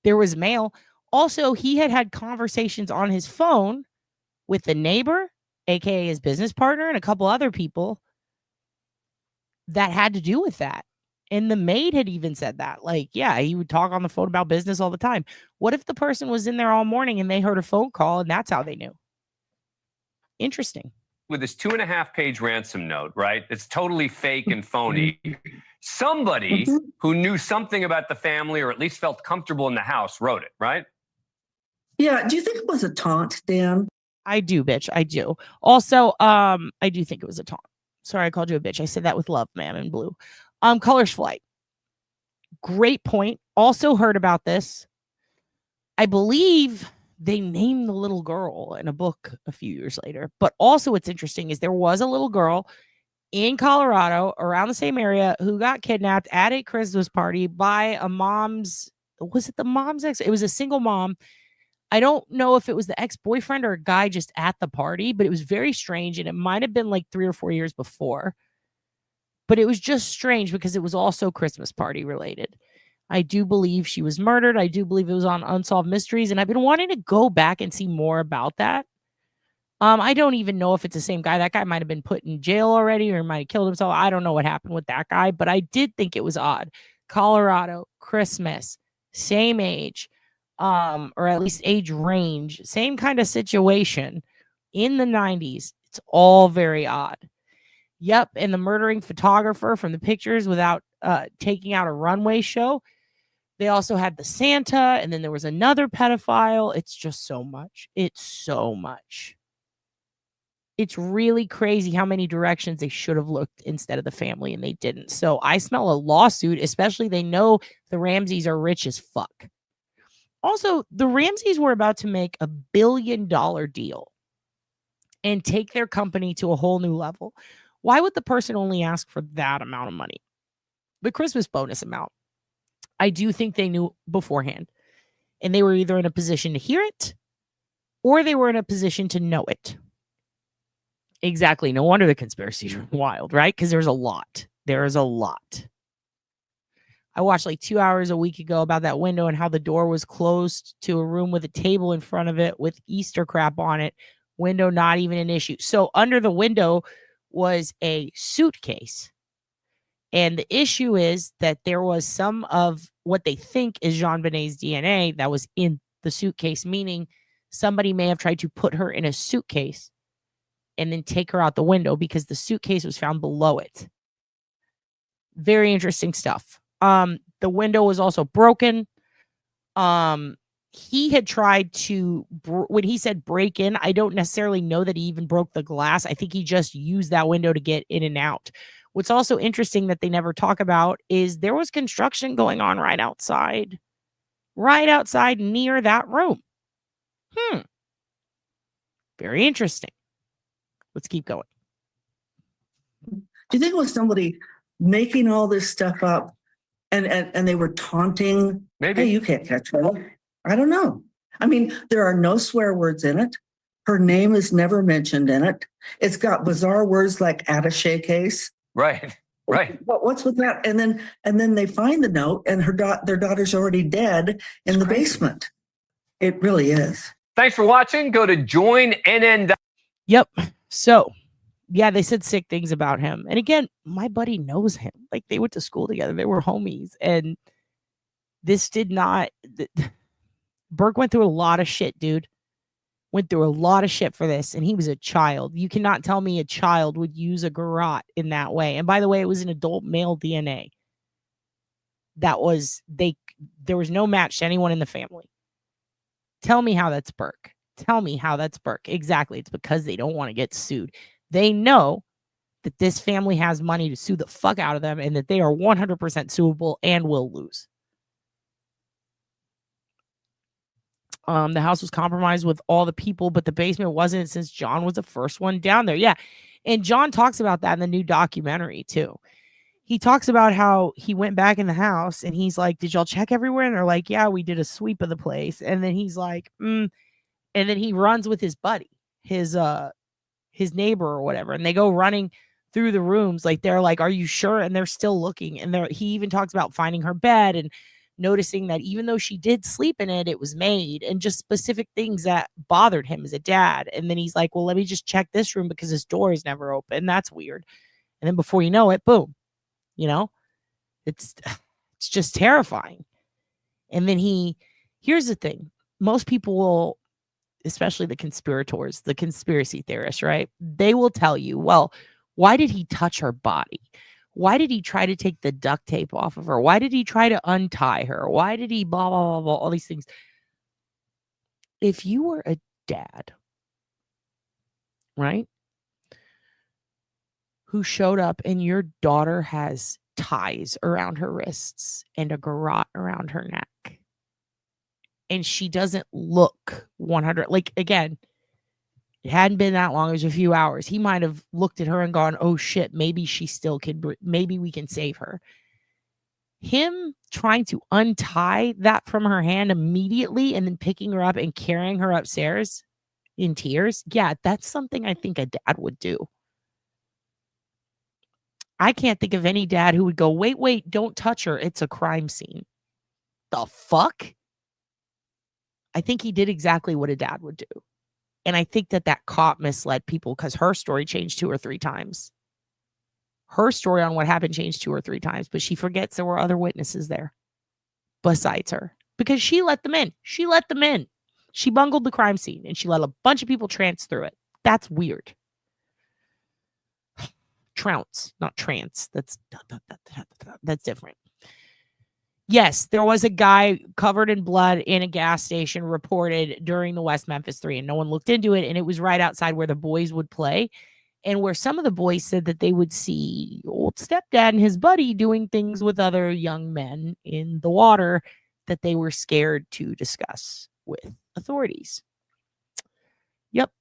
There was mail. Also, he had conversations on his phone with the neighbor, aka his business partner, and a couple other people that had to do with that. And the maid had even said that. Like, yeah, he would talk on the phone about business all the time. What if the person was in there all morning and they heard a phone call and that's how they knew? Interesting. With this 2.5-page ransom note, right? It's totally fake and phony. Somebody who knew something about the family or at least felt comfortable in the house wrote it, right? Yeah. Do you think it was a taunt, Dan? I do, bitch. I do. Also, I do think it was a taunt. Sorry, I called you a bitch. I said that with love, ma'am, in blue. Colors Flight. Great point. Also heard about this. I believe they named the little girl in a book a few years later. But also what's interesting is there was a little girl in Colorado around the same area who got kidnapped at a Christmas party by a mom's, was it the mom's ex? It was a single mom. I don't know if it was the ex-boyfriend or a guy just at the party, but it was very strange. And it might have been like 3 or 4 years before. But it was just strange because it was also Christmas party related. I do believe she was murdered. I do believe it was on Unsolved Mysteries, and I've been wanting to go back and see more about that. I don't even know if it's the same guy. That guy might have been put in jail already or might have killed himself. I don't know what happened with that guy, but I did think it was odd. Colorado, Christmas, same age, or at least age range, same kind of situation in the 90s. It's all very odd. Yep, and the murdering photographer from the pictures without taking out a runway show. They also had the Santa, and then there was another pedophile. It's just so much. It's so much. It's really crazy how many directions they should have looked instead of the family, and they didn't. So I smell a lawsuit, especially they know the Ramseys are rich as fuck. Also, the Ramseys were about to make $1 billion deal and take their company to a whole new level. Why would the person only ask for that amount of money? The Christmas bonus amount. I do think they knew beforehand, and they were either in a position to hear it or they were in a position to know it. Exactly. No wonder the conspiracies are wild, right? Because there's a lot. There is a lot. I watched like 2 hours a week ago about that window and how the door was closed to a room with a table in front of it with Easter crap on it. Window not even an issue. So under the window was a suitcase. And the issue is that there was some of what they think is JonBenét's DNA that was in the suitcase, meaning somebody may have tried to put her in a suitcase and then take her out the window because the suitcase was found below it. Very interesting stuff. The window was also broken. He had tried to, when he said break in, I don't necessarily know that he even broke the glass. I think he just used that window to get in and out. What's also interesting that they never talk about is there was construction going on right outside near that room. Very interesting. Let's keep going. Do you think it was somebody making all this stuff up and they were taunting? Maybe. Hey, you can't catch her. I don't know. I mean, there are no swear words in it. Her name is never mentioned in it. It's got bizarre words like attaché case. Right. What's with that? And then they find the note, and their daughter's already dead in the basement. It really is. Thanks for watching. Go to joinnn. Yep. So, yeah, they said sick things about him. And again, my buddy knows him. Like, they went to school together. They were homies. And this did not... Burke went through a lot of shit, dude. Went through a lot of shit for this. And he was a child. You cannot tell me a child would use a garrote in that way. And by the way, it was an adult male DNA. There was no match to anyone in the family. Tell me how that's Burke. Tell me how that's Burke. Exactly. It's because they don't want to get sued. They know that this family has money to sue the fuck out of them and that they are 100% suable and will lose. The house was compromised with all the people, but the basement wasn't since John was the first one down there. Yeah. And John talks about that in the new documentary too. He talks about how he went back in the house and he's like, did y'all check everywhere? And they're like, yeah, we did a sweep of the place. And then he's like, And then he runs with his buddy, his neighbor or whatever. And they go running through the rooms. Like, they're like, are you sure? And they're still looking. And he even talks about finding her bed and noticing that even though she did sleep in it, it was made, and just specific things that bothered him as a dad. And then he's like, well, let me just check this room because this door is never open. That's weird. And then before you know it, boom, it's just terrifying. And then here's the thing. Most people will, especially the conspirators, the conspiracy theorists, right? They will tell you, well, why did he touch her body? Why did he try to take the duct tape off of her? Why did he try to untie her? Why did he blah, blah, blah, blah, all these things? If you were a dad, right, who showed up and your daughter has ties around her wrists and a garrote around her neck, and she doesn't look 100, like, again, it hadn't been that long. It was a few hours. He might have looked at her and gone, oh shit, maybe she still can, maybe we can save her. Him trying to untie that from her hand immediately and then picking her up and carrying her upstairs in tears. Yeah, that's something I think a dad would do. I can't think of any dad who would go, wait, don't touch her. It's a crime scene. The fuck? I think he did exactly what a dad would do. And I think that cop misled people because her story changed 2 or 3 times. Her story on what happened changed 2 or 3 times, but she forgets there were other witnesses there besides her because she let them in. She let them in. She bungled the crime scene and she let a bunch of people trance through it. That's weird. Trounce, not trance. That's different. Yes, there was a guy covered in blood in a gas station reported during the West Memphis 3, and no one looked into it. And it was right outside where the boys would play, and where some of the boys said that they would see old stepdad and his buddy doing things with other young men in the water that they were scared to discuss with authorities. Yep.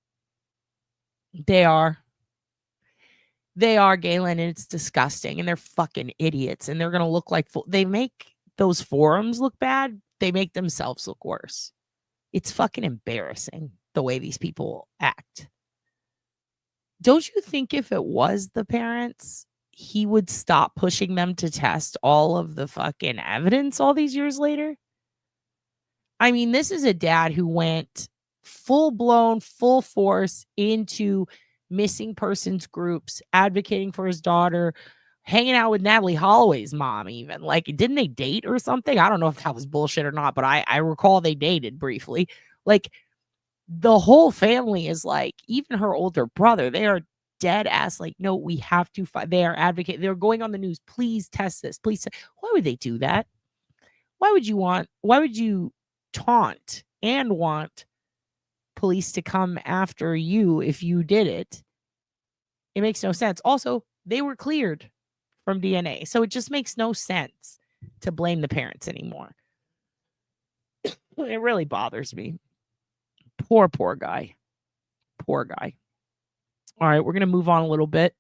They are, Galen, and it's disgusting, and they're fucking idiots, and they're going to look like they make those forums look bad. They make themselves look worse. It's fucking embarrassing the way these people act. Don't you think if it was the parents, he would stop pushing them to test all of the fucking evidence all these years later? I mean, this is a dad who went full blown, full force into missing persons groups, advocating for his daughter, hanging out with Natalie Holloway's mom even. Like, didn't they date or something? I don't know if that was bullshit or not, but I recall they dated briefly. Like, the whole family is like, even her older brother, they are dead ass like, no, we have to fight. They are advocating. They're going on the news. Please test this. Please. Why would they do that? Why would you taunt and want police to come after you if you did it? It makes no sense. Also, they were cleared from DNA. So it just makes no sense to blame the parents anymore. It really bothers me. Poor guy. Poor guy. All right, we're going to move on a little bit.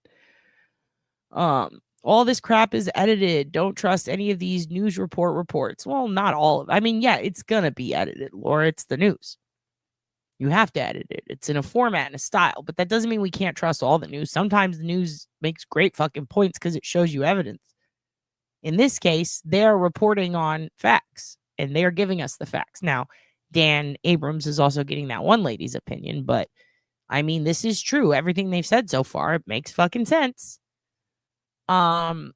All this crap is edited. Don't trust any of these news reports. Well, not all of it. I mean, yeah, it's going to be edited, Laura. It's the news. You have to edit it. It's in a format and a style, but that doesn't mean we can't trust all the news. Sometimes the news makes great fucking points because it shows you evidence. In this case, they're reporting on facts and they're giving us the facts. Now, Dan Abrams is also getting that one lady's opinion, but I mean, this is true. Everything they've said so far, it makes fucking sense. Someone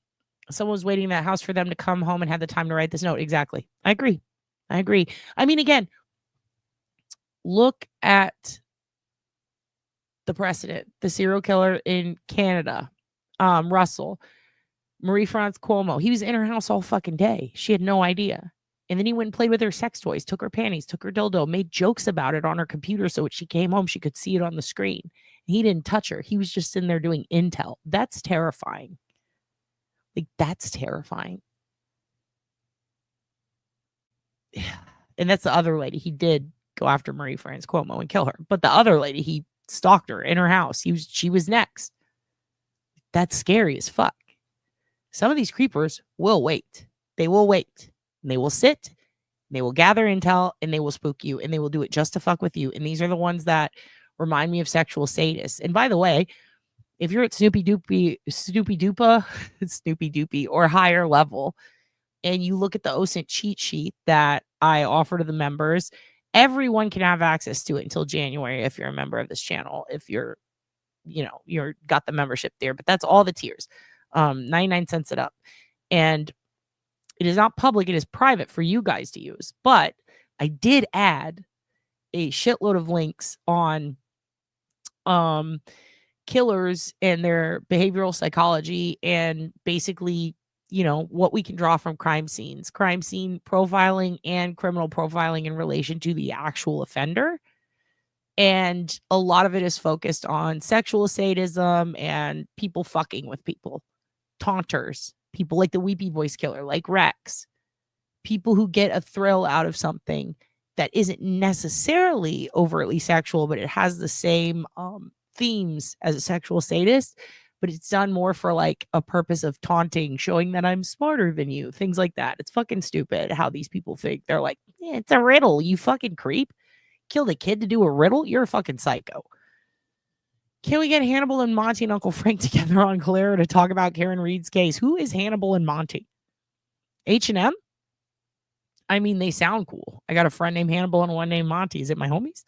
was waiting in that house for them to come home and have the time to write this note. Exactly. I agree. I mean, again, look at the precedent. The serial killer in Canada, Russell, Marie-France Cuomo. He was in her house all fucking day. She had no idea. And then he went and played with her sex toys, took her panties, took her dildo, made jokes about it on her computer so when she came home, she could see it on the screen. He didn't touch her. He was just in there doing intel. That's terrifying. Like, that's terrifying. And that's the other lady. He did go after Marie-France Cuomo and kill her. But the other lady, he stalked her in her house. She was next. That's scary as fuck. Some of these creepers will wait. They will wait. And they will sit. And they will gather intel. And they will spook you. And they will do it just to fuck with you. And these are the ones that remind me of sexual sadists. And by the way, if you're at Snoopy Doopy or higher level, and you look at the OSINT cheat sheet that I offer to the members, everyone can have access to it until January if you're a member of this channel. If you're got the membership there, but that's all the tiers. 99 cents it up. And it is not public, it is private for you guys to use. But I did add a shitload of links on killers and their behavioral psychology and basically, what we can draw from crime scene profiling and criminal profiling in relation to the actual offender. And a lot of it is focused on sexual sadism and people fucking with people, taunters, people like the weepy voice killer, like Rex, people who get a thrill out of something that isn't necessarily overtly sexual, but it has the same themes as a sexual sadist, but it's done more for like a purpose of taunting, showing that I'm smarter than you, things like that. It's fucking stupid how these people think. They're like, yeah, it's a riddle, you fucking creep. Killed a kid to do a riddle? You're a fucking psycho. Can we get Hannibal and Monty and Uncle Frank together on Clara to talk about Karen Reed's case? Who is Hannibal and Monty? H&M? I mean, they sound cool. I got a friend named Hannibal and one named Monty. Is it my homies?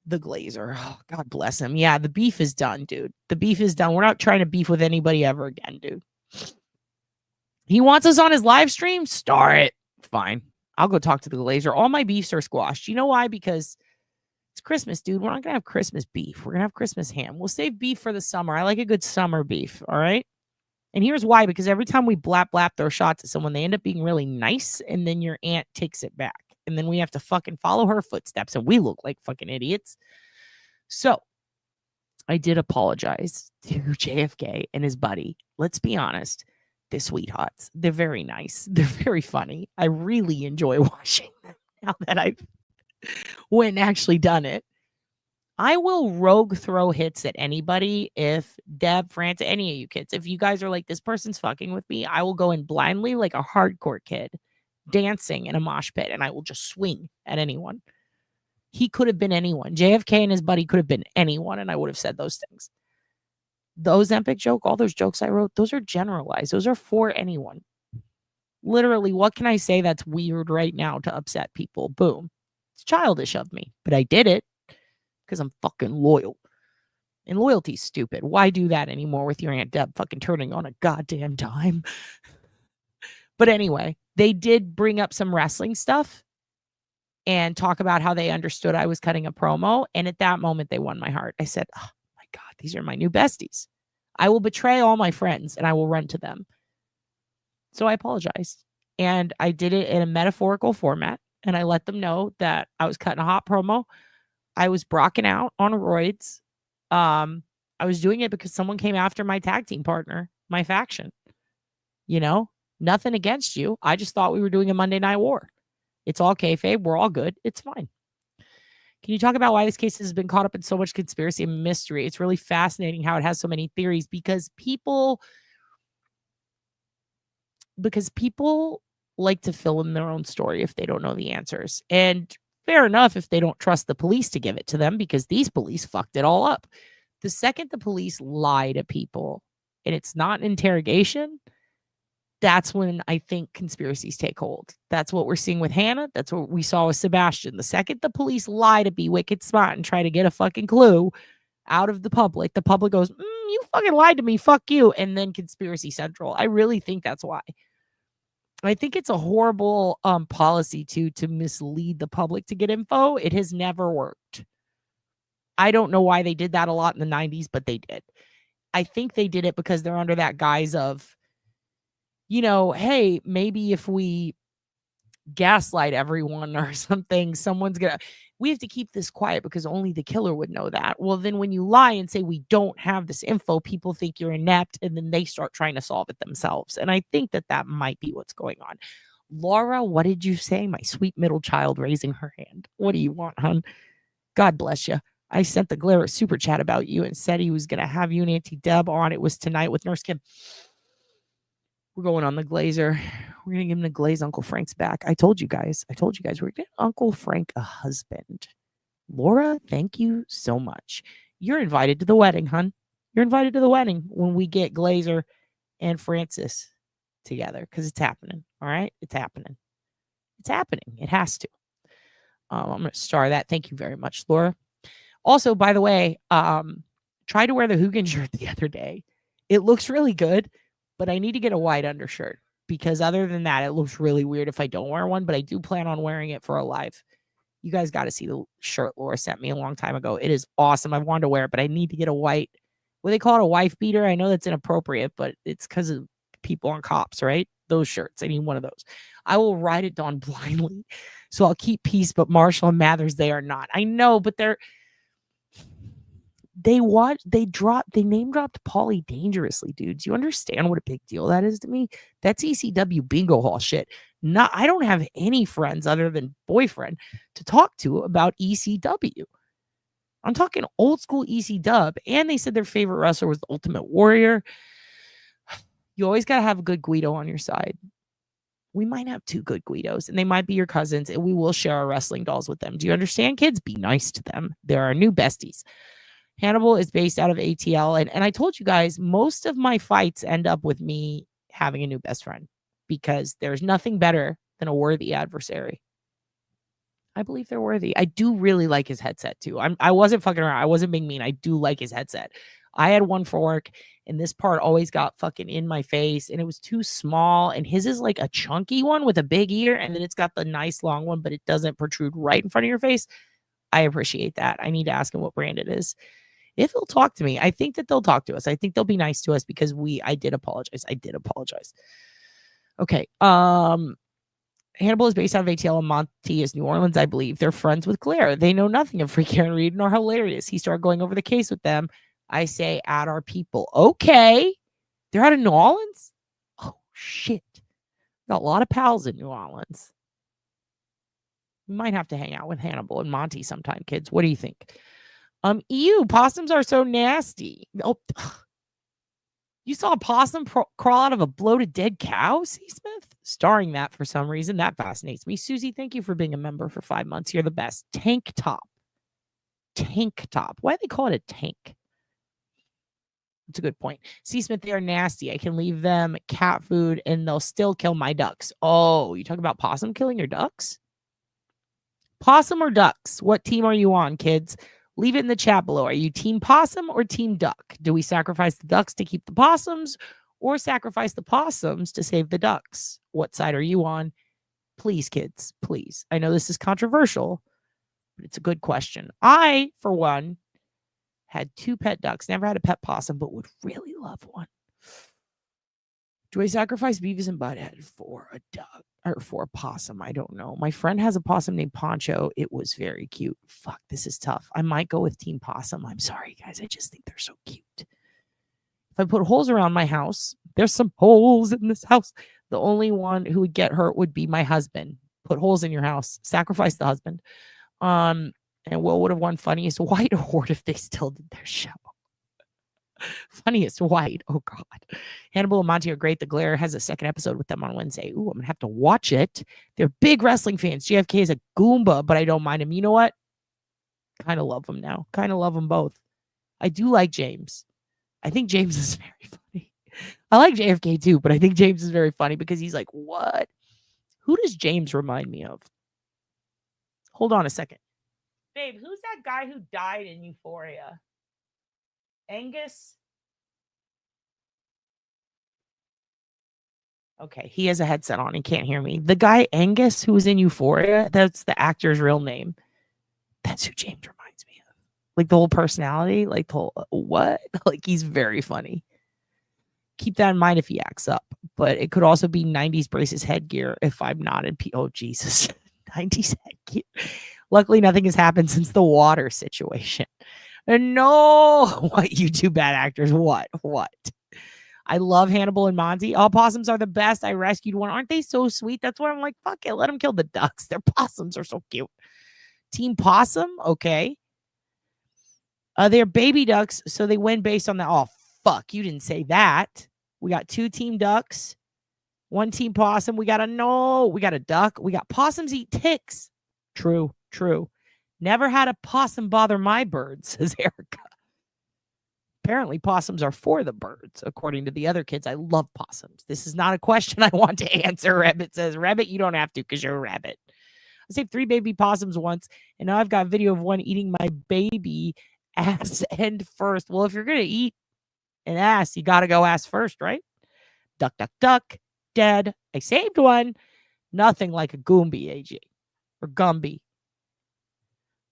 The Glazer. Oh, God bless him. Yeah, the beef is done, dude. The beef is done. We're not trying to beef with anybody ever again, dude. He wants us on his live stream? Start it. Fine. I'll go talk to the Glazer. All my beefs are squashed. You know why? Because it's Christmas, dude. We're not going to have Christmas beef. We're going to have Christmas ham. We'll save beef for the summer. I like a good summer beef, all right? And here's why. Because every time we blap throw shots at someone, they end up being really nice, and then your aunt takes it back. And then we have to fucking follow her footsteps, and we look like fucking idiots. So I did apologize to JFK and his buddy. Let's be honest. They're sweethearts. They're very nice. They're very funny. I really enjoy watching them now that I've went and actually done it. I will rogue throw hits at anybody if Deb, France, any of you kids, if you guys are like, this person's fucking with me, I will go in blindly like a hardcore kid dancing in a mosh pit, and I will just swing at anyone. He could have been anyone. JFK and his buddy could have been anyone, and I would have said those things. Those Ozempic joke, all those jokes I wrote, those are generalized. Those are for anyone. Literally, what can I say that's weird right now to upset people? Boom. It's childish of me, but I did it because I'm fucking loyal. And loyalty's stupid. Why do that anymore with your Aunt Deb fucking turning on a goddamn dime? But anyway, they did bring up some wrestling stuff and talk about how they understood I was cutting a promo. And at that moment, they won my heart. I said, oh my God, these are my new besties. I will betray all my friends and I will run to them. So I apologized. And I did it in a metaphorical format. And I let them know that I was cutting a hot promo. I was brocking out on roids. I was doing it because someone came after my tag team partner, my faction. You know, nothing against you. I just thought we were doing a Monday Night War. It's all kayfabe. We're all good. It's fine. Can you talk about why this case has been caught up in so much conspiracy and mystery? It's really fascinating how it has so many theories because people like to fill in their own story if they don't know the answers. And fair enough if they don't trust the police to give it to them because these police fucked it all up. The second the police lie to people and it's not an interrogation, that's when I think conspiracies take hold. That's what we're seeing with Hannah. That's what we saw with Sebastian. The second the police lie to be wicked smart and try to get a fucking clue out of the public goes, you fucking lied to me. Fuck you. And then conspiracy central. I really think that's why. I think it's a horrible policy to mislead the public to get info. It has never worked. I don't know why they did that a lot in the 90s, but they did. I think they did it because they're under that guise of, you know, hey, maybe if we gaslight everyone or something, we have to keep this quiet because only the killer would know that. Well, then when you lie and say we don't have this info, people think you're inept and then they start trying to solve it themselves. And I think that might be what's going on. Laura, what did you say? My sweet middle child raising her hand. What do you want, hon? God bless you. I sent the Glare a super chat about you and said he was going to have you and Auntie Deb on. It was tonight with Nurse Kim. We're going on the Glazer. We're going to give him the glaze Uncle Frank's back. I told you guys, we're going to get Uncle Frank a husband. Laura, thank you so much. You're invited to the wedding, hon. You're invited to the wedding when we get Glazer and Francis together because it's happening. All right? It's happening. It's happening. It has to. I'm going to star that. Thank you very much, Laura. Also, by the way, tried to wear the Hugin shirt the other day. It looks really good. But I need to get a white undershirt because other than that, it looks really weird if I don't wear one. But I do plan on wearing it for a live. You guys got to see the shirt Laura sent me a long time ago. It is awesome. I wanted to wear it, but I need to get a white. What do they call it? A wife beater? I know that's inappropriate, but it's because of people on cops, right? Those shirts. I need one of those. I will ride it on blindly. So I'll keep peace, but Marshall and Mathers, they are not. I know, but they name dropped Pauly dangerously, dude. Do you understand what a big deal that is to me? That's ECW bingo hall shit. I don't have any friends other than boyfriend to talk to about ECW. I'm talking old school ECW. And they said their favorite wrestler was the Ultimate Warrior. You always got to have a good Guido on your side. We might have 2 good Guidos, and they might be your cousins, and we will share our wrestling dolls with them. Do you understand, kids? Be nice to them. They're our new besties. Hannibal is based out of ATL. And I told you guys, most of my fights end up with me having a new best friend because there's nothing better than a worthy adversary. I believe they're worthy. I do really like his headset too. I wasn't fucking around. I wasn't being mean. I do like his headset. I had one for work, and this part always got fucking in my face, and it was too small. And his is like a chunky one with a big ear, and then it's got the nice long one, but it doesn't protrude right in front of your face. I appreciate that. I need to ask him what brand it is. If he'll talk to me, I think that they'll talk to us. I think they'll be nice to us because I did apologize. Okay. Hannibal is based out of ATL and Monty is New Orleans, I believe. They're friends with Claire. They know nothing of Free Karen Reed nor hilarious. He started going over the case with them. I say, at our people. Okay. They're out of New Orleans? Oh, shit. Got a lot of pals in New Orleans. We might have to hang out with Hannibal and Monty sometime, kids. What do you think? Ew, possums are so nasty. Oh, you saw a possum crawl out of a bloated dead cow, C. Smith? Starring that for some reason. That fascinates me. Susie, thank you for being a member for 5 months. You're the best. Tank top. Tank top. Why do they call it a tank? That's a good point. C. Smith, they are nasty. I can leave them cat food and they'll still kill my ducks. Oh, you talk about possum killing your ducks? Possum or ducks? What team are you on, kids? Leave it in the chat below. Are you team possum or team duck? Do we sacrifice the ducks to keep the possums or sacrifice the possums to save the ducks? What side are you on? Please, kids, please. I know this is controversial, but it's a good question. I, for one, had 2 pet ducks. Never had a pet possum, but would really love one. Do I sacrifice Beavis and Butthead for a duck or for a possum? I don't know. My friend has a possum named Poncho. It was very cute. Fuck, this is tough. I might go with Team Possum. I'm sorry, guys. I just think they're so cute. If I put holes around my house, there's some holes in this house. The only one who would get hurt would be my husband. Put holes in your house. Sacrifice the husband. And Will would have won Funniest White Award if they still did their show. Funniest White. Oh, God. Hannibal and Monty are great. The Glare has a second episode with them on Wednesday. Ooh, I'm going to have to watch it. They're big wrestling fans. JFK is a Goomba, but I don't mind him. You know what? Kind of love him now. Kind of love them both. I do like James. I think James is very funny. I like JFK too, but I think James is very funny because he's like, what? Who does James remind me of? Hold on a second. Babe, who's that guy who died in Euphoria? Angus? Okay, he has a headset on. He can't hear me. The guy Angus who was in Euphoria, that's the actor's real name. That's who James reminds me of. Like the whole personality, like the whole, what? Like he's very funny. Keep that in mind if he acts up. But it could also be 90s braces headgear if I'm not in Oh, Jesus. 90s headgear. Luckily, nothing has happened since the water situation. No, what, you two bad actors? What? I love Hannibal and Monty. All possums are the best. I rescued one. Aren't they so sweet? That's why I'm like, fuck it. Let them kill the ducks. Their possums are so cute. Team Possum? Okay. They're baby ducks, so they win based on that. Oh, fuck. You didn't say that. We got 2 team ducks. 1 team possum. We got a duck. We got possums eat ticks. True. Never had a possum bother my birds, says Erica. Apparently, possums are for the birds, according to the other kids. I love possums. This is not a question I want to answer. Rabbit says, Rabbit, you don't have to because you're a rabbit. I saved 3 baby possums once, and now I've got video of one eating my baby ass end first. Well, if you're going to eat an ass, you got to go ass first, right? Duck, duck, duck. Dead. I saved one. Nothing like a Goomby, AJ. Or Gumby.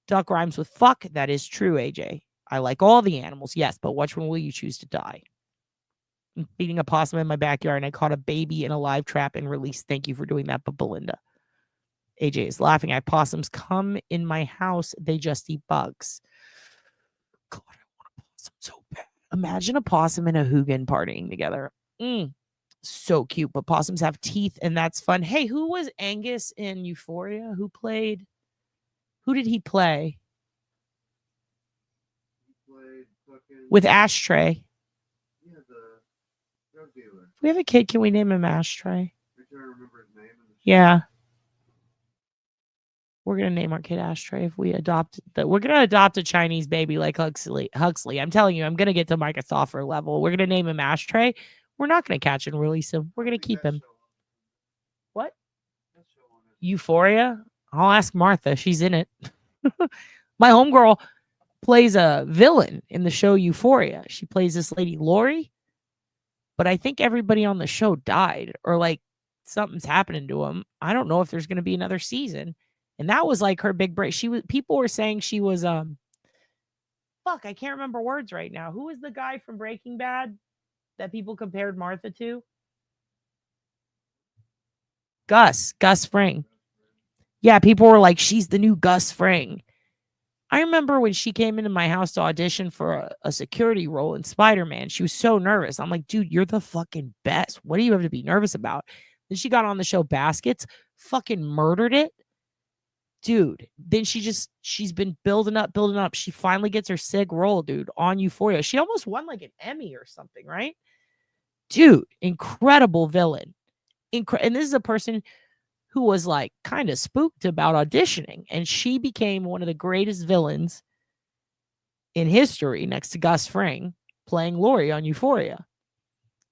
Duck rhymes with fuck. That is true, AJ. I like all the animals, yes, but which one will you choose to die? I'm feeding a possum in my backyard, and I caught a baby in a live trap and released. Thank you for doing that, but Belinda. AJ is laughing. I have possums come in my house. They just eat bugs. God, I want a possum so bad. Imagine a possum and a Hugin partying together. So cute, but possums have teeth, and that's fun. Hey, who was Angus in Euphoria? Who did he play? With Ashtray. Yeah, the drug dealer. If we have a kid, can we name him Ashtray? I can't remember his name. Yeah. We're going to name our kid Ashtray if we adopt that. We're going to adopt a Chinese baby like Huxley. I'm telling you, I'm going to get to Micah Soffer level. We're going to name him Ashtray. We're not going to catch and release him. We're going to keep him. What? That show Euphoria? I'll ask Martha. She's in it. My homegirl plays a villain in the show Euphoria. She plays this lady, Lori. But I think everybody on the show died or like something's happening to them. I don't know if there's going to be another season. And that was like her big break. People were saying she was fuck, I can't remember words right now. Who was the guy from Breaking Bad that people compared Martha to? Gus Fring. Yeah, people were like, she's the new Gus Fring. I remember when she came into my house to audition for a security role in Spider-Man, she was so nervous. I'm like, dude, you're the fucking best. What do you have to be nervous about? Then she got on the show Baskets, fucking murdered it. Dude, then she's been building up. She finally gets her SIG role, dude, on Euphoria. She almost won like an Emmy or something, right? Dude, incredible villain. And this is a person who was like kind of spooked about auditioning, and she became one of the greatest villains in history next to Gus Fring playing Lori on Euphoria.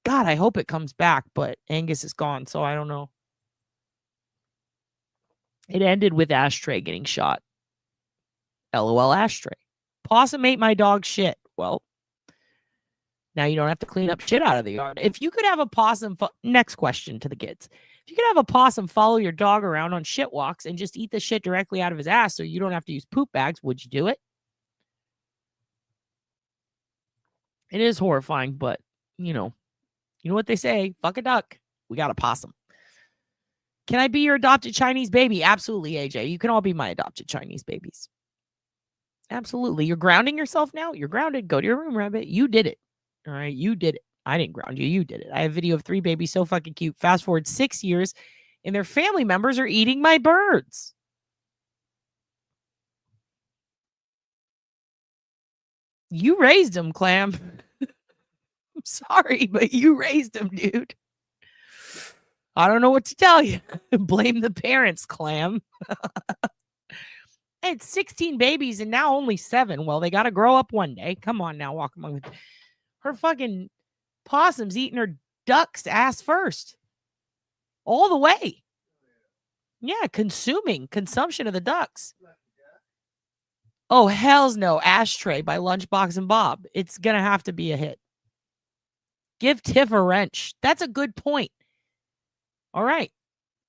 God, I hope it comes back, but Angus is gone, so I don't know. It ended with Ashtray getting shot. LOL Ashtray. Possum ate my dog shit. Well, now you don't have to clean up shit out of the yard. If you could have a possum, next question to the kids. If you could have a possum follow your dog around on shit walks and just eat the shit directly out of his ass so you don't have to use poop bags, would you do it? It is horrifying, but, you know what they say, fuck a duck. We got a possum. Can I be your adopted Chinese baby? Absolutely, AJ. You can all be my adopted Chinese babies. Absolutely. You're grounding yourself now? You're grounded. Go to your room, Rabbit. You did it. All right, you did it. I didn't ground you. You did it. I have video of 3 babies so fucking cute. Fast forward 6 years, and their family members are eating my birds. You raised them, Clam. I'm sorry, but you raised them, dude. I don't know what to tell you. Blame the parents, Clam. It's 16 babies and now only 7. Well, they got to grow up one day. Come on now, walk among them. Her fucking possum's eating her duck's ass first. All the way. Yeah, consumption of the ducks. Oh, hells no. Ashtray by Lunchbox and Bob. It's going to have to be a hit. Give Tiff a wrench. That's a good point. All right.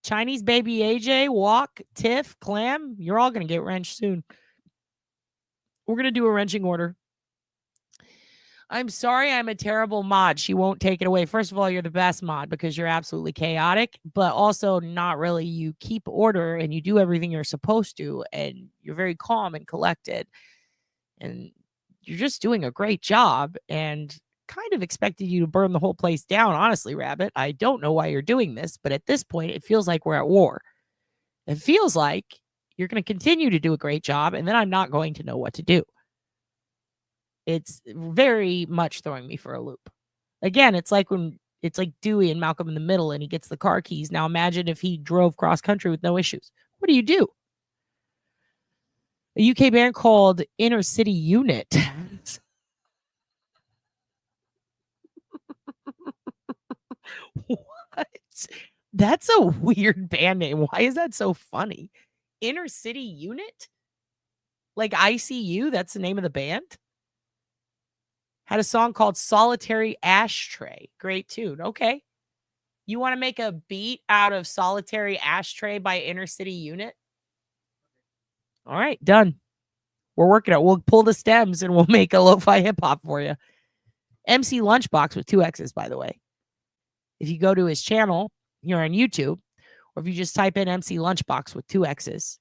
Chinese baby AJ, Walk, Tiff, Clam, you're all going to get wrenched soon. We're going to do a wrenching order. I'm sorry I'm a terrible mod. She won't take it away. First of all, you're the best mod because you're absolutely chaotic, but also not really. You keep order and you do everything you're supposed to, and you're very calm and collected, and you're just doing a great job, and kind of expected you to burn the whole place down, honestly, Rabbit. I don't know why you're doing this, but at this point, it feels like we're at war. It feels like you're going to continue to do a great job, and then I'm not going to know what to do. It's very much throwing me for a loop. Again, it's like Dewey and Malcolm in the Middle, and he gets the car keys. Now imagine if he drove cross country with no issues. What do you do? A UK band called Inner City Unit. What? That's a weird band name. Why is that so funny? Inner City Unit? Like ICU? That's the name of the band? Had a song called Solitary Ashtray. Great tune. Okay. You want to make a beat out of Solitary Ashtray by Inner City Unit? All right, done. We're working it. We'll pull the stems and we'll make a lo-fi hip-hop for you. MC Lunchbox with 2 X's, by the way. If you go to his channel here on YouTube, or if you just type in MC Lunchbox with 2 X's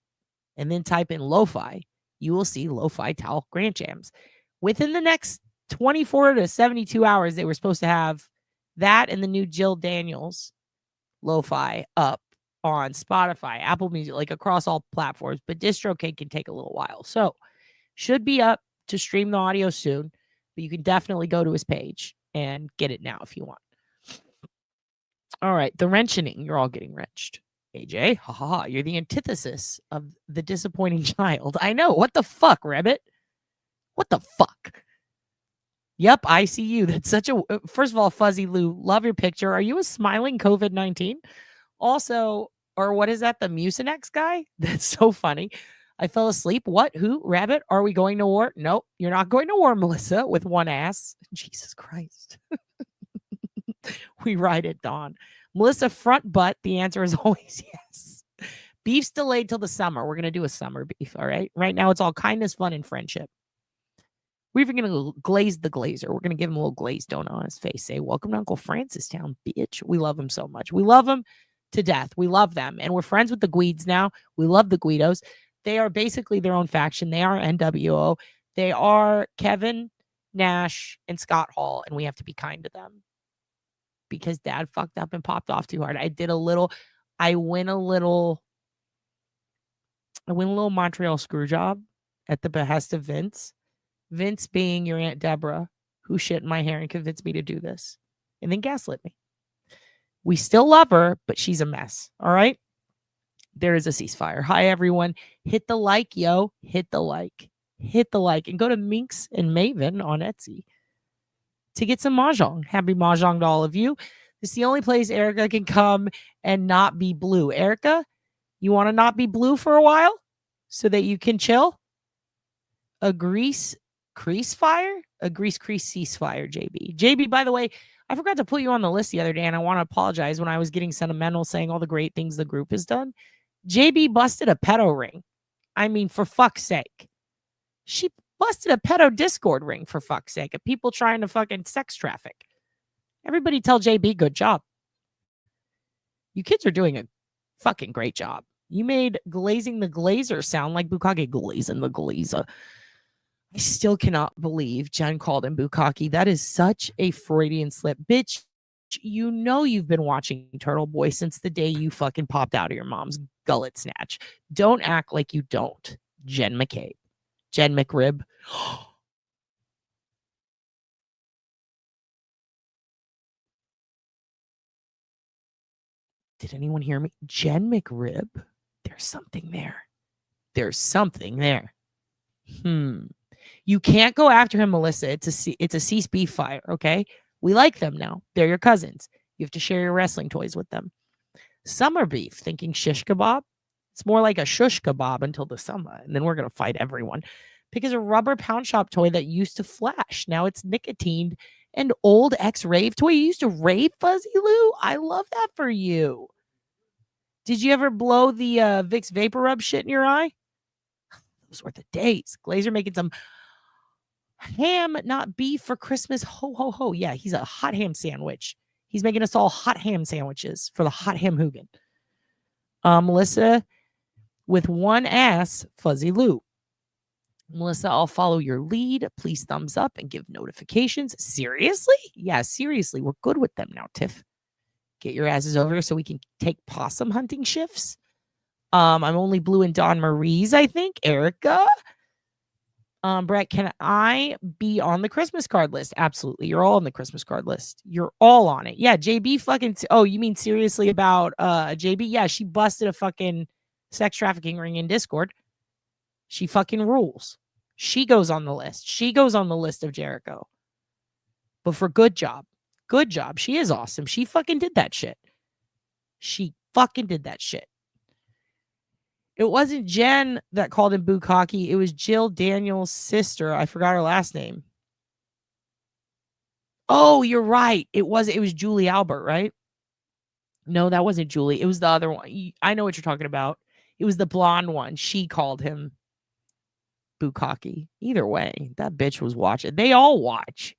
and then type in lo-fi, you will see lo-fi towel Grant Jams. Within the next 24 to 72 hours, they were supposed to have that and the new Jill Daniels lo-fi up on Spotify, Apple Music, like across all platforms, but DistroKid can take a little while. So should be up to stream the audio soon, but you can definitely go to his page and get it now if you want. All right, the wrenching. You're all getting wrenched. AJ, ha ha ha. You're the antithesis of the disappointing child. I know. What the fuck, Rabbit? What the fuck? Yep, ICU. That's such a... First of all, Fuzzy Lou, love your picture. Are you a smiling COVID-19? Also, Or what is that? The Mucinex guy? That's so funny. I fell asleep. What? Who? Rabbit? Are we going to war? Nope. You're not going to war, Melissa, with one ass. Jesus Christ. We ride at dawn. Melissa, front butt. The answer is always yes. Beef's delayed till the summer. We're going to do a summer beef. All right. Right now, it's all kindness, fun, and friendship. We're even going to glaze the glazer. We're going to give him a little glazed donut on his face. Say, welcome to Uncle Francis Town, bitch. We love him so much. We love him to death. We love them. And we're friends with the Guides now. We love the Guidos. They are basically their own faction. They are NWO. They are Kevin, Nash, and Scott Hall. And we have to be kind to them because dad fucked up and popped off too hard. I went a little Montreal screw job at the behest of Vince. Vince being your Aunt Deborah, who shit in my hair and convinced me to do this and then gaslit me. We still love her, but she's a mess. All right. There is a ceasefire. Hi, everyone. Hit the like, yo. Hit the like. Hit the like. And go to Minx and Maven on Etsy to get some Mahjong. Happy Mahjong to all of you. It's the only place Erica can come and not be blue. Erica, you want to not be blue for a while so that you can chill? A grease ceasefire, JB. JB, by the way, I forgot to put you on the list the other day, and I want to apologize when I was getting sentimental saying all the great things the group has done. JB busted a pedo ring. I mean, for fuck's sake. She busted a pedo Discord ring, for fuck's sake, of people trying to fucking sex traffic. Everybody tell JB, good job. You kids are doing a fucking great job. You made glazing the glazer sound like Bukkake glazing the glazer. I still cannot believe Jen called him Bukkake. That is such a Freudian slip. Bitch, you know you've been watching Turtle Boy since the day you fucking popped out of your mom's gullet snatch. Don't act like you don't. Jen McCabe. Jen McRib. Did anyone hear me? Jen McRib? There's something there. There's something there. You can't go after him, Melissa. It's a cease beef fire, okay? We like them now. They're your cousins. You have to share your wrestling toys with them. Summer beef, thinking shish kebab. It's more like a shush kebab until the summer, and then we're going to fight everyone. Because a rubber pound shop toy that used to flash. Now it's nicotined and old ex-rave toy. You used to rave, Fuzzy Lou? I love that for you. Did you ever blow the Vicks Vapor Rub shit in your eye? Those were the days. Glazer making some ham, not beef for Christmas. Ho, ho, ho. Yeah, he's a hot ham sandwich. He's making us all hot ham sandwiches for the hot ham Hugin. Melissa, with one ass, Fuzzy Lou. Melissa, I'll follow your lead. Please thumbs up and give notifications. Seriously? Yeah, seriously. We're good with them now, Tiff. Get your asses over here so we can take possum hunting shifts. I'm only blue in Don Marie's, I think. Erica. Brett, can I be on the Christmas card list? Absolutely. You're all on the Christmas card list. You're all on it. Yeah, JB fucking... Oh, you mean seriously about JB? Yeah, she busted a fucking sex trafficking ring in Discord. She fucking rules. She goes on the list. She goes on the list of Jericho. But for good job. Good job. She is awesome. She fucking did that shit. She fucking did that shit. It wasn't Jen that called him Bukkake. It was Jill Daniels' sister. I forgot her last name. Oh, you're right. It was Julie Albert, right? No, that wasn't Julie. It was the other one. I know what you're talking about. It was the blonde one. She called him Bukkake. Either way, that bitch was watching. They all watch.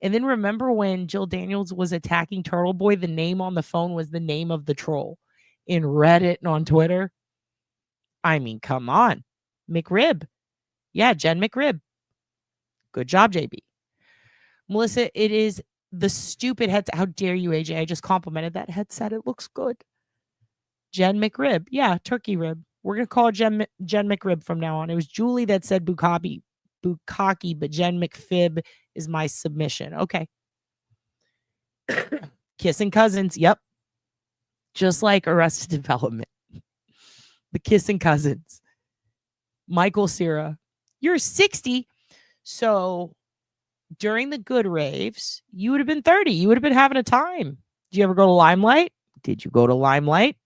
And then remember when Jill Daniels was attacking Turtle Boy, the name on the phone was the name of the troll in Reddit and on Twitter. I mean, come on. McRib. Yeah, Jen McRib. Good job, JB. Melissa, it is the stupid headset. How dare you, AJ? I just complimented that headset. It looks good. Jen McRib. Yeah, turkey rib. We're going to call her Jen McRib from now on. It was Julie that said Bukkake, but Jen McFib is my submission. Okay. Kissing cousins. Yep. Just like Arrested Development. The kissing cousins. Michael Cera. You're 60. So during the good raves, you would have been 30. You would have been having a time. Did you ever go to Limelight? Did you go to Limelight?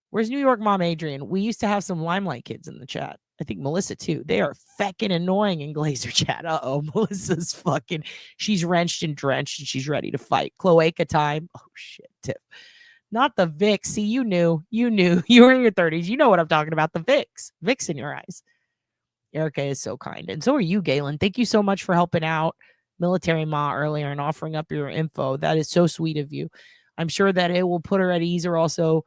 Where's New York mom Adrian? We used to have some Limelight kids in the chat. I think Melissa too. They are feckin' annoying in Glazer chat. Uh-oh, Melissa's fucking, she's wrenched and drenched and she's ready to fight. Cloaca time. Oh shit, Tip. Not the Vicks. See, you knew. You were in your 30s. You know what I'm talking about. The Vicks. Vicks in your eyes. Erica is so kind. And so are you, Galen. Thank you so much for helping out Military Ma earlier and offering up your info. That is so sweet of you. I'm sure that it will put her at ease, or also,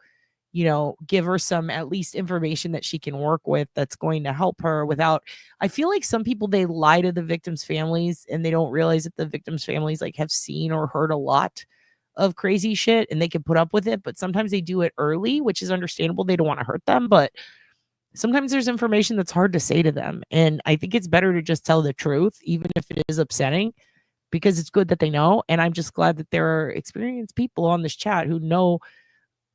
give her some at least information that she can work with that's going to help her without. I feel like some people, they lie to the victims' families and they don't realize that the victims' families like have seen or heard a lot of crazy shit and they can put up with it. But sometimes they do it early, which is understandable. They don't want to hurt them, but sometimes there's information that's hard to say to them. And I think it's better to just tell the truth, even if it is upsetting, because it's good that they know. And I'm just glad that there are experienced people on this chat who know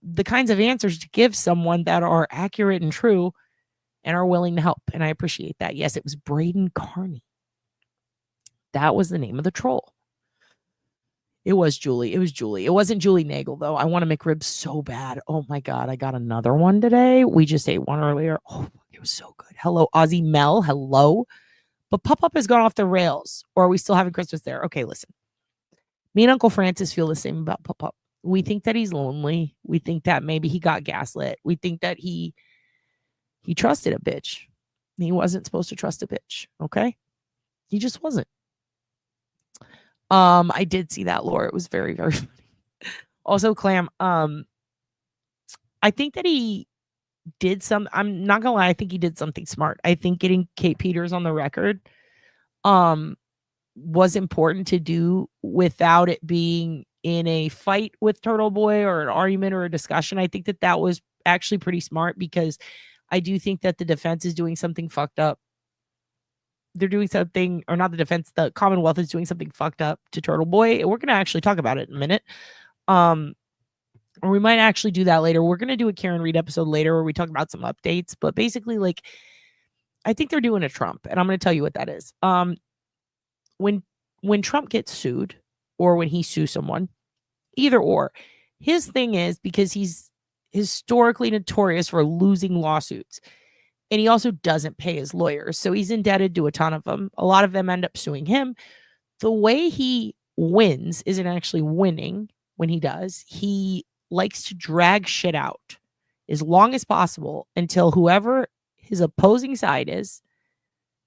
the kinds of answers to give someone that are accurate and true and are willing to help. And I appreciate that. Yes, it was Braden Carney. That was the name of the troll. It was Julie. It was Julie. It wasn't Julie Nagel, though. I want to make ribs so bad. Oh, my God. I got another one today. We just ate one earlier. Oh, it was so good. Hello, Aussie Mel. Hello. But Pop-Up has gone off the rails. Or are we still having Christmas there? Okay, listen. Me and Uncle Francis feel the same about Pop-Up. We think that he's lonely. We think that maybe he got gaslit. We think that he trusted a bitch. He wasn't supposed to trust a bitch. Okay? He just wasn't. I did see that, Laura. It was very, very funny. Also, Clam, I think that he did some, I'm not gonna lie, I think he did something smart. I think getting Kate Peters on the record was important to do without it being in a fight with Turtle Boy or an argument or a discussion. I think that that was actually pretty smart, because I do think that the defense is doing something fucked up. They're doing something, or not the defense, the Commonwealth is doing something fucked up to Turtle Boy. We're going to actually talk about it in a minute. Or we might actually do that later. We're going to do a Karen Reed episode later where we talk about some updates. But basically, like, I think they're doing a Trump, and I'm going to tell you what that is. When Trump gets sued, or when he sues someone, either or, his thing is, because he's historically notorious for losing lawsuits, and he also doesn't pay his lawyers. So he's indebted to a ton of them. A lot of them end up suing him. The way he wins isn't actually winning when he does. He likes to drag shit out as long as possible until whoever his opposing side is,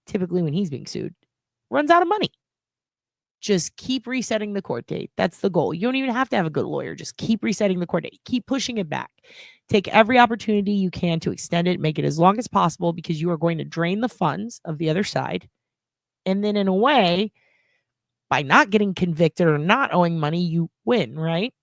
typically when he's being sued, runs out of money. Just keep resetting the court date. That's the goal. You don't even have to have a good lawyer. Just keep resetting the court date. Keep pushing it back. Take every opportunity you can to extend it, make it as long as possible, because you are going to drain the funds of the other side. And then in a way, by not getting convicted or not owing money, you win, right?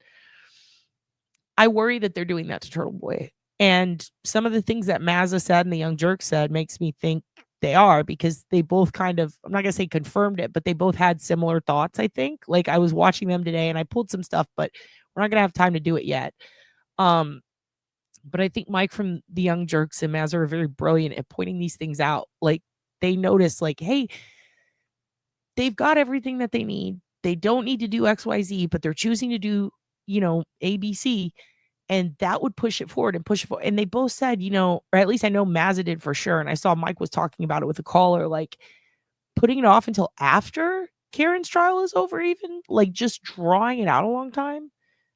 I worry that they're doing that to Turtle Boy. And some of the things that Mazza said and the Young Jerk said makes me think they are, because they both kind of, I'm not going to say confirmed it, but they both had similar thoughts, I think. Like, I was watching them today and I pulled some stuff, but we're not going to have time to do it yet. But I think Mike from the Young Jerks and Mazza are very brilliant at pointing these things out. Like, they notice, like, hey, they've got everything that they need. They don't need to do XYZ, but they're choosing to do, ABC. And that would push it forward and push it forward. And they both said, or at least I know Mazza did for sure. And I saw Mike was talking about it with a caller, like putting it off until after Karen's trial is over, even like just drawing it out a long time.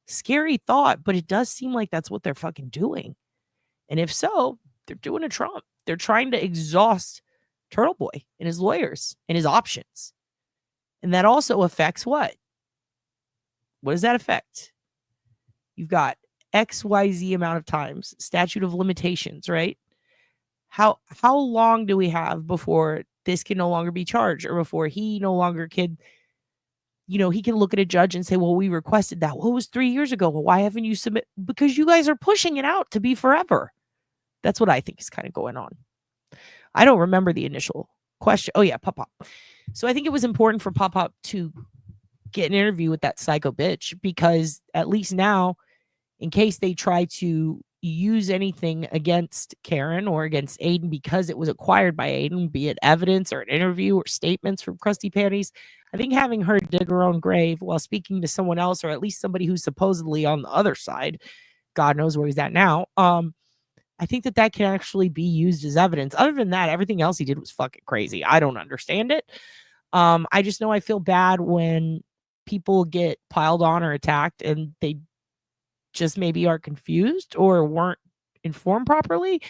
Scary thought, but it does seem like that's what they're fucking doing. And if so, they're doing a Trump. They're trying to exhaust Turtle Boy and his lawyers and his options. And that also affects what? What does that affect? You've got XYZ amount of times, statute of limitations, right? How long do we have before this can no longer be charged, or before he no longer can, he can look at a judge and say, well, we requested that. Well, it was 3 years ago. Well, why haven't you submit? Because you guys are pushing it out to be forever. That's what I think is kind of going on. I don't remember the initial question. Oh yeah, Pop-Pop. So I think it was important for Pop-Pop to get an interview with that psycho bitch, because at least now, in case they try to use anything against Karen or against Aiden because it was acquired by Aiden, be it evidence or an interview or statements from Krusty Panties, I think having her dig her own grave while speaking to someone else, or at least somebody who's supposedly on the other side, God knows where he's at now, I think that can actually be used as evidence. Other than that, everything else he did was fucking crazy. I don't understand it. I just know I feel bad when people get piled on or attacked and they just maybe are confused or weren't informed properly.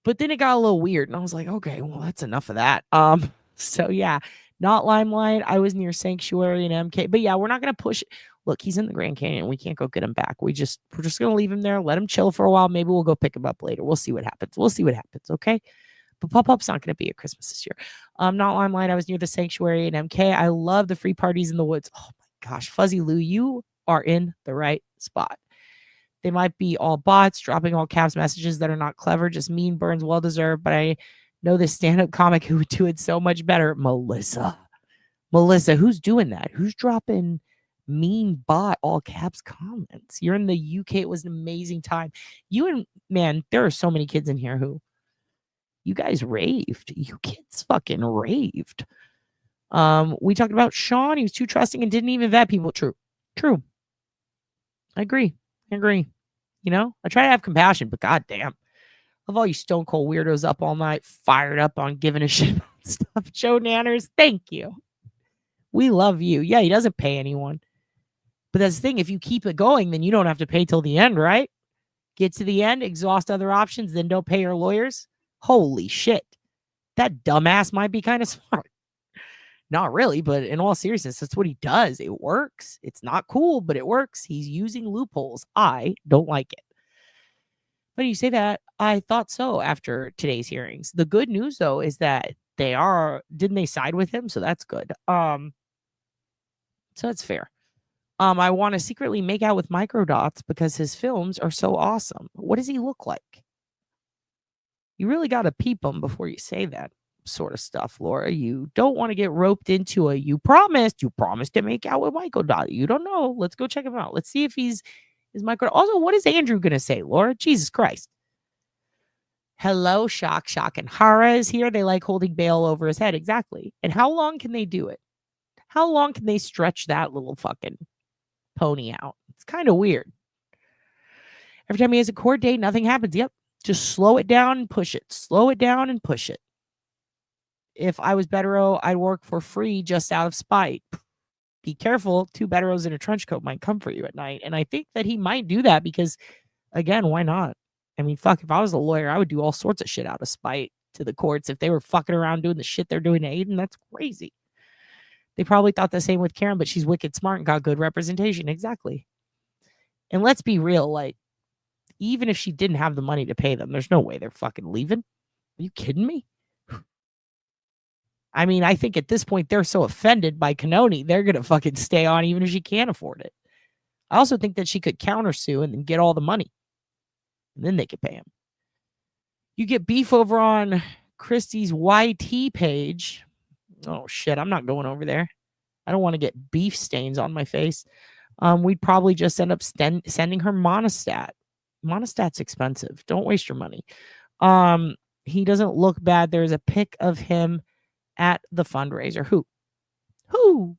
But then it got a little weird and I was like, okay, well, that's enough of that. So yeah, not Limelight. I was near Sanctuary and MK. But yeah, we're not going to push it. Look, he's in the Grand Canyon. We can't go get him back. We're just going to leave him there, let him chill for a while. Maybe we'll go pick him up later. We'll see what happens. Okay? But Pop-Up's not going to be at Christmas this year. Not Limelight. I was near the Sanctuary and MK. I love the free parties in the woods. Oh my gosh, Fuzzy Lou, you are in the right spot. They might be all bots, dropping all caps messages that are not clever, just mean burns, well-deserved. But I know this stand-up comic who would do it so much better. Melissa, who's doing that? Who's dropping mean bot all caps comments? You're in the UK. It was an amazing time. Man, there are so many kids in here who you guys raved. You kids fucking raved. We talked about Sean. He was too trusting and didn't even vet people. True. I agree. You know, I try to have compassion, but goddamn, of all you stone cold weirdos up all night, fired up on giving a shit about stuff. Joe Nanners, thank you. We love you. Yeah, he doesn't pay anyone. But that's the thing. If you keep it going, then you don't have to pay till the end, right? Get to the end, exhaust other options, then don't pay your lawyers. Holy shit. That dumbass might be kind of smart. Not really, but in all seriousness, that's what he does. It works. It's not cool, but it works. He's using loopholes. I don't like it. But you say that, I thought so after today's hearings. The good news, though, is that didn't they side with him? So that's good. So that's fair. I want to secretly make out with Microdots because his films are so awesome. What does he look like? You really got to peep him before you say that sort of stuff, Laura. You don't want to get roped into you promised to make out with Microdot. You don't know. Let's go check him out. Let's see if is Microdot. Also, what is Andrew going to say, Laura? Jesus Christ. Hello, Shock, and Hara is here. They like holding bail over his head. Exactly. And how long can they do it? How long can they stretch that little fucking pony out? It's kind of weird. Every time he has a court date, nothing happens. Yep. Just slow it down and push it. Slow it down and push it. If I was Bettero, I'd work for free just out of spite. Be careful. 2 Betteros in a trench coat might come for you at night. And I think that he might do that because, again, why not? I mean, fuck, if I was a lawyer, I would do all sorts of shit out of spite to the courts. If they were fucking around doing the shit they're doing to Aiden, that's crazy. They probably thought the same with Karen, but she's wicked smart and got good representation. Exactly. And let's be real, like, even if she didn't have the money to pay them, there's no way they're fucking leaving. Are you kidding me? I mean, I think at this point, they're so offended by Kanoni, they're going to fucking stay on even if she can't afford it. I also think that she could countersue and then get all the money. And then they could pay him. You get beef over on Christie's YT page. Oh, shit. I'm not going over there. I don't want to get beef stains on my face. We'd probably just end up sending her Monostat. Monostat's expensive. Don't waste your money. He doesn't look bad. There's a pic of him at the fundraiser. Who?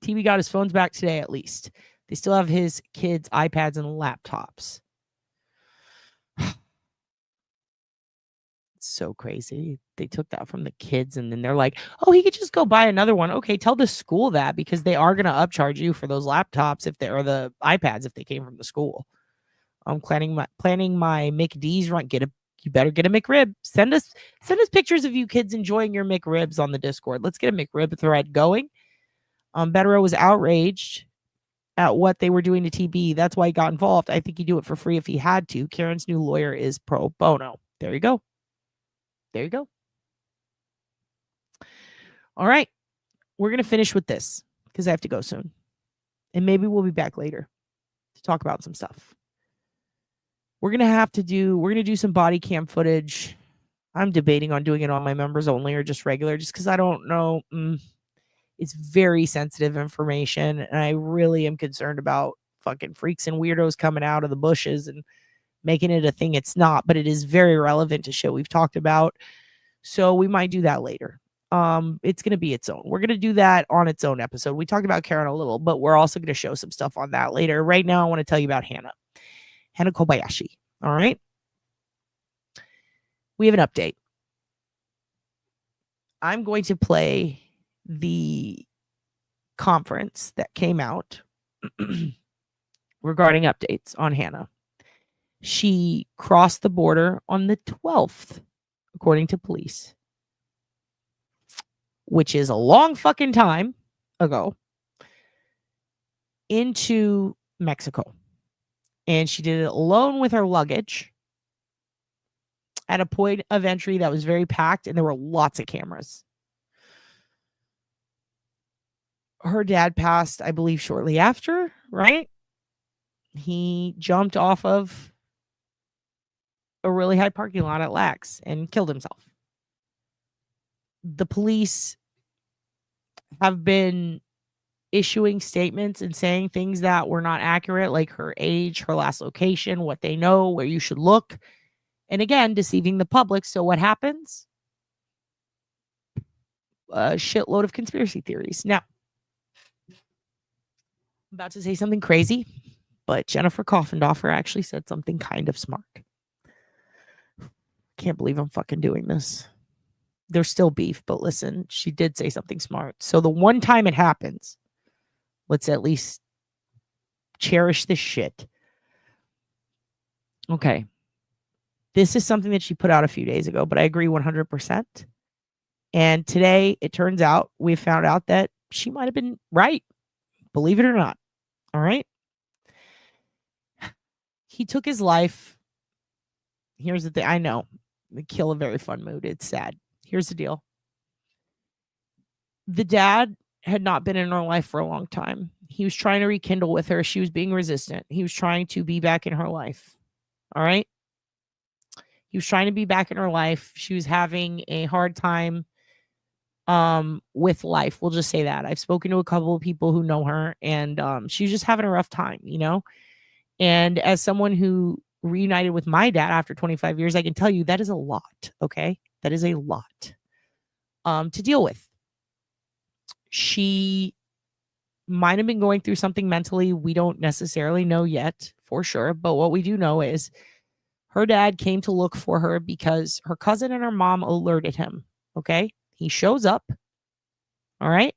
TV got his phones back today, at least. They still have his kids' iPads and laptops. So crazy. They took that from the kids and then they're like, oh, he could just go buy another one. Okay, tell the school that because they are going to upcharge you for those laptops or the iPads if they came from the school. I'm planning my McD's run. You better get a McRib. Send us pictures of you kids enjoying your McRibs on the Discord. Let's get a McRib thread going. Bettero was outraged at what they were doing to TB. That's why he got involved. I think he'd do it for free if he had to. Karen's new lawyer is pro bono. There you go. All right. We're going to finish with this because I have to go soon. And maybe we'll be back later to talk about some stuff. We're going to do some body cam footage. I'm debating on doing it on my members only or just regular, just because I don't know. It's very sensitive information. And I really am concerned about fucking freaks and weirdos coming out of the bushes and making it a thing it's not, but it is very relevant to shit we've talked about. So we might do that later. It's going to be its own. We're going to do that on its own episode. We talked about Karen a little, but we're also going to show some stuff on that later. Right now, I want to tell you about Hannah Kobayashi. All right. We have an update. I'm going to play the conference that came out regarding updates on Hannah. She crossed the border on the 12th, according to police, which is a long fucking time ago, into Mexico. And she did it alone with her luggage at a point of entry that was very packed, and there were lots of cameras. Her dad passed, I believe, shortly after, right? He jumped off of a really high parking lot at Lax and killed himself. The police have been issuing statements and saying things that were not accurate, like her age, her last location, what they know, where you should look. And again, deceiving the public. So what happens? A shitload of conspiracy theories. Now, I'm about to say something crazy, but Jennifer Coffendorfer actually said something kind of smart. Can't believe I'm fucking doing this. There's still beef, but listen, she did say something smart. So the one time it happens, let's at least cherish this shit. Okay. This is something that she put out a few days ago, but I agree 100%. And today, it turns out, we found out that she might have been right. Believe it or not. All right? He took his life. Here's the thing. I know. They kill a very fun mood. It's sad. Here's the deal. The dad had not been in her life for a long time. He was trying to rekindle with her. She was being resistant. He was trying to be back in her life. All right? He was trying to be back in her life. She was having a hard time with life. We'll just say that. I've spoken to a couple of people who know her, and she's just having a rough time, you know? And as someone who reunited with my dad after 25 years, I can tell you that is a lot, okay? That is a lot to deal with. She might have been going through something mentally. We don't necessarily know yet for sure, but what we do know is her dad came to look for her because her cousin and her mom alerted him, okay? He shows up, all right?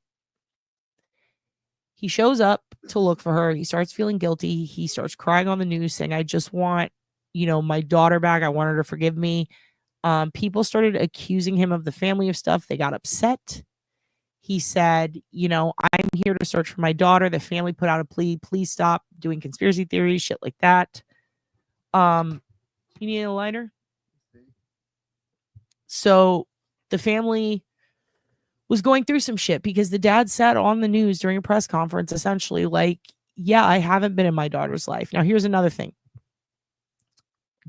He shows up to look for her. He starts feeling guilty. He starts crying on the news saying, I just want, my daughter back. I want her to forgive me. People started accusing him of the family of stuff. They got upset. He said, I'm here to search for my daughter. The family put out a plea. Please stop doing conspiracy theories, shit like that. You need a lighter? So the family was going through some shit because the dad said on the news during a press conference, essentially, like, yeah, I haven't been in my daughter's life. Now, here's another thing.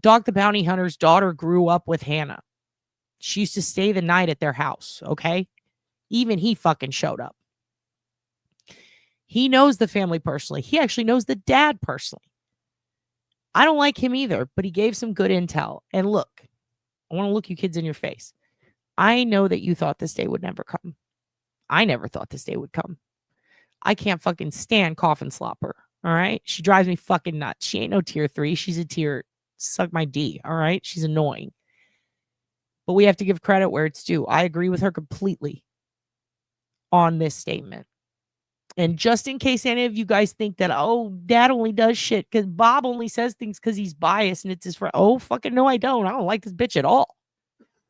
Dog the Bounty Hunter's daughter grew up with Hannah. She used to stay the night at their house, okay? Even he fucking showed up. He knows the family personally. He actually knows the dad personally. I don't like him either, but he gave some good intel. And look, I want to look you kids in your face. I know that you thought this day would never come. I never thought this day would come. I can't fucking stand Coffin Slopper, all right? She drives me fucking nuts. She ain't no tier 3. She's a tier, suck my D, all right? She's annoying. But we have to give credit where it's due. I agree with her completely on this statement. And just in case any of you guys think that, oh, dad only does shit because Bob only says things because he's biased and it's his friend. Oh, fucking no, I don't. I don't like this bitch at all.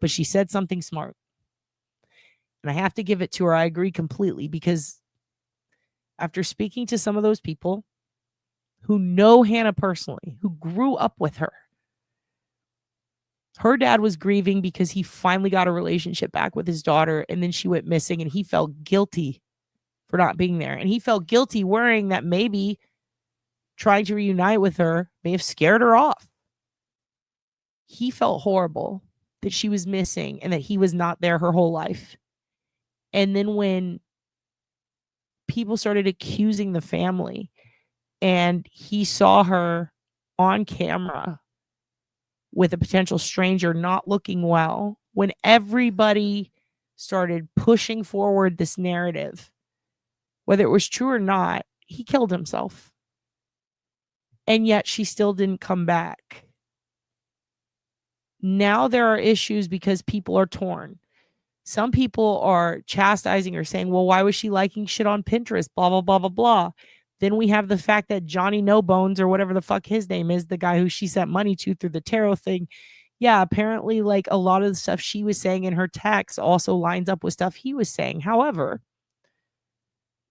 But she said something smart. And I have to give it to her. I agree completely because after speaking to some of those people who know Hannah personally, who grew up with her, her dad was grieving because he finally got a relationship back with his daughter and then she went missing and he felt guilty for not being there. And he felt guilty worrying that maybe trying to reunite with her may have scared her off. He felt horrible that she was missing and that he was not there her whole life. And then when people started accusing the family and he saw her on camera with a potential stranger not looking well, when everybody started pushing forward this narrative, whether it was true or not, he killed himself. And yet she still didn't come back. Now there are issues because people are torn. Some people are chastising her, saying, well, why was she liking shit on Pinterest? Blah, blah, blah, blah, blah. Then we have the fact that Johnny No Bones, or whatever the fuck his name is, the guy who she sent money to through the tarot thing. Yeah, apparently, like, a lot of the stuff she was saying in her text also lines up with stuff he was saying. However,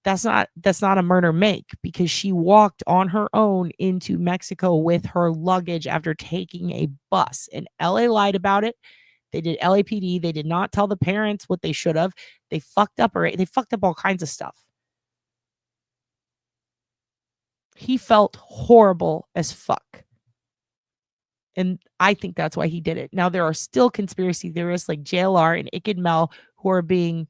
that's not a murder make, because she walked on her own into Mexico with her luggage after taking a bus. And LA lied about it. They did LAPD. They did not tell the parents what they should have. They fucked up they fucked up all kinds of stuff. He felt horrible as fuck. And I think that's why he did it. Now, there are still conspiracy theorists like JLR and Iked Mel who are being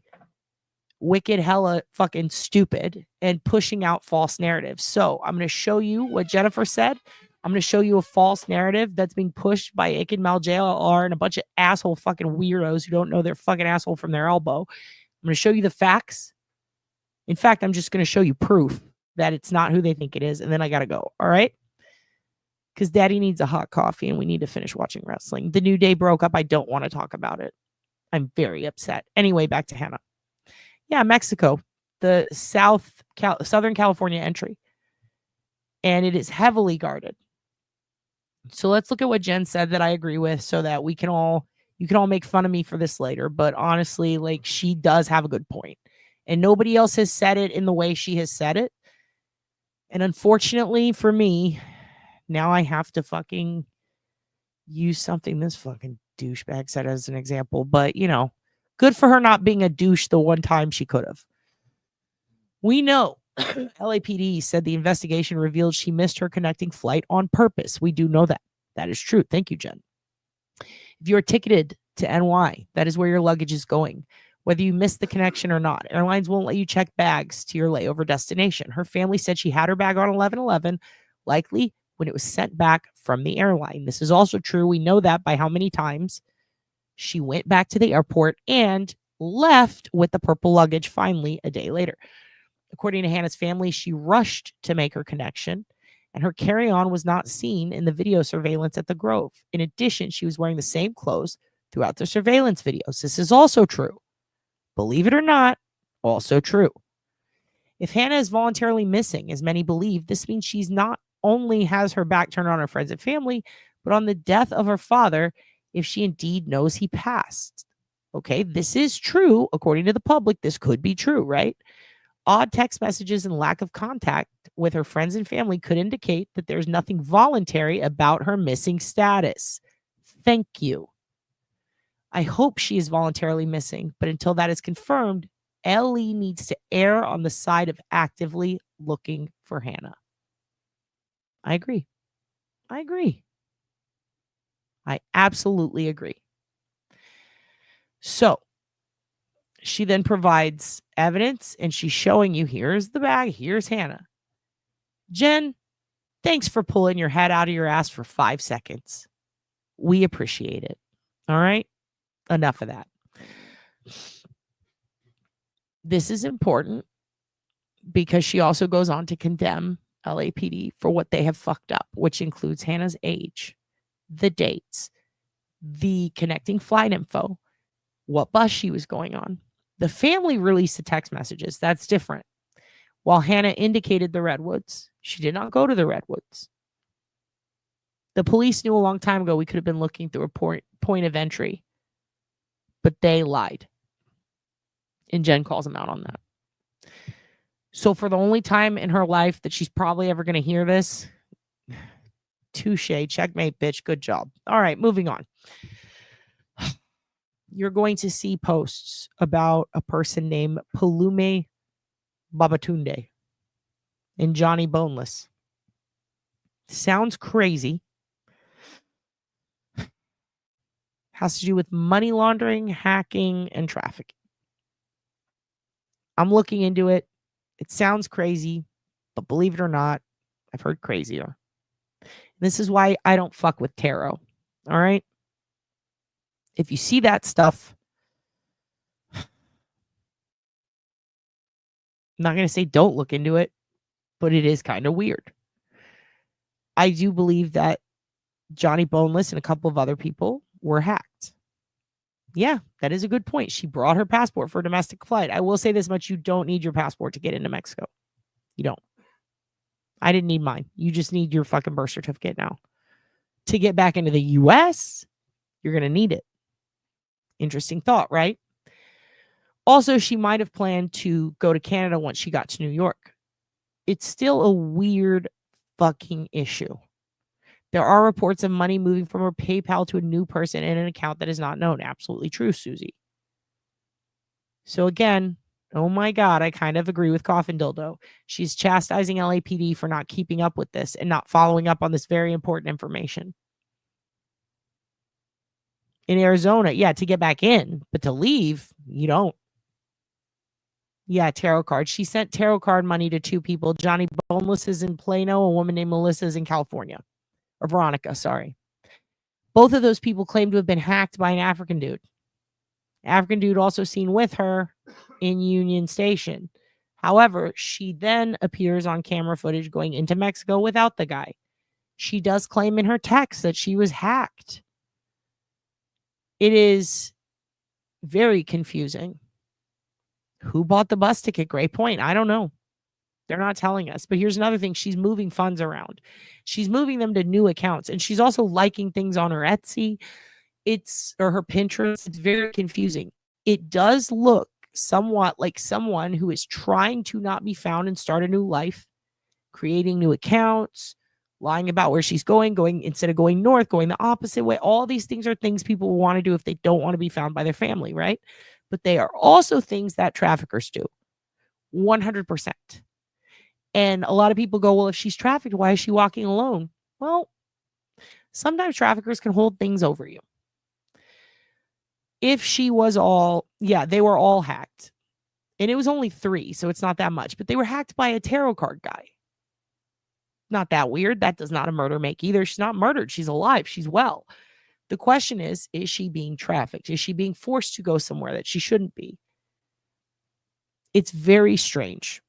wicked hella fucking stupid and pushing out false narratives. So I'm going to show you what Jennifer said. I'm going to show you a false narrative that's being pushed by Iked Mel, JLR, and a bunch of asshole fucking weirdos who don't know their fucking asshole from their elbow. I'm going to show you the facts. In fact, I'm just going to show you proof that it's not who they think it is. And then I got to go. All right. Because daddy needs a hot coffee and we need to finish watching wrestling. The New Day broke up. I don't want to talk about it. I'm very upset. Anyway, back to Hannah. Yeah, Mexico, the Southern California entry. And it is heavily guarded. So let's look at what Jen said that I agree with, so that you can all make fun of me for this later. But honestly, like, she does have a good point. And nobody else has said it in the way she has said it. And unfortunately for me, now I have to fucking use something this fucking douchebag said as an example. But, you know, good for her not being a douche the one time she could have. We know LAPD said the investigation revealed she missed her connecting flight on purpose. We do know that. That is true. Thank you, Jen. If you're ticketed to NY, that is where your luggage is going, whether you missed the connection or not. Airlines won't let you check bags to your layover destination. Her family said she had her bag on 11/11, likely when it was sent back from the airline. This is also true. We know that by how many times she went back to the airport and left with the purple luggage finally a day later. According to Hannah's family, she rushed to make her connection, and her carry-on was not seen in the video surveillance at the Grove. In addition, she was wearing the same clothes throughout the surveillance videos. This is also true. Believe it or not, also true. If Hannah is voluntarily missing, as many believe, this means she's not only has her back turned on her friends and family, but on the death of her father, if she indeed knows he passed. Okay, this is true. According to the public, this could be true, right? Odd text messages and lack of contact with her friends and family could indicate that there's nothing voluntary about her missing status. Thank you. I hope she is voluntarily missing, but until that is confirmed, Ellie needs to err on the side of actively looking for Hannah. I agree. I absolutely agree. So she then provides evidence, and she's showing you, here's the bag, here's Hannah. Jen, thanks for pulling your head out of your ass for 5 seconds. We appreciate it. All right? Enough of that. This is important because she also goes on to condemn LAPD for what they have fucked up, which includes Hannah's age, the dates, the connecting flight info, what bus she was going on. The family released the text messages. That's different. While Hannah indicated the Redwoods, she did not go to the Redwoods. The police knew a long time ago we could have been looking through a point of entry, but they lied. And Jen calls them out on that. So for the only time in her life that she's probably ever going to hear this, touche, checkmate, bitch, good job. All right, moving on. You're going to see posts about a person named Palume Babatunde and Johnny Boneless. Sounds crazy. Has to do with money laundering, hacking, and trafficking. I'm looking into it. It sounds crazy, but believe it or not, I've heard crazier. This is why I don't fuck with tarot. All right? If you see that stuff, I'm not going to say don't look into it, but it is kind of weird. I do believe that Johnny Boneless and a couple of other people were hacked. Yeah, that is a good point. She brought her passport for a domestic flight. I will say this much. You don't need your passport to get into Mexico. You don't. I didn't need mine. You just need your fucking birth certificate now. To get back into the U.S., you're going to need it. Interesting thought, right? Also, she might have planned to go to Canada once she got to New York. It's still a weird fucking issue. There are reports of money moving from her PayPal to a new person in an account that is not known. Absolutely true, Susie. So again, oh my God, I kind of agree with Coffin Dildo. She's chastising LAPD for not keeping up with this and not following up on this very important information. In Arizona, yeah, to get back in, but to leave, you don't. Yeah, tarot cards. She sent tarot card money to two people. Johnny Boneless is in Plano. A woman named Melissa is in California. Or Veronica, sorry. Both of those people claim to have been hacked by an African dude. African dude also seen with her in Union Station. However, she then appears on camera footage going into Mexico without the guy. She does claim in her text that she was hacked. It is very confusing. Who bought the bus ticket? Great point. I don't know. They're not telling us. But here's another thing. She's moving funds around. She's moving them to new accounts. And she's also liking things on her Etsy. Or her Pinterest. It's very confusing. It does look somewhat like someone who is trying to not be found and start a new life, creating new accounts, lying about where she's going instead of going north, going the opposite way. All these things are things people will want to do if they don't want to be found by their family, right? But they are also things that traffickers do. 100%. And a lot of people go, well, if she's trafficked, why is she walking alone? Well, sometimes traffickers can hold things over you. If she was they were all hacked. And it was only 3, so it's not that much. But they were hacked by a tarot card guy. Not that weird. That does not a murder make either. She's not murdered. She's alive. She's well. The question is she being trafficked? Is she being forced to go somewhere that she shouldn't be? It's very strange.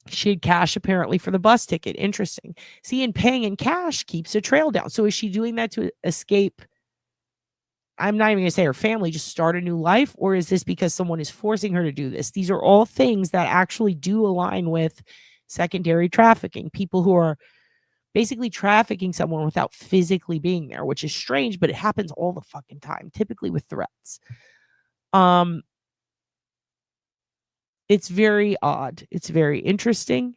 She had cash apparently for the bus ticket. Interesting. See, and paying in cash keeps a trail down. So is she doing that to escape? I'm not even going to say her family, just start a new life? Or is this because someone is forcing her to do this? These are all things that actually do align with secondary trafficking. People who are basically trafficking someone without physically being there, which is strange, but it happens all the fucking time, typically with threats. It's very odd. It's very interesting.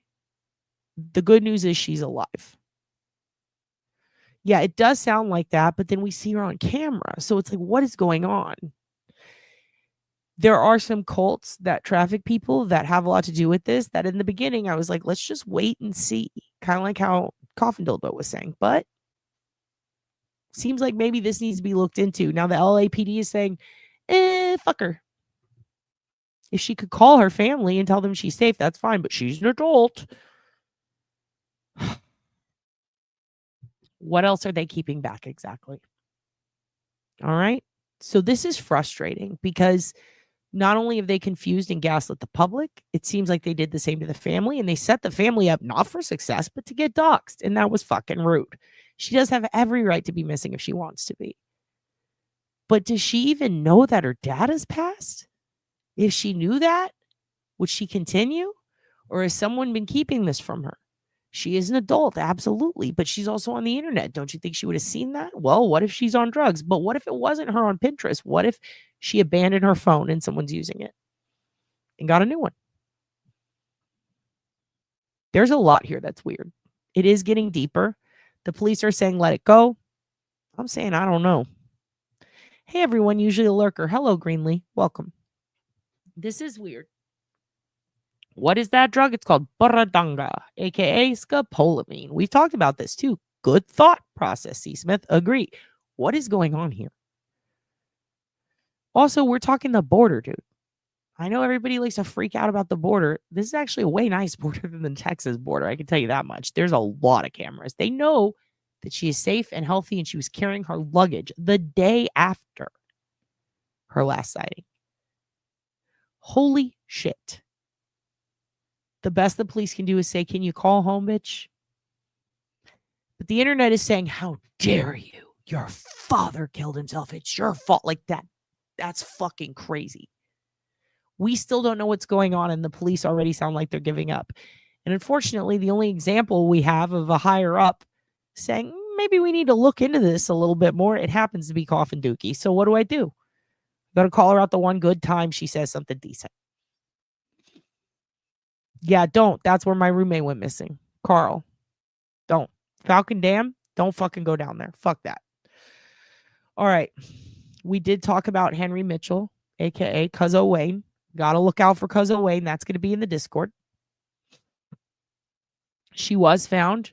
The good news is she's alive. Yeah, it does sound like that, but then we see her on camera. So it's like, what is going on? There are some cults that traffic people that have a lot to do with this, that in the beginning, I was like, let's just wait and see. Kind of like how Coffin Dildo was saying. But seems like maybe this needs to be looked into. Now the LAPD is saying, fuck her. If she could call her family and tell them she's safe, that's fine. But she's an adult. What else are they keeping back exactly? All right. So this is frustrating because not only have they confused and gaslit the public, it seems like they did the same to the family, and they set the family up not for success, but to get doxxed. And that was fucking rude. She does have every right to be missing if she wants to be. But does she even know that her dad has passed? If she knew that, would she continue? Or has someone been keeping this from her? She is an adult, absolutely, but she's also on the internet. Don't you think she would have seen that? Well, what if she's on drugs? But what if it wasn't her on Pinterest? What if she abandoned her phone and someone's using it and got a new one? There's a lot here that's weird. It is getting deeper. The police are saying, let it go. I'm saying, I don't know. Hey, everyone, usually a lurker. Hello, Greenlee. Welcome. This is weird. What is that drug? It's called Buradanga, aka scopolamine. We've talked about this too. Good thought process, C. Smith. Agree. What is going on here? Also, we're talking the border, dude. I know everybody likes to freak out about the border. This is actually a way nice border than the Texas border. I can tell you that much. There's a lot of cameras. They know that she is safe and healthy, and she was carrying her luggage the day after her last sighting. Holy shit. The best the police can do is say, can you call home, bitch? But the internet is saying, how dare you? your father killed himself. It's your fault. Like that. That's fucking crazy. We still don't know what's going on, and the police already sound like they're giving up. And unfortunately, the only example we have of a higher up saying, maybe we need to look into this a little bit more, it happens to be Coffin Dookie. So what do? Got to call her out the one good time she says something decent. Yeah, don't. That's where my roommate went missing. Carl, don't. Falcon Dam, don't fucking go down there. Fuck that. All right. We did talk about Henry Mitchell, a.k.a. Cuzzo Wayne. Got to look out for Cuzzo Wayne. That's going to be in the Discord. She was found,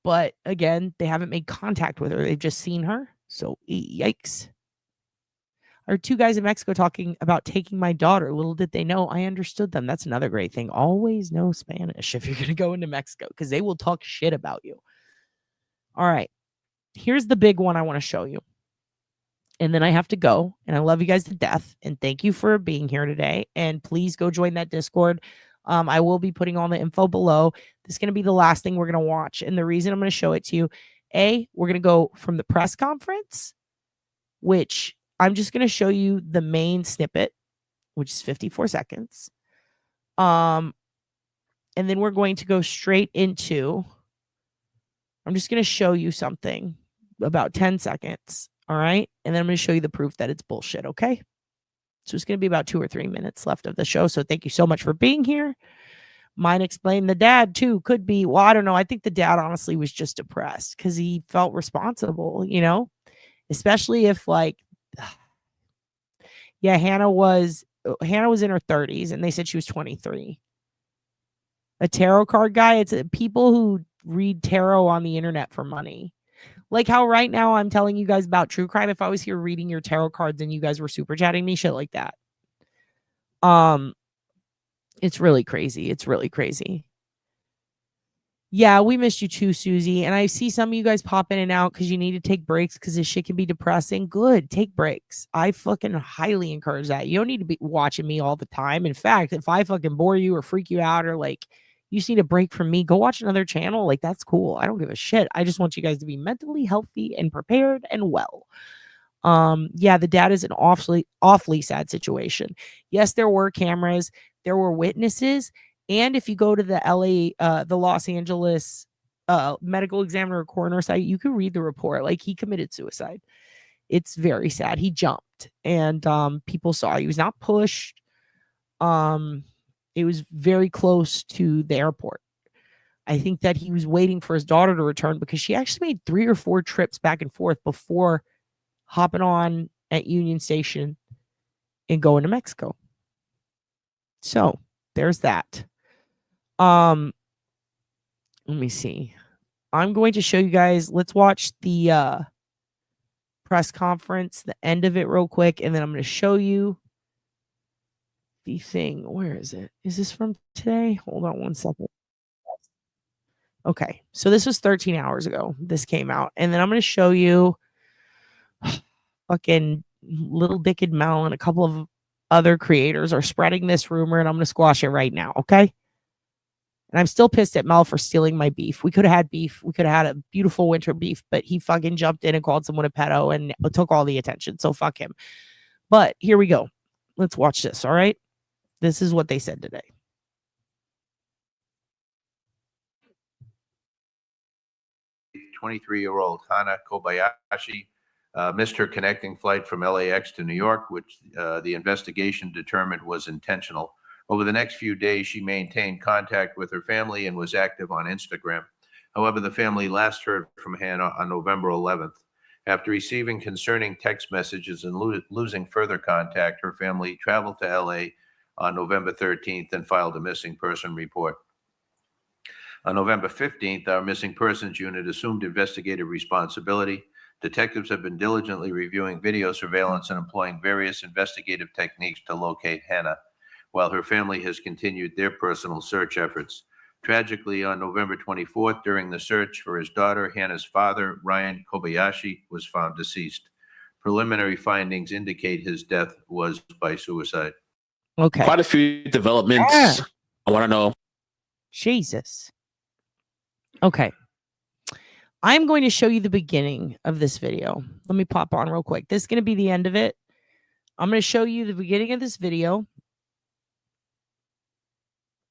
but again, they haven't made contact with her. They've just seen her. So, yikes. Our two guys in Mexico talking about taking my daughter. Little did they know I understood them. That's another great thing. Always know Spanish if you're going to go into Mexico because they will talk shit about you. All right. Here's the big one I want to show you. And then I have to go. And I love you guys to death. And thank you for being here today. And please go join that Discord. I will be putting all the info below. This is going to be the last thing we're going to watch. And the reason I'm going to show it to you, we're going to go from the press conference, which I'm just going to show you the main snippet, which is 54 seconds. And then we're going to go straight into, I'm just going to show you something about 10 seconds. All right. And then I'm going to show you the proof that it's bullshit. Okay. So it's going to be about 2 or 3 minutes left of the show. So thank you so much for being here. Mine explain the dad too. Could be, well, I don't know. I think the dad honestly was just depressed because he felt responsible, you know, especially if like, yeah, Hannah was in her 30s and they said she was 23. A tarot card guy. It's people who read tarot on the internet for money. Like how right now I'm telling you guys about true crime. If I was here reading your tarot cards and you guys were super chatting me, shit like that. It's really crazy. It's really crazy. Yeah, we missed you too, Susie. And I see some of you guys pop in and out because you need to take breaks because this shit can be depressing. Good. Take breaks. I fucking highly encourage that. You don't need to be watching me all the time. In fact, if I fucking bore you or freak you out or like you just need a break from me, go watch another channel. Like, that's cool. I don't give a shit. I just want you guys to be mentally healthy and prepared and well. Yeah, the dad is an awfully sad situation. Yes, there were cameras, there were witnesses, and if you go to the the Los Angeles medical examiner coroner site, you can read the report. Like, he committed suicide. It's very sad. He jumped, and people saw he was not pushed. It was very close to the airport. I think that he was waiting for his daughter to return because she actually made 3 or 4 trips back and forth before hopping on at Union Station and going to Mexico. So there's that. Let me see. I'm going to show you guys. Let's watch the press conference, the end of it real quick, and then I'm going to show you the thing. Where is it? Is this from today? Hold on one second. Okay, so this was 13 hours ago. This came out, and then I'm going to show you fucking Little Dick and Mel and a couple of other creators are spreading this rumor, and I'm going to squash it right now, okay? And I'm still pissed at Mel for stealing my beef. We could have had beef. We could have had a beautiful winter beef, but he fucking jumped in and called someone a pedo and took all the attention, so fuck him. But here we go. Let's watch this, all right? This is what they said today. 23-year-old Hana Kobayashi missed her connecting flight from LAX to New York, which the investigation determined was intentional. Over the next few days, she maintained contact with her family and was active on Instagram. However, the family last heard from Hana on November 11th. After receiving concerning text messages and losing further contact, her family traveled to LA on November 13th and filed a missing person report. On November 15th, our missing persons unit assumed investigative responsibility. Detectives have been diligently reviewing video surveillance and employing various investigative techniques to locate Hana, while her family has continued their personal search efforts. Tragically, on November 24th, during the search for his daughter, Hana's father, Ryan Kobayashi, was found deceased. Preliminary findings indicate his death was by suicide. Okay. Quite a few developments. Yeah. I want to know. Jesus. Okay. I'm going to show you the beginning of this video. Let me pop on real quick. This is going to be the end of it. I'm going to show you the beginning of this video.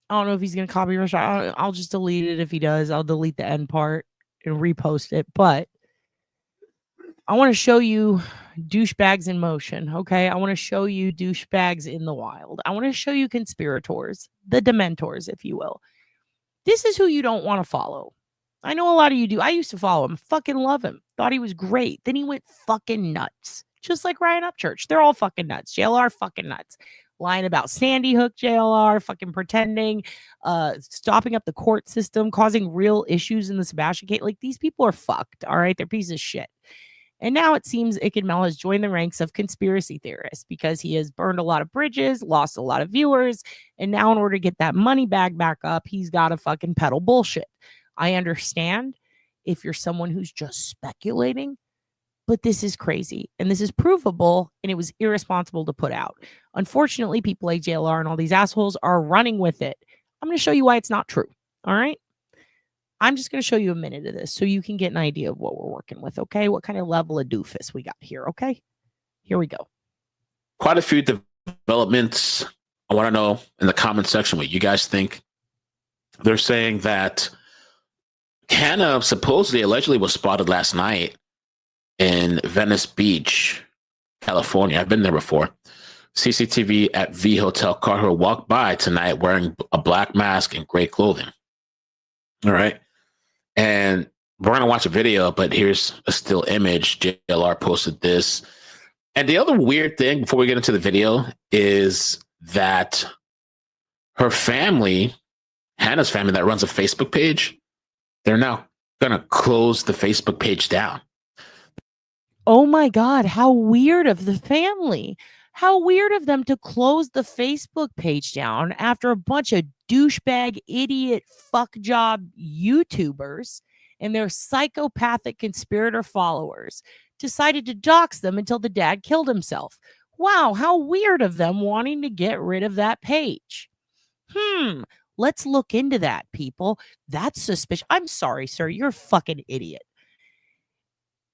I don't know if he's going to copyright. I'll just delete it if he does. I'll delete the end part and repost it. But I want to show you douchebags in motion, okay? I want to show you douchebags in the wild. I want to show you conspirators, the dementors, if you will. This is who you don't want to follow. I know a lot of you do. I used to follow him. Fucking love him. Thought he was great. Then he went fucking nuts. Just like Ryan Upchurch. They're all fucking nuts. JLR fucking nuts. Lying about Sandy Hook, JLR, fucking pretending, stopping up the court system, causing real issues in the Sebastian case. Like, these people are fucked, all right? They're pieces of shit. And now it seems Ikemel has joined the ranks of conspiracy theorists because he has burned a lot of bridges, lost a lot of viewers, and now in order to get that money bag back up, he's got to fucking peddle bullshit. I understand if you're someone who's just speculating, but this is crazy, and this is provable, and it was irresponsible to put out. Unfortunately, people like JLR and all these assholes are running with it. I'm going to show you why it's not true, all right? I'm just going to show you a minute of this so you can get an idea of what we're working with, okay? What kind of level of doofus we got here, okay? Here we go. Quite a few developments. I want to know in the comment section what you guys think. They're saying that Hannah supposedly, allegedly was spotted last night in Venice Beach, California. I've been there before. CCTV at V Hotel caught her walk by tonight wearing a black mask and gray clothing. All right. And we're going to watch a video, but here's a still image. JLR posted this. And the other weird thing before we get into the video is that her family, Hannah's family that runs a Facebook page, they're now going to close the Facebook page down. Oh my God, how weird of the family. How weird of them to close the Facebook page down after a bunch of douchebag, idiot, fuck job YouTubers and their psychopathic conspirator followers decided to dox them until the dad killed himself. Wow, how weird of them wanting to get rid of that page. Let's look into that, people. That's suspicious. I'm sorry, sir. You're a fucking idiot.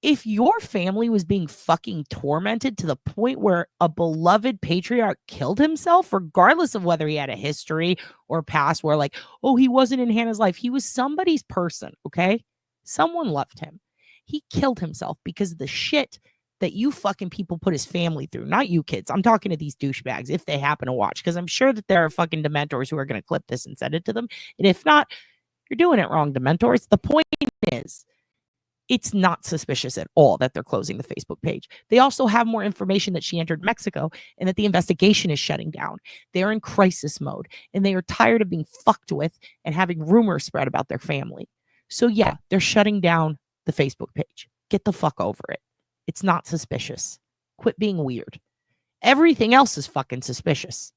If your family was being fucking tormented to the point where a beloved patriarch killed himself, regardless of whether he had a history or past where like, oh, he wasn't in Hannah's life. He was somebody's person, okay? Someone loved him. He killed himself because of the shit that you fucking people put his family through. Not you kids. I'm talking to these douchebags if they happen to watch, because I'm sure that there are fucking dementors who are going to clip this and send it to them. And if not, you're doing it wrong, dementors. The point is, it's not suspicious at all that they're closing the Facebook page. They also have more information that she entered Mexico and that the investigation is shutting down. They're in crisis mode and they are tired of being fucked with and having rumors spread about their family. So yeah, they're shutting down the Facebook page. Get the fuck over it. It's not suspicious. Quit being weird. Everything else is fucking suspicious.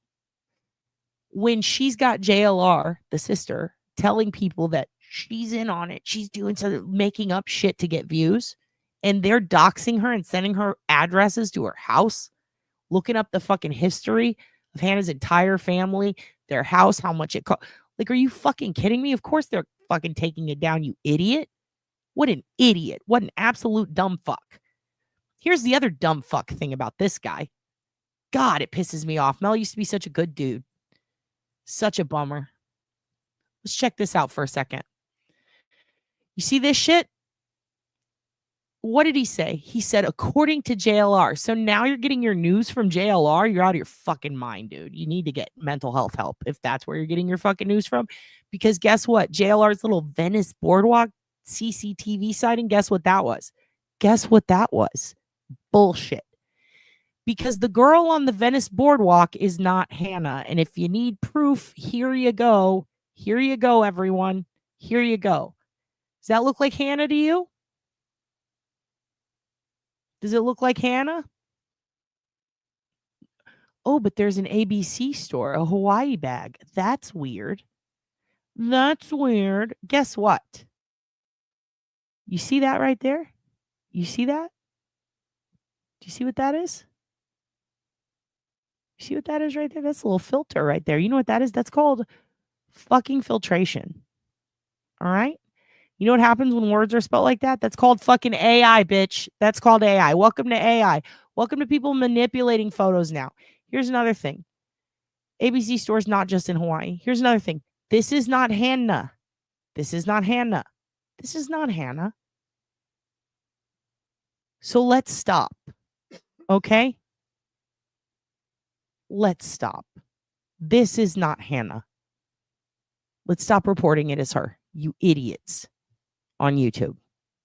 When she's got JLR, the sister, telling people that she's in on it, she's doing some making up shit to get views, and they're doxing her and sending her addresses to her house, looking up the fucking history of Hannah's entire family, their house, how much it cost. Like, are you fucking kidding me? Of course they're fucking taking it down, you idiot. What an idiot. What an absolute dumb fuck. Here's the other dumb fuck thing about this guy. God, it pisses me off. Mel used to be such a good dude. Such a bummer. Let's check this out for a second. You see this shit? What did he say? He said, according to JLR. So now you're getting your news from JLR? You're out of your fucking mind, dude. You need to get mental health help if that's where you're getting your fucking news from. Because guess what? JLR's little Venice boardwalk CCTV sighting, guess what that was? Guess what that was? Bullshit. Because the girl on the Venice boardwalk is not Hannah. And if you need proof, here you go. Here you go, everyone. Here you go. Does that look like Hannah to you? Does it look like Hannah? Oh, but there's an ABC store, a Hawaii bag. That's weird. That's weird. Guess what? You see that right there? You see that? Do you see what that is? You see what that is right there? That's a little filter right there. You know what that is? That's called fucking filtration. All right? You know what happens when words are spelled like that? That's called fucking AI, bitch. That's called AI. Welcome to AI. Welcome to people manipulating photos now. Here's another thing. ABC Store's not just in Hawaii. Here's another thing. This is not Hannah. This is not Hannah. This is not Hannah. So let's stop. Okay? Let's stop. This is not Hannah. Let's stop reporting it as her. You idiots on YouTube.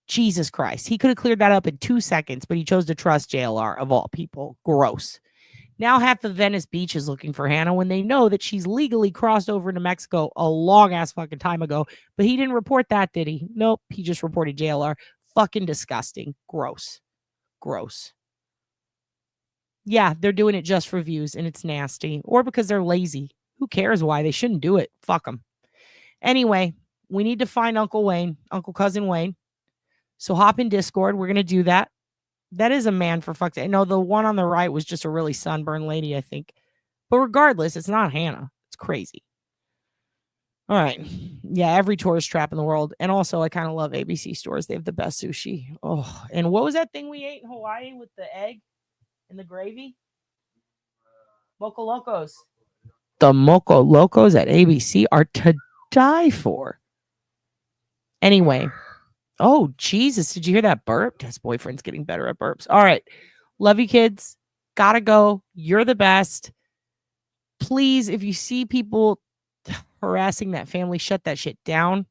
Jesus Christ. He could have cleared that up in 2 seconds, but he chose to trust JLR of all people. Gross. Now half of Venice Beach is looking for Hannah when they know that she's legally crossed over into Mexico a long ass fucking time ago. But he didn't report that, did he? Nope. He just reported JLR. Fucking disgusting. Gross. Gross. Yeah, they're doing it just for views and it's nasty. Or because they're lazy. Who cares why? They shouldn't do it. Fuck them. Anyway, we need to find Uncle Wayne, Uncle Cousin Wayne. So hop in Discord. We're going to do that. That is a man, for fuck's sake. No, the one on the right was just a really sunburned lady, I think. But regardless, it's not Hannah. It's crazy. All right. Yeah, every tourist trap in the world. And also, I kind of love ABC Stores. They have the best sushi. Oh, and what was that thing we ate in Hawaii with the egg and the gravy? Moco Locos. The Moco Locos at ABC are to die for. Anyway. Oh, Jesus. Did you hear that burp? His boyfriend's getting better at burps. All right. Love you, kids. Gotta go. You're the best. Please, if you see people harassing that family, shut that shit down.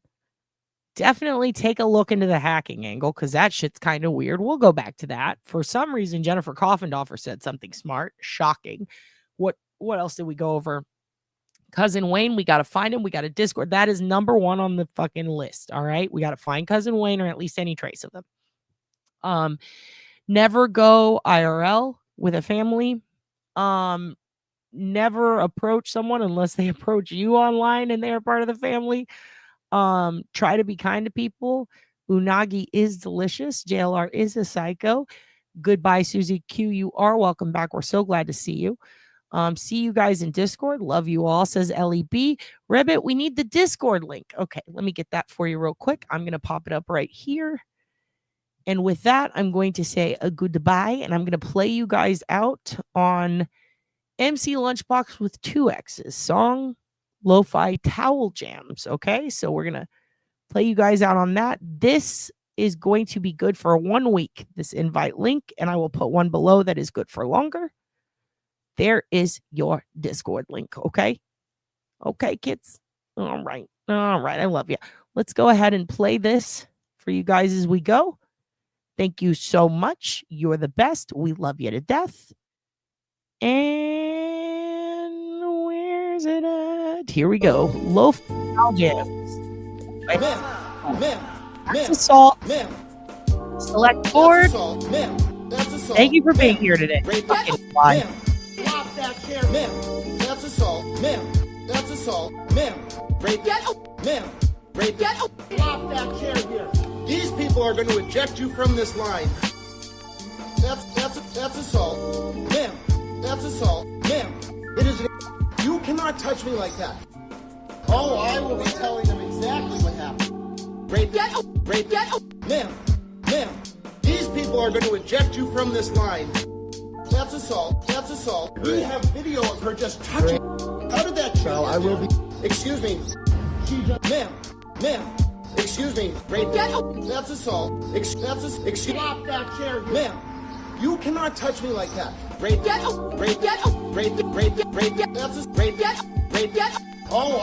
Definitely take a look into the hacking angle because that shit's kind of weird. We'll go back to that. For some reason, Jennifer Coffendorfer said something smart. Shocking. What else did we go over? Cousin Wayne, we got to find him. We got to Discord. That is number one on the fucking list. All right. We got to find Cousin Wayne or at least any trace of them. Never go IRL with a family. Never approach someone unless they approach you online and they are part of the family. Try to be kind to people. Unagi is delicious. JLR is a psycho. Goodbye, Susie Q. You are welcome back. We're so glad to see you. See you guys in Discord. Love you all, says LEB. Ribbit, we need the Discord link. Okay, let me get that for you real quick. I'm going to pop it up right here. And with that, I'm going to say a goodbye, and I'm going to play you guys out on MC Lunchbox with 2 X's song, Lo-Fi Towel Jams. Okay, so we're going to play you guys out on that. This is going to be good for 1 week, this invite link, and I will put one below that is good for longer. There is your Discord link, okay? Okay, kids? All right. I love you. Let's go ahead and play this for you guys as we go. Thank you so much. You're the best. We love you to death. And where's it at? Here we go. Lo-Fi Jams. That's assault. Select board. Thank you for being here today. Fucking fly. Drop that chair, ma'am. That's assault, ma'am. That's assault, ma'am. Rape, ma'am. Rape, drop that chair here. These people are going to eject you from this line. That's assault, ma'am. That's assault, ma'am. It is. You cannot touch me like that. Oh, I will be telling them exactly what happened. Rape, ma'am. These people are going to eject you from this line. That's assault. That's assault. We have video of her just touching. How did that show? I will be. Excuse me. She just. Ma'am. Excuse me. Rape. That's assault. Excuse. Drop that chair, ma'am. You cannot touch me like that. Rape. Rape. That's rape. Rape. Oh.